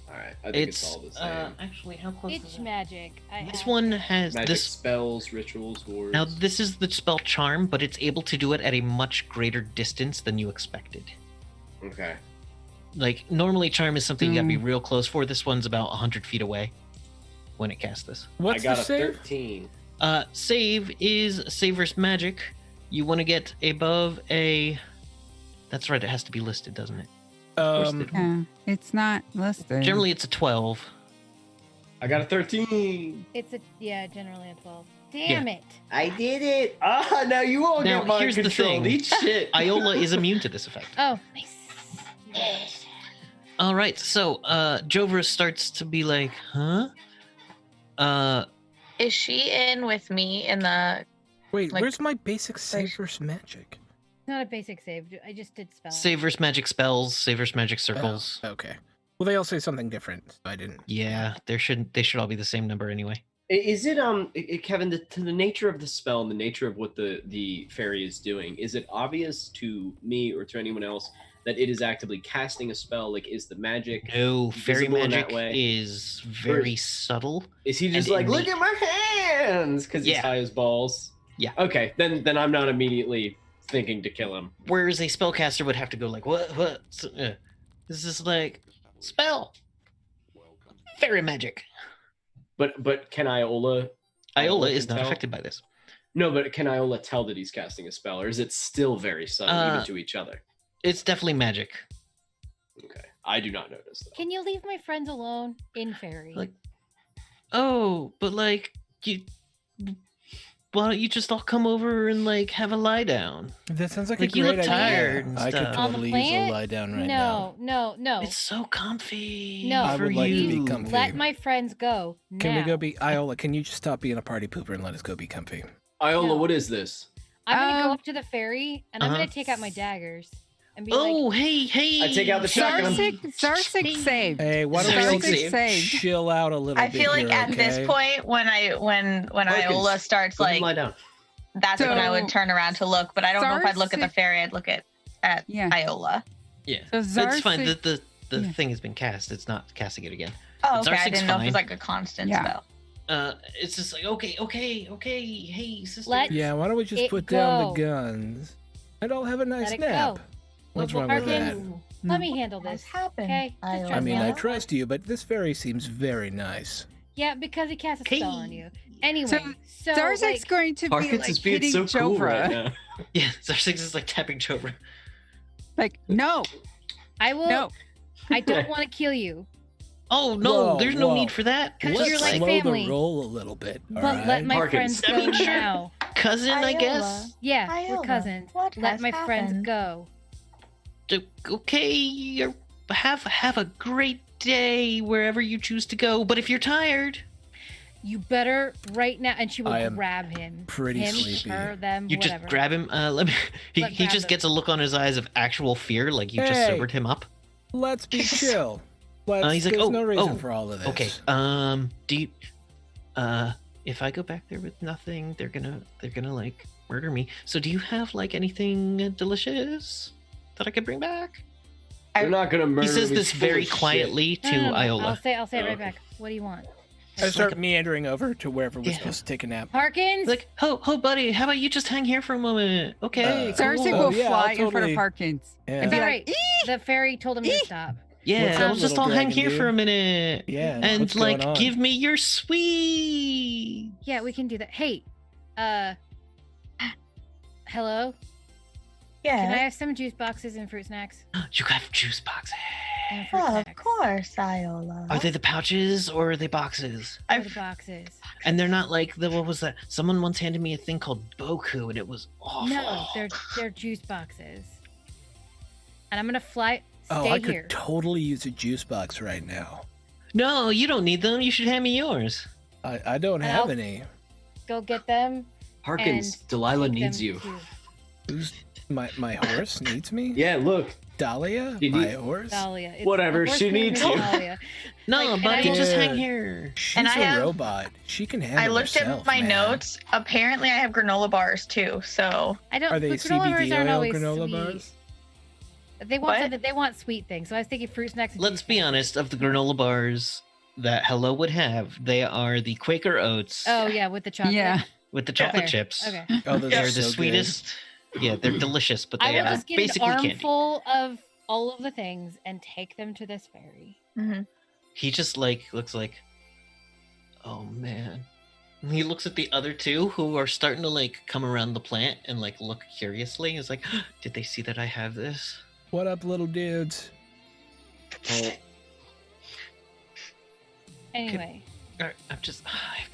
Alright, I think it's all the same. Actually, how close is It's it? magic. This one has Magic this. spells, rituals, words. Now this is the spell charm, but it's able to do it at a much greater distance than you expected. Okay. Like normally, charm is something you gotta be real close for. This one's about 100 feet away when it casts this. What's I got the a save? 13. Save is save versus magic. You want to get above a. That's right. It has to be listed, doesn't it? Yeah, it's not listed. Generally, it's a 12. I got a 13. It's generally a 12. Damn it. I did it. Ah, now you all Now, get mind here's the control. thing. Eat shit. Iola is immune to this effect. Oh, nice. All right, so Jovra starts to be like, huh? Is she in with me in the? Wait, Like- where's my basic save versus magic? Not a basic save. I just did spell. Save versus magic spells, save versus magic circles. Oh, okay. Well, they all say something different, so I didn't. Yeah, they should all be the same number anyway. Is it Kevin, to the nature of the spell and the nature of what the fairy is doing, is it obvious to me or to anyone else that it is actively casting a spell? Like, is the magic No, fairy visible in that magic way? is very subtle. Is he just and like, look innate. at my hands, because he's Yeah. high as balls? Yeah. Okay, then I'm not immediately thinking to kill him. Whereas a spellcaster would have to go like, what? This is like spell, fairy magic. But can Iola? Iola is can not tell? affected by this. No, but can Iola tell that he's casting a spell, or is it still very subtle even Uh, to each other? It's definitely magic. Okay, I do not notice that. Can you leave my friends alone in fairy? Like, oh, but like you. Why don't you just all come over and like have a lie down? That sounds like Like, a you great look idea. tired and I could stuff. On the totally use a planet? lie down right now. No. It's so comfy. No. I for would like to you. be comfy. Let my friends go. Can we now. go be Iola? Can you just stop being a party pooper and let us go be comfy? Iola, No. what is this? I'm gonna go up to the fairy and I'm Uh-huh. gonna take out my daggers and be Oh, like, hey. I take out the shotgun. Zarsik saved. Hey, why don't we all Zarsik just saved. chill out a little I bit feel like here, at this okay? point, when Iola starts Go ahead and like, lie down. that's when I would So, turn around to look. But I don't know if I'd look at the Zarsik- fairy. I'd look at Yeah. Iola. Yeah. So It's fine. Zarsik- The yeah. thing has been cast. It's not casting it again. Oh, okay. I Zarsik's didn't know if it fine. was like a constant Yeah. spell. It's just like okay. Hey, sister. Let Yeah, why don't we just it put down the go. guns and all have a nice Let it nap? go. What's Well, wrong with that? Harkins, let me handle What's this. happened? Okay, just Iola? I mean, I Yeah. trust you, but this fairy seems very nice. Yeah, because he cast a spell on you. Anyway, So, so Zarzik's like, going to be Harkins like is being hitting so cool Jovra. right now. Yeah, Zarsik is like tapping Jovra. Like, no, I will. no. I don't want to kill you, Oh no, Whoa, there's no whoa. need for that. 'Cause Let's you're like slow family. the roll a little bit, all but let right? my Harkins. friends go I mean, sure. now. Cousin, I guess. Yeah, we're Iola, cousins. what Let has my friends happened? go. Okay, have a great day wherever you choose to go. But if you're tired, You better right now. And she will I am grab him. pretty him, sleepy. her, them, you whatever. just grab him. Let me. He Let he grab just him. gets a look on his eyes of actual fear, like you just Hey. sobered him up. Let's be chill. Let's, He's like, there's "Oh, no reason oh, for all of this. Okay. Do you, if I go back there with nothing, they're gonna like murder me. So do you have like anything delicious that I could bring back? They're not gonna murder He says me, this full very of shit. quietly to No, no, no, Iola. I'll say it right Okay. back. What do you want? I start meandering over to wherever we're Yeah. supposed to take a nap. Harkins. Like, oh, buddy, how about you just hang here for a moment? Okay, cool. Zarsik Oh, will yeah, fly I'll in front totally- of Harkins Yeah. and be Sorry, like, the fairy told him to stop. Yeah, What's up, let's just little all hang dragon here for dude? a minute. Yeah, And what's going like, on? give me your sweet. Yeah, we can do that. Hey, hello. Can I Yeah. have some juice boxes and fruit snacks? You have juice boxes. And fruit Well, of snacks. course, Iola. Are they the pouches or are they boxes? Or the boxes. And they're not like the what was that? Someone once handed me a thing called Boku, and it was awful. No, they're juice boxes. And I'm gonna fly. Oh, Stay I could here. totally use a juice box right now. No, you don't need them. You should hand me yours. I don't have I'll- any. Go get them. Harkins, and Delilah take needs them you. to Who's my horse needs me? Yeah, look. Dahlia, Did my you- horse. Dahlia. It's- Whatever, the horse she name needs is you. Dahlia. No, Like, and buddy, I- just hang Dude. here. She's And I a have- robot. She can handle I looked herself, at my man. notes. Apparently, I have granola bars too. So I don't. Are they but granola bars CBD aren't oil always granola sweet. bars? They want What? something. They want sweet things. So I was thinking fruit snacks. And Let's juice be boxes. honest. Of the granola bars that Hello would have, they are the Quaker Oats Oh yeah, with the chocolate. yeah. with the chocolate Fair. chips. Okay. Oh, those They're are the so sweetest. Yeah, they're delicious, but I they will are just get basically an candy. armful of all of the things and take them to this fairy. He just like looks like, oh man. And he looks at the other two who are starting to like come around the plant and like look curiously. He's like, did they see that I have this? What up, little dudes? Oh, Anyway, All right, I have to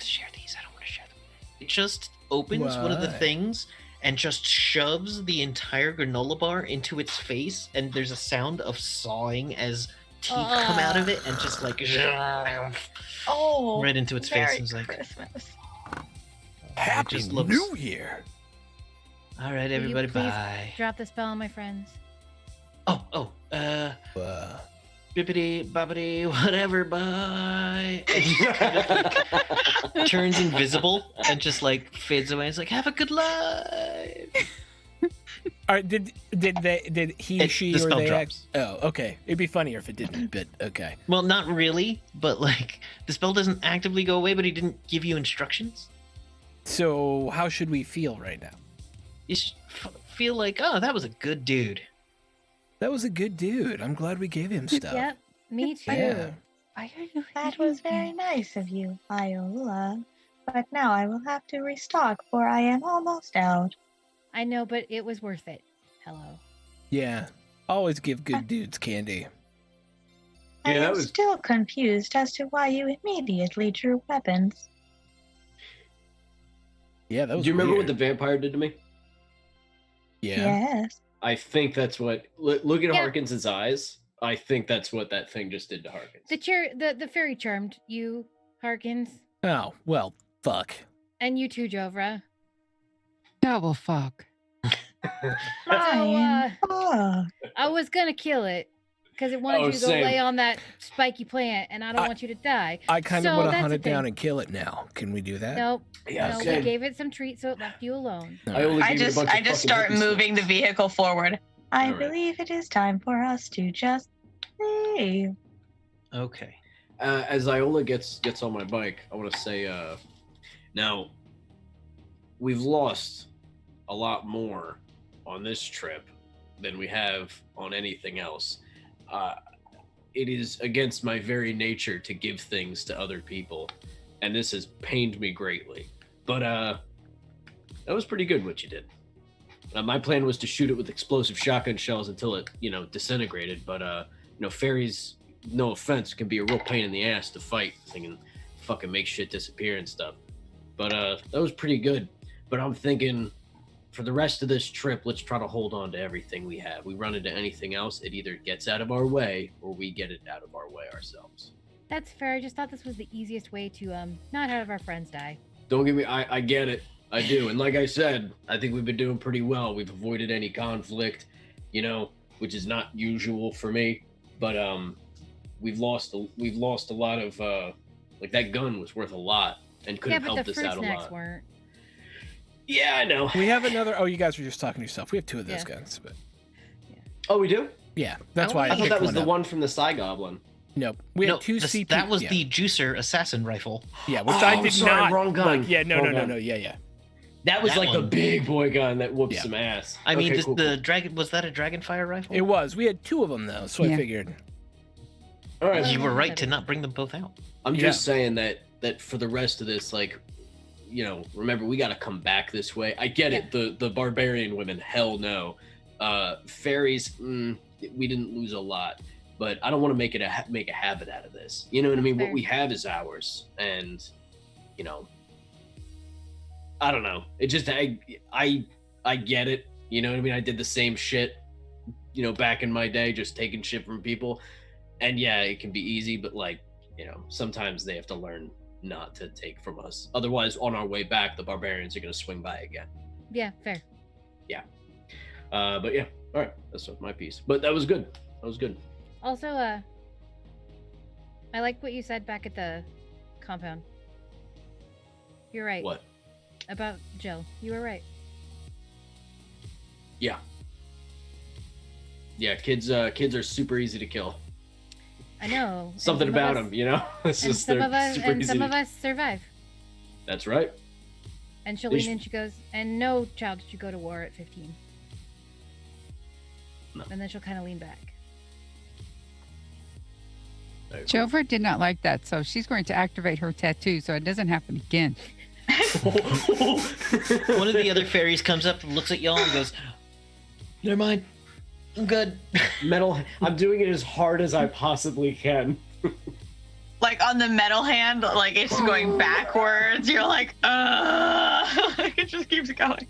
share these. I don't want to share them. It just opens one of the Why? things and just shoves the entire granola bar into its face, and there's a sound of sawing as teeth come out of it, and just like Oh, right into its face. Merry And it's like, Christmas. Happy just looks- New Year! all right, Will you everybody, please bye. drop the spell on my friends. Bippity boppity, whatever, bye. And he kind of like turns invisible and just like fades away. It's like, have a good life. All right, did he, she, The or spell they? drops. Oh, okay. It'd be funnier if it didn't, but okay. Well, not really, but like the spell doesn't actively go away, but he didn't give you instructions. So how should we feel right now? You should feel like, oh, that was a good dude. That was a good dude. I'm glad we gave him stuff. Yep, me too. Yeah. Why are you That was very nice of you, Iola. But now I will have to restock, for I am almost out. I know, but it was worth it. Hello. Yeah. Always give good dudes candy. I Yeah, that am was- still confused as to why you immediately drew weapons. Yeah, that was do you remember weird. what the vampire did to me? Yeah. Yes. I think that's what. Look at Yeah. Harkins' eyes. I think that's what that thing just did to Harkins. The fairy charmed you, Harkins, Oh, well, fuck. and you too, Jovra. Double fuck. Mine. I was gonna kill it because it wanted Oh, you to go same. lay on that spiky plant, and I don't want you to die. I kind of So want to that's hunt the it down thing. and kill it now. Can we do that? Nope. Yeah, No, we same. gave it some treats, so it left you alone. All I right. only I gave it a just bunch of I just fucking start hippie moving the snacks. vehicle forward. I All right. believe it is time for us to just leave. Okay. As Iola gets on my bike, I want to say, now we've lost a lot more on this trip than we have on anything else. It is against my very nature to give things to other people, and this has pained me greatly. But that was pretty good what you did. My plan was to shoot it with explosive shotgun shells until it, disintegrated. But fairies, no offense, can be a real pain in the ass to fight. They can fucking make shit disappear and stuff. But that was pretty good. But I'm thinking, for the rest of this trip, let's try to hold on to everything we have. We run into anything else, it either gets out of our way or we get it out of our way ourselves. That's fair. I just thought this was the easiest way to not have our friends die. Don't get me, I get it. I do. And like I said, I think we've been doing pretty well. We've avoided any conflict, which is not usual for me. But we've lost a lot of like that gun was worth a lot and could Yeah, have but helped the us fruit out a snacks lot. weren't. Yeah, I know. We have another. Oh, you guys were just talking to yourself. We have two of those Yeah. guns, but Oh, we do? yeah, that's Oh, why I thought picked that was the up. one from the Psy Goblin. Nope, we had two this- CP. that was yeah. the juicer assassin rifle. Yeah, which Oh, I did sorry, not. wrong gun. Like, yeah, no, Wrong no, gun. no. Yeah. That was That like the one. big boy gun that whoops Yeah. some ass. I mean, Okay, this, cool, the cool. dragon was that a dragonfire rifle? It was. We had two of them though, so I Yeah. figured. All right. You were right to not bring them both out. I'm Yeah. just saying that for the rest of this, like, remember we got to come back this way. I get it. The barbarian women, hell no. Fairies, we didn't lose a lot, but I don't want to make it make a habit out of this. You know what I mean? Fair. What we have is ours, and I don't know. It just I get it. You know what I mean? I did the same shit, back in my day, just taking shit from people, and yeah, it can be easy, but like, sometimes they have to learn not to take from us. Otherwise, on our way back, the barbarians are going to swing by again. Yeah, fair. But yeah, all right, that's my piece. But that was good. That was good. Also, I like what you said back at the compound. You're right. What? About Jill. You were right. Yeah. Yeah, kids are super easy to kill. I know. and Something some of about us- them, It's And just some they're of us, super and easy. some of us survive. That's right. And she'll They lean sh- in. She goes, "And no child should go to war at 15." No. And then she'll kind of lean back. Very cool. Jover did not like that, so she's going to activate her tattoo so it doesn't happen again. One of the other fairies comes up and looks at y'all and goes, "Never mind, I'm good." metal. I'm doing it as hard as I possibly can. Like on the metal hand, like it's going backwards. You're like, it just keeps going.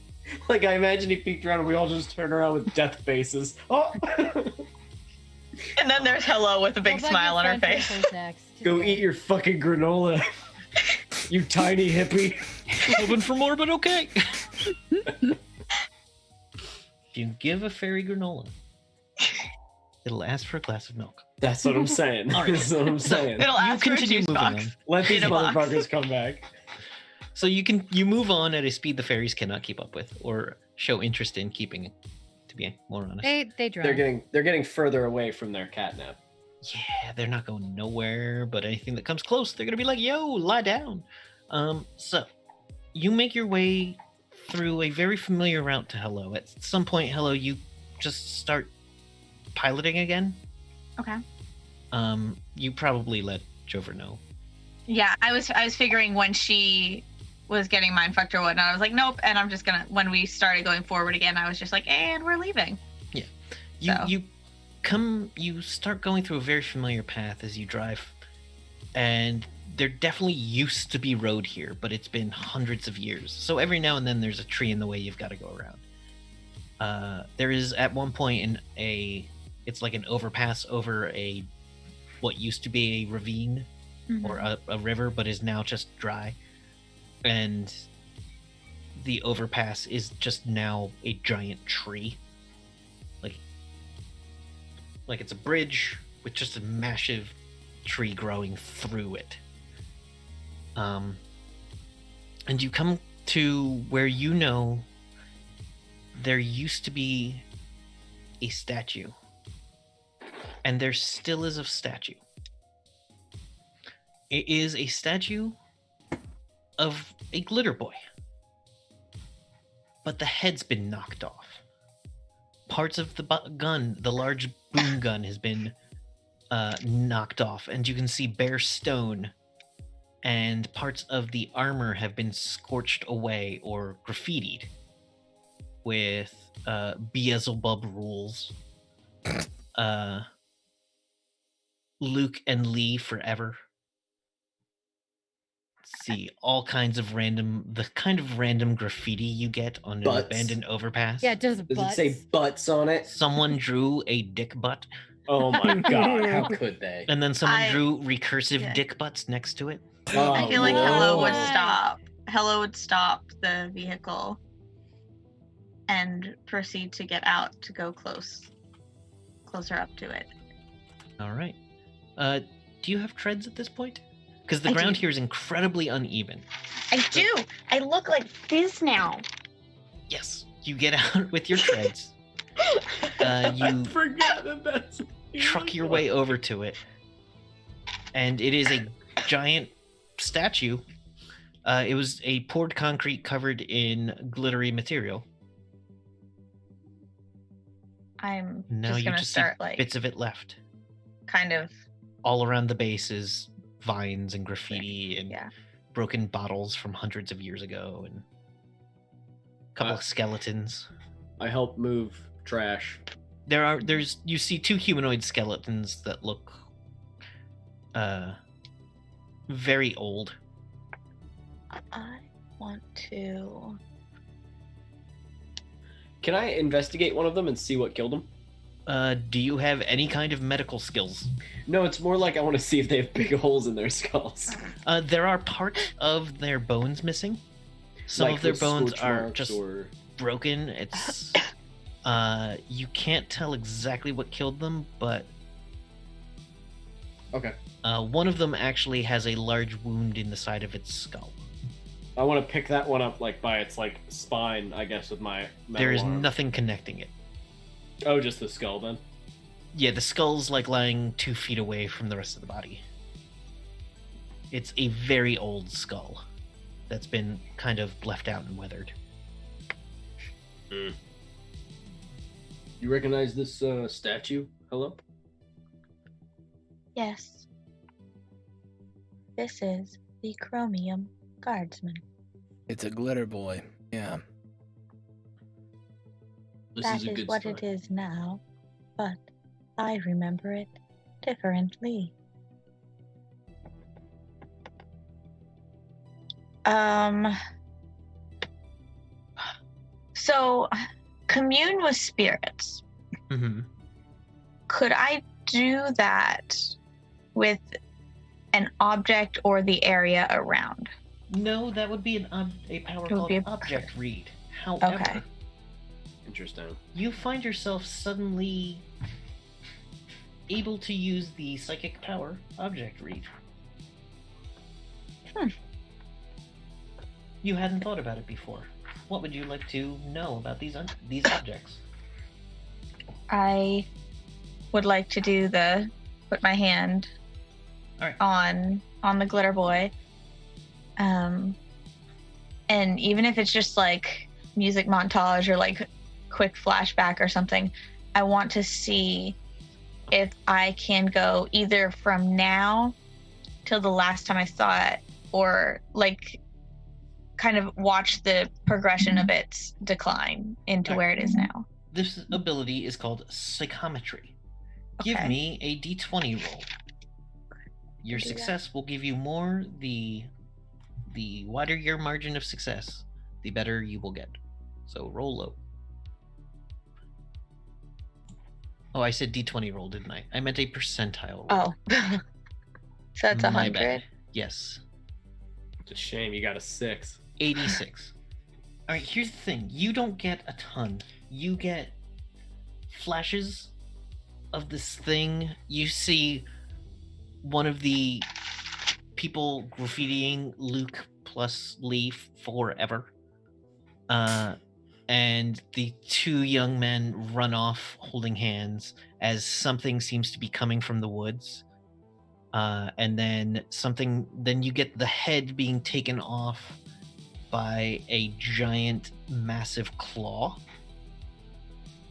Like I imagine he peeked around and we all just turn around with death faces. Oh, And then there's Hello with a big Go back smile on your her friend face. for fruit snacks. Just go eat your fucking granola, you tiny hippie. Hoping for more, but okay. If you give a fairy granola, it'll ask for a glass of milk. That's what I'm saying. All right. That's what I'm saying. It'll You ask for a continue juice moving box. on. Let these in a box. motherfuckers come back. So you move on at a speed the fairies cannot keep up with, or show interest in keeping. To be more honest, They drive. They're getting further away from their catnap. yeah, they're not going nowhere. But anything that comes close, they're gonna be like, "Yo, lie down." So you make your way through a very familiar route to Hello. At some point, Hello, you just start piloting again. Okay. You probably let Jover know. Yeah, I was figuring when she was getting mind fucked or whatnot, I was like, nope. And I'm just gonna, when we started going forward again, I was just like, and we're leaving. So. You start going through a very familiar path as you drive, and there definitely used to be road here, but it's been hundreds of years. So every now and then there's a tree in the way you've got to go around. There is at one point it's like an overpass over what used to be a ravine or a river, but is now just dry. And the overpass is just now a giant tree. Like it's a bridge with just a massive tree growing through it. And you come to where you know there used to be a statue. And there still is a statue. It is a statue of a glitter boy. But the head's been knocked off. Parts of the gun, the large boom gun, has been knocked off, and you can see bare stone, and parts of the armor have been scorched away or graffitied with Beelzebub rules. Luke and Lee forever. See all kinds of the kind of random graffiti you get on an Butts. abandoned overpass. Yeah, just Does butts. it say butts on it? Someone drew a dick butt, Oh my god, how could they? and then someone I- drew recursive yeah. dick butts next to it. Oh, I feel like no. Hello would Why? stop. Hello would stop the vehicle and proceed to get out to go closer up to it. All right. Do you have treads at this point? Because the I ground do. here is incredibly uneven. I do. I look like this now. Yes, you get out with your treads. You forgot that's truck your way over to it, and it is a giant statue. It was a poured concrete covered in glittery material. I'm Now just you gonna just start see like bits of it left. kind of All around the base is vines and graffiti and yeah. broken bottles from hundreds of years ago, and a couple of skeletons. I help move trash. You see two humanoid skeletons that look very old. I want to. Can I investigate one of them and see what killed him? Do you have any kind of medical skills? No, it's more like I want to see if they have big holes in their skulls. There are parts of their bones missing. Some Like of their with bones scorch are marks just or... broken. It's you can't tell exactly what killed them, but Okay. one of them actually has a large wound in the side of its skull. I want to pick that one up like by its like spine, I guess, with my metal There is arm. nothing connecting it. Oh, just the skull then. Yeah, the skull's like lying 2 feet away from the rest of the body. It's a very old skull that's been kind of left out and weathered. You recognize this statue? Hello? Yes. This is the Chromium Guardsman. It's a glitter boy. Yeah. This That is a is good what start. it is now, but I remember it differently. So, commune with spirits. Mm-hmm. Could I do that with an object or the area around? No, that would be a power It would called be a- object read. However, Okay. Interesting. you find yourself suddenly able to use the psychic power object read. You hadn't thought about it before. What would you like to know about these objects? I would like to do put my hand All right. on the glitter boy. And even if it's just like music montage or like quick flashback or something, I want to see if I can go either from now till the last time I saw it, or like kind of watch the progression of its decline into where it is now. This ability is called psychometry. Give Okay. me a d20 roll. Your do that. success will give you more. The wider your margin of success, the better you will get. So roll low. Oh, I said d20 roll, didn't I? I meant a percentile roll. Oh. So that's My 100. bad. Yes. It's a shame you got a 6. 86. All right, here's the thing. You don't get a ton. You get flashes of this thing. You see one of the people graffitiing Luke plus Leaf forever. And the two young men run off holding hands as something seems to be coming from the woods. And then you get the head being taken off by a giant, massive claw.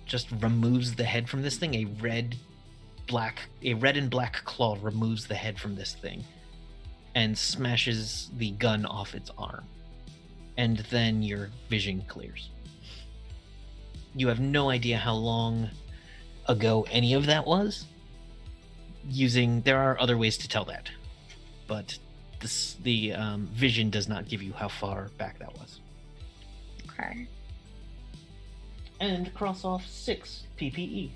Just removes the head from this thing. A red and black claw removes the head from this thing and smashes the gun off its arm. And then your vision clears. You have no idea how long ago any of that was. There are other ways to tell that, but the vision does not give you how far back that was. Okay. And cross off 6 PPE.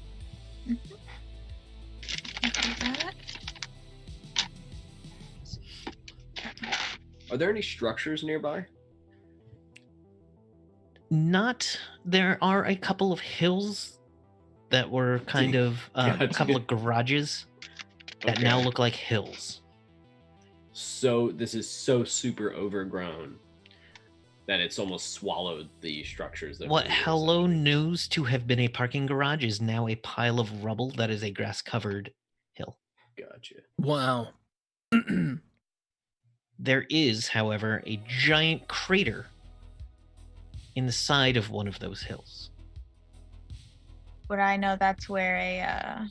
Are there any structures nearby? There are a couple of hills that were kind of a couple of garages that now look like hills. So this is so super overgrown that it's almost swallowed the structures. What hello knows to have been a parking garage is now a pile of rubble that is a grass-covered hill. Gotcha. Wow. There is, however, a giant crater in the side of one of those hills. Would I know that's where a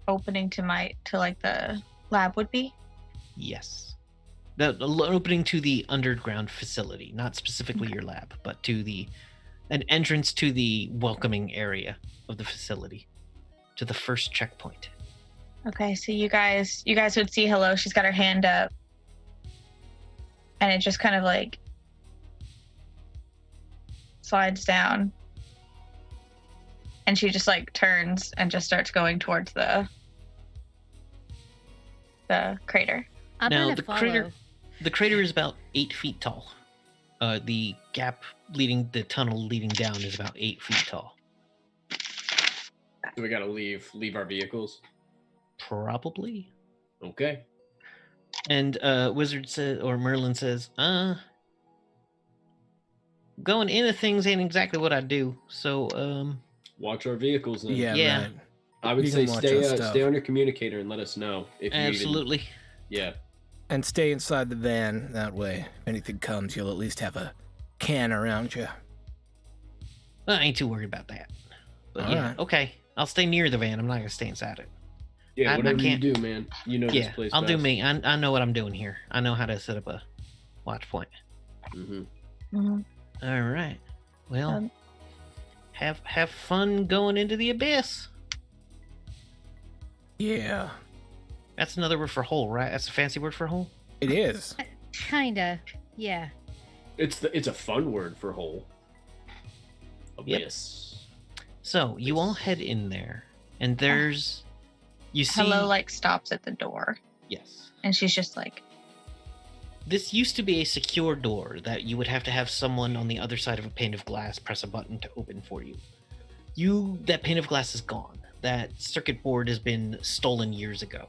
opening to the lab would be? Yes. The opening to the underground facility, not specifically your lab, but to an entrance to the welcoming area of the facility, to the first checkpoint. Okay, so you guys would see Hello. She's got her hand up, and it just kind of like slides down, and she just like turns and just starts going towards the crater. I'm Now, gonna the follow. The crater is about 8 feet tall. The gap the tunnel leading down is about 8 feet tall. So we gotta leave our vehicles. Probably. Okay. And Merlin says, going into things ain't exactly what I do. So, watch our vehicles then. Yeah. Right. I would You say can watch stay our stuff. stay on your communicator and let us know if absolutely. you yeah. And stay inside the van. That way, if anything comes, you'll at least have a can around you. I ain't too worried about that. But All yeah, right. okay. I'll stay near the van. I'm not gonna stay inside it. Yeah, I whatever you can't- do, man. You know this Yeah, place. I'll do best. me. I know what I'm doing here. I know how to set up a watch point. Mm-hmm. All right. Well, Um, have fun going into the abyss. Yeah, That's another word for hole, right? That's a fancy word for hole. it is. Kinda. Yeah. It's a fun word for hole. Yep. Abyss. So you all head in there, and there's you see. Hello like stops at the door, Yes. and she's just like, This used to be a secure door that you would have to have someone on the other side of a pane of glass press a button to open for you. That pane of glass is gone. That circuit board has been stolen years ago.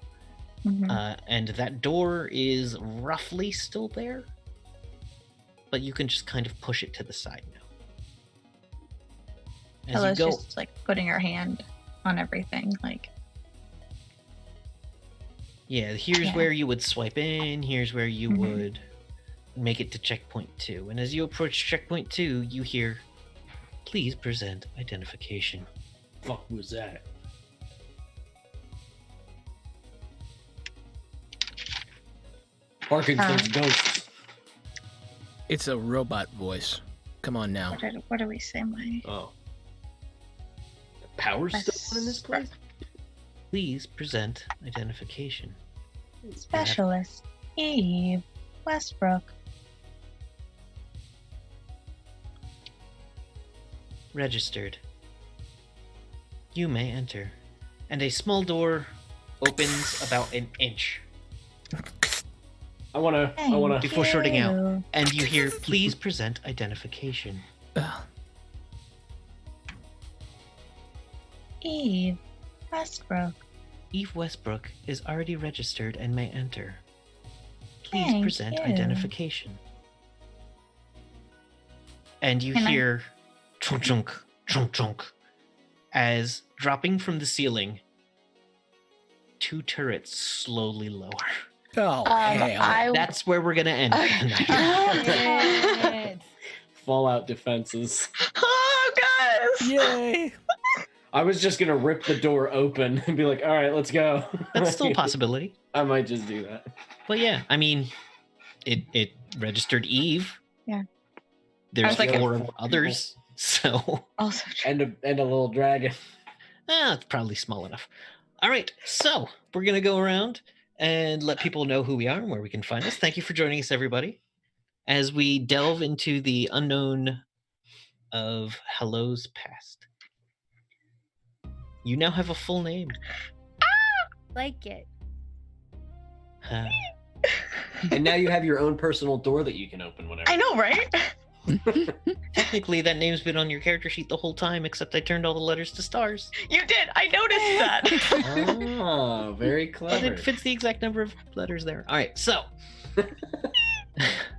And that door is roughly still there, but you can just kind of push it to the side now. As Hello's you go, just like putting her hand on everything, like. yeah, here's Yeah. where you would swipe in, here's where you would make it to checkpoint 2. And as you approach checkpoint 2, you hear, please present identification. Fuck was that? Parking thinks ghosts. It's a robot voice. Come on now. What do we say? My Oh. The power's still on in this place? Please present identification. Specialist Eve Westbrook. Registered. You may enter. And a small door opens about an inch. I wanna. Before shorting out, you. and you hear, please present identification. Ugh. Eve Westbrook. Eve Westbrook is already registered and may enter. Please Thank present you. identification. And you Can I- hear chunk chunk chunk chunk as dropping from the ceiling, 2 turrets slowly lower. Oh, hell. That's where we're gonna end. Shit. Fallout defenses. Oh, guys! Yay! I was just gonna rip the door open and be like, "All right, let's go." That's still a possibility. I might just do that. But yeah, I mean, it registered Eve. Yeah. There's was like, 4 others, so Also true. And a little dragon. it's probably small enough. All right, so we're gonna go around and let people know who we are and where we can find us. Thank you for joining us, everybody, as we delve into the unknown of Hello's past. You now have a full name. Like it. Huh. And now you have your own personal door that you can open whenever. I know, right? Technically, that name's been on your character sheet the whole time, except I turned all the letters to stars. You did. I noticed that. Oh, very But clever. it fits the exact number of letters there. All right, so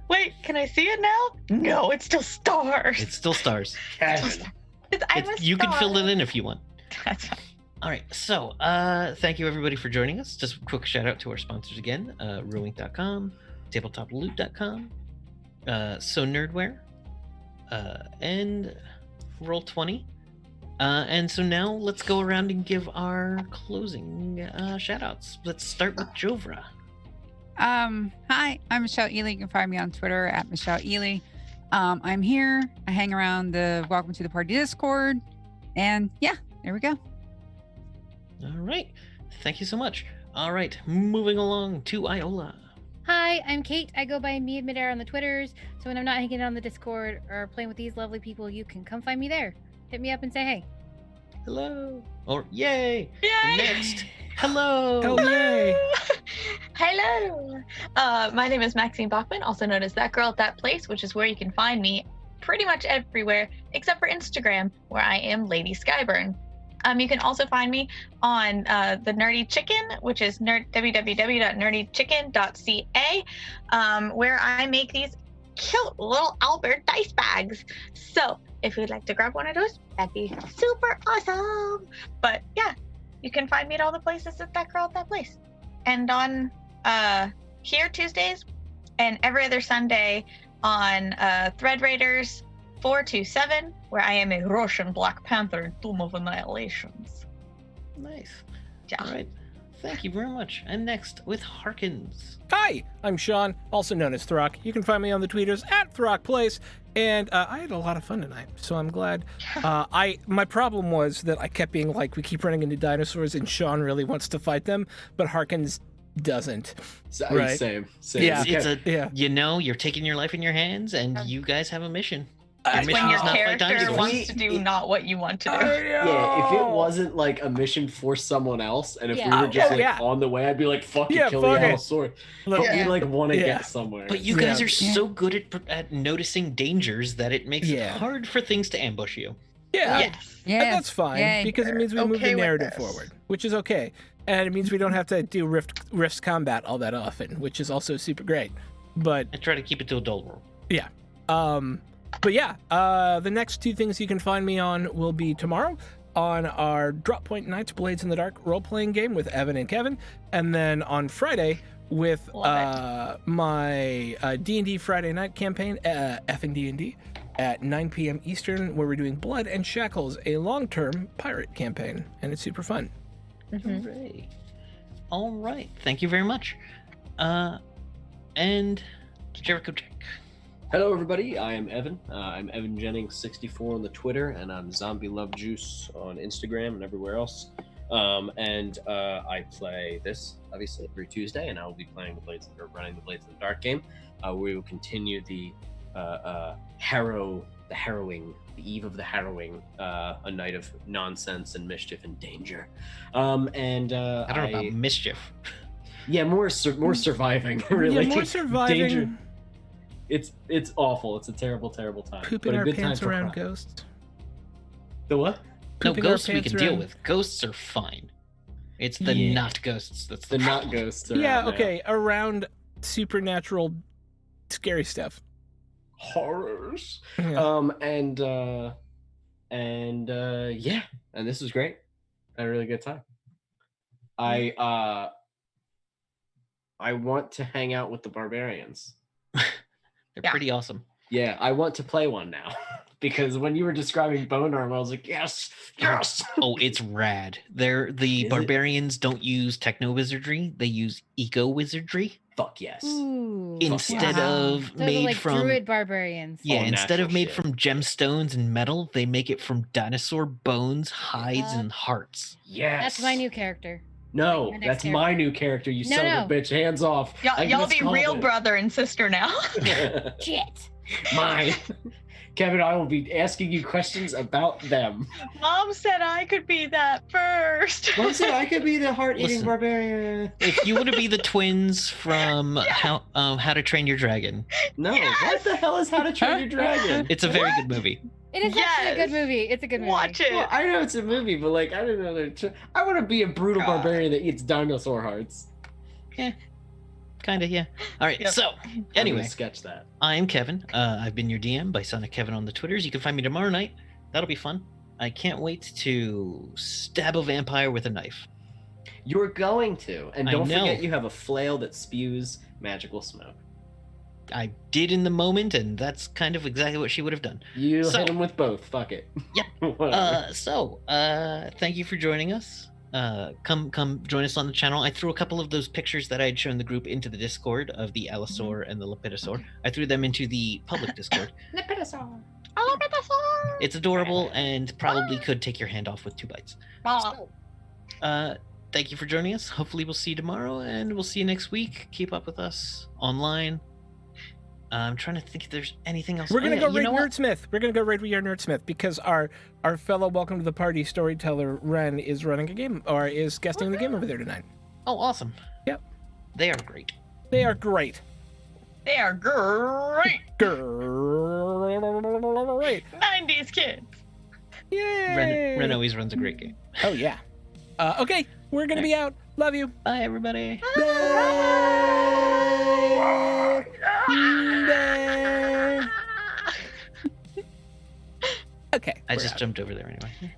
Wait, can I see it now? No, it's still stars. it's still stars. Kevin. I'm a You can fill star. it in if you want. That's fine. All right, so thank you everybody for joining us. Just a quick shout out to our sponsors again: Ruink.com, TabletopLoot.com, So Nerdware, and Roll20. And so now let's go around and give our closing shout outs. Let's start with Jovra. Hi, I'm Michelle Ely. You can find me on Twitter at Michelle Ely. I'm here. I hang around the Welcome to the Party Discord. And yeah, there we go. All right, thank you so much. All right, moving along to Iola. Hi, I'm Kate. I go by Me and Midair on the Twitters. So when I'm not hanging out on the Discord or playing with these lovely people, you can come find me there. Hit me up and say hey. Hello. Or yay. Yay! Next. Hello. Oh, yay! Hello. My name is Maxine Bachman, also known as That Girl at That Place, which is where you can find me pretty much everywhere except for Instagram, where I am Lady Skyburn. You can also find me on the Nerdy Chicken, which is www.nerdychicken.ca, where I make these cute little Albert dice bags. So if you'd like to grab one of those, that'd be super awesome. But yeah, you can find me at all the places at That Girl at That Place. And on here Tuesdays and every other Sunday on Thread Raiders 427, where I am a Russian Black Panther in Doom of Annihilations. Nice. Yeah. All right. Thank you very much. And next with Harkins. Hi, I'm Sean, also known as Throck. You can find me on the tweeters at ThrockPlace, and I had a lot of fun tonight, so I'm glad. My problem was that I kept being like, we keep running into dinosaurs, and Sean really wants to fight them, but Harkins doesn't. Right. Same. Yeah. It's a, Yeah. you know, you're taking your life in your hands, and you guys have a mission. That's mission when your is not fight character dinosaurs. wants to do not what you want to do. Yeah, if it wasn't like a mission for someone else, and if we Yeah. were just Oh, like yeah. on the way, I'd be like, "Fuck Yeah, it, kill fuck the it. Allosaurus." Look, But we like want to Yeah. get somewhere. But you guys Yeah. are so good at noticing dangers that it makes Yeah. it hard for things to ambush you. yeah. Yes. And Yeah. that's fine, Yay. because it means we move Okay the with narrative this. forward, which is okay. And it means we don't have to do Rifts combat all that often, which is also super great. But I try to keep it to adult world. But yeah, the next 2 things you can find me on will be tomorrow on our Drop Point Knights Blades in the Dark role-playing game with Evan and Kevin, and then on Friday with my D&D Friday night campaign, Effing D&D, at 9 p.m. Eastern, where we're doing Blood and Shackles, a long-term pirate campaign, and it's super fun. Mhm. Hooray. All right. Thank you very much. And Jericho Jack. Hello, everybody. I am Evan. I'm Evan Jennings 64 on the Twitter, and I'm Zombie Love Juice on Instagram and everywhere else. I play this obviously every Tuesday, and I will be playing running the Blades in the Dark game. We will continue the harrowing, the eve of the harrowing, a night of nonsense and mischief and danger. I don't know about mischief. Yeah, more surviving. Really, Yeah, more surviving. Danger. It's awful. It's a terrible time. Pooping but a our good pants time for around crime. ghosts. The what? No, Pooping our ghosts we pants can deal around- with. Ghosts are fine. It's the Yeah. not ghosts that's The the not problem. ghosts. Around Yeah, now. okay, around supernatural scary stuff. Horrors. Yeah. Yeah, and this was great. I had a really good time. I want to hang out with the barbarians. They're Yeah. pretty awesome. Yeah, I want to play one now. Because when you were describing bone armor, I was like, yes. Oh, it's rad. The Is it? barbarians don't use techno wizardry; they use eco wizardry Fuck yes. Ooh. instead Wow. of So they're made like from druid barbarians. yeah. All Instead of natural made shit. from gemstones and metal, they make it from dinosaur bones, hides, Uh, and hearts. Yes. That's my new character. No, my next that's character. my new character, you No, son of no. a bitch. Hands off. I Y'all be miscalled real it. brother and sister now. Shit. Mine. Kevin and I will be asking you questions about them. Mom said I could be that first. Mom said I could be the heart-eating Listen. barbarian. If you want to be the twins from How to Train Your Dragon, No, Yes! what the hell is How to Train Your Dragon? it's a very good movie. It is actually a good Yes. movie. It's a good movie. Watch it. Well, I know it's a movie, but like I didn't know I want to be a brutal God. barbarian that eats dinosaur hearts. Kind of, yeah. All right. Yep. So I'm anyway, gonna sketch that. I'm Kevin. I've been your DM by Sonic Kevin on the Twitters. You can find me tomorrow night. That'll be fun. I can't wait to stab a vampire with a knife. You're going to, and I don't know. forget you have a flail that spews magical smoke. I did in the moment, and that's kind of exactly what she would have done. You So- hit him with both. Fuck it. Yep. Whatever. Thank you for joining us. Come join us on the channel. I threw a couple of those pictures that I had shown the group into the Discord of the Allosaur and the Lepidosaur. I threw them into the public Discord. It's adorable and probably could take your hand off with 2 bites. Thank you for joining us. Hopefully we'll see you tomorrow, and we'll see you next week. Keep up with us online. I'm trying to think if there's anything else. We're gonna go you raid know what? Nerdsmith. We're gonna go raid We Are Nerdsmith because our fellow Welcome to the Party storyteller Ren is running a game or is guesting the game over there tonight. Oh, awesome. Yep. They are great. They are great. They are great. Great. 90s kids. Yay! Ren always runs a great game. Oh yeah. Okay, we're gonna be out. Love you. Bye, everybody. Bye. Okay. I we're just out. jumped over there anyway.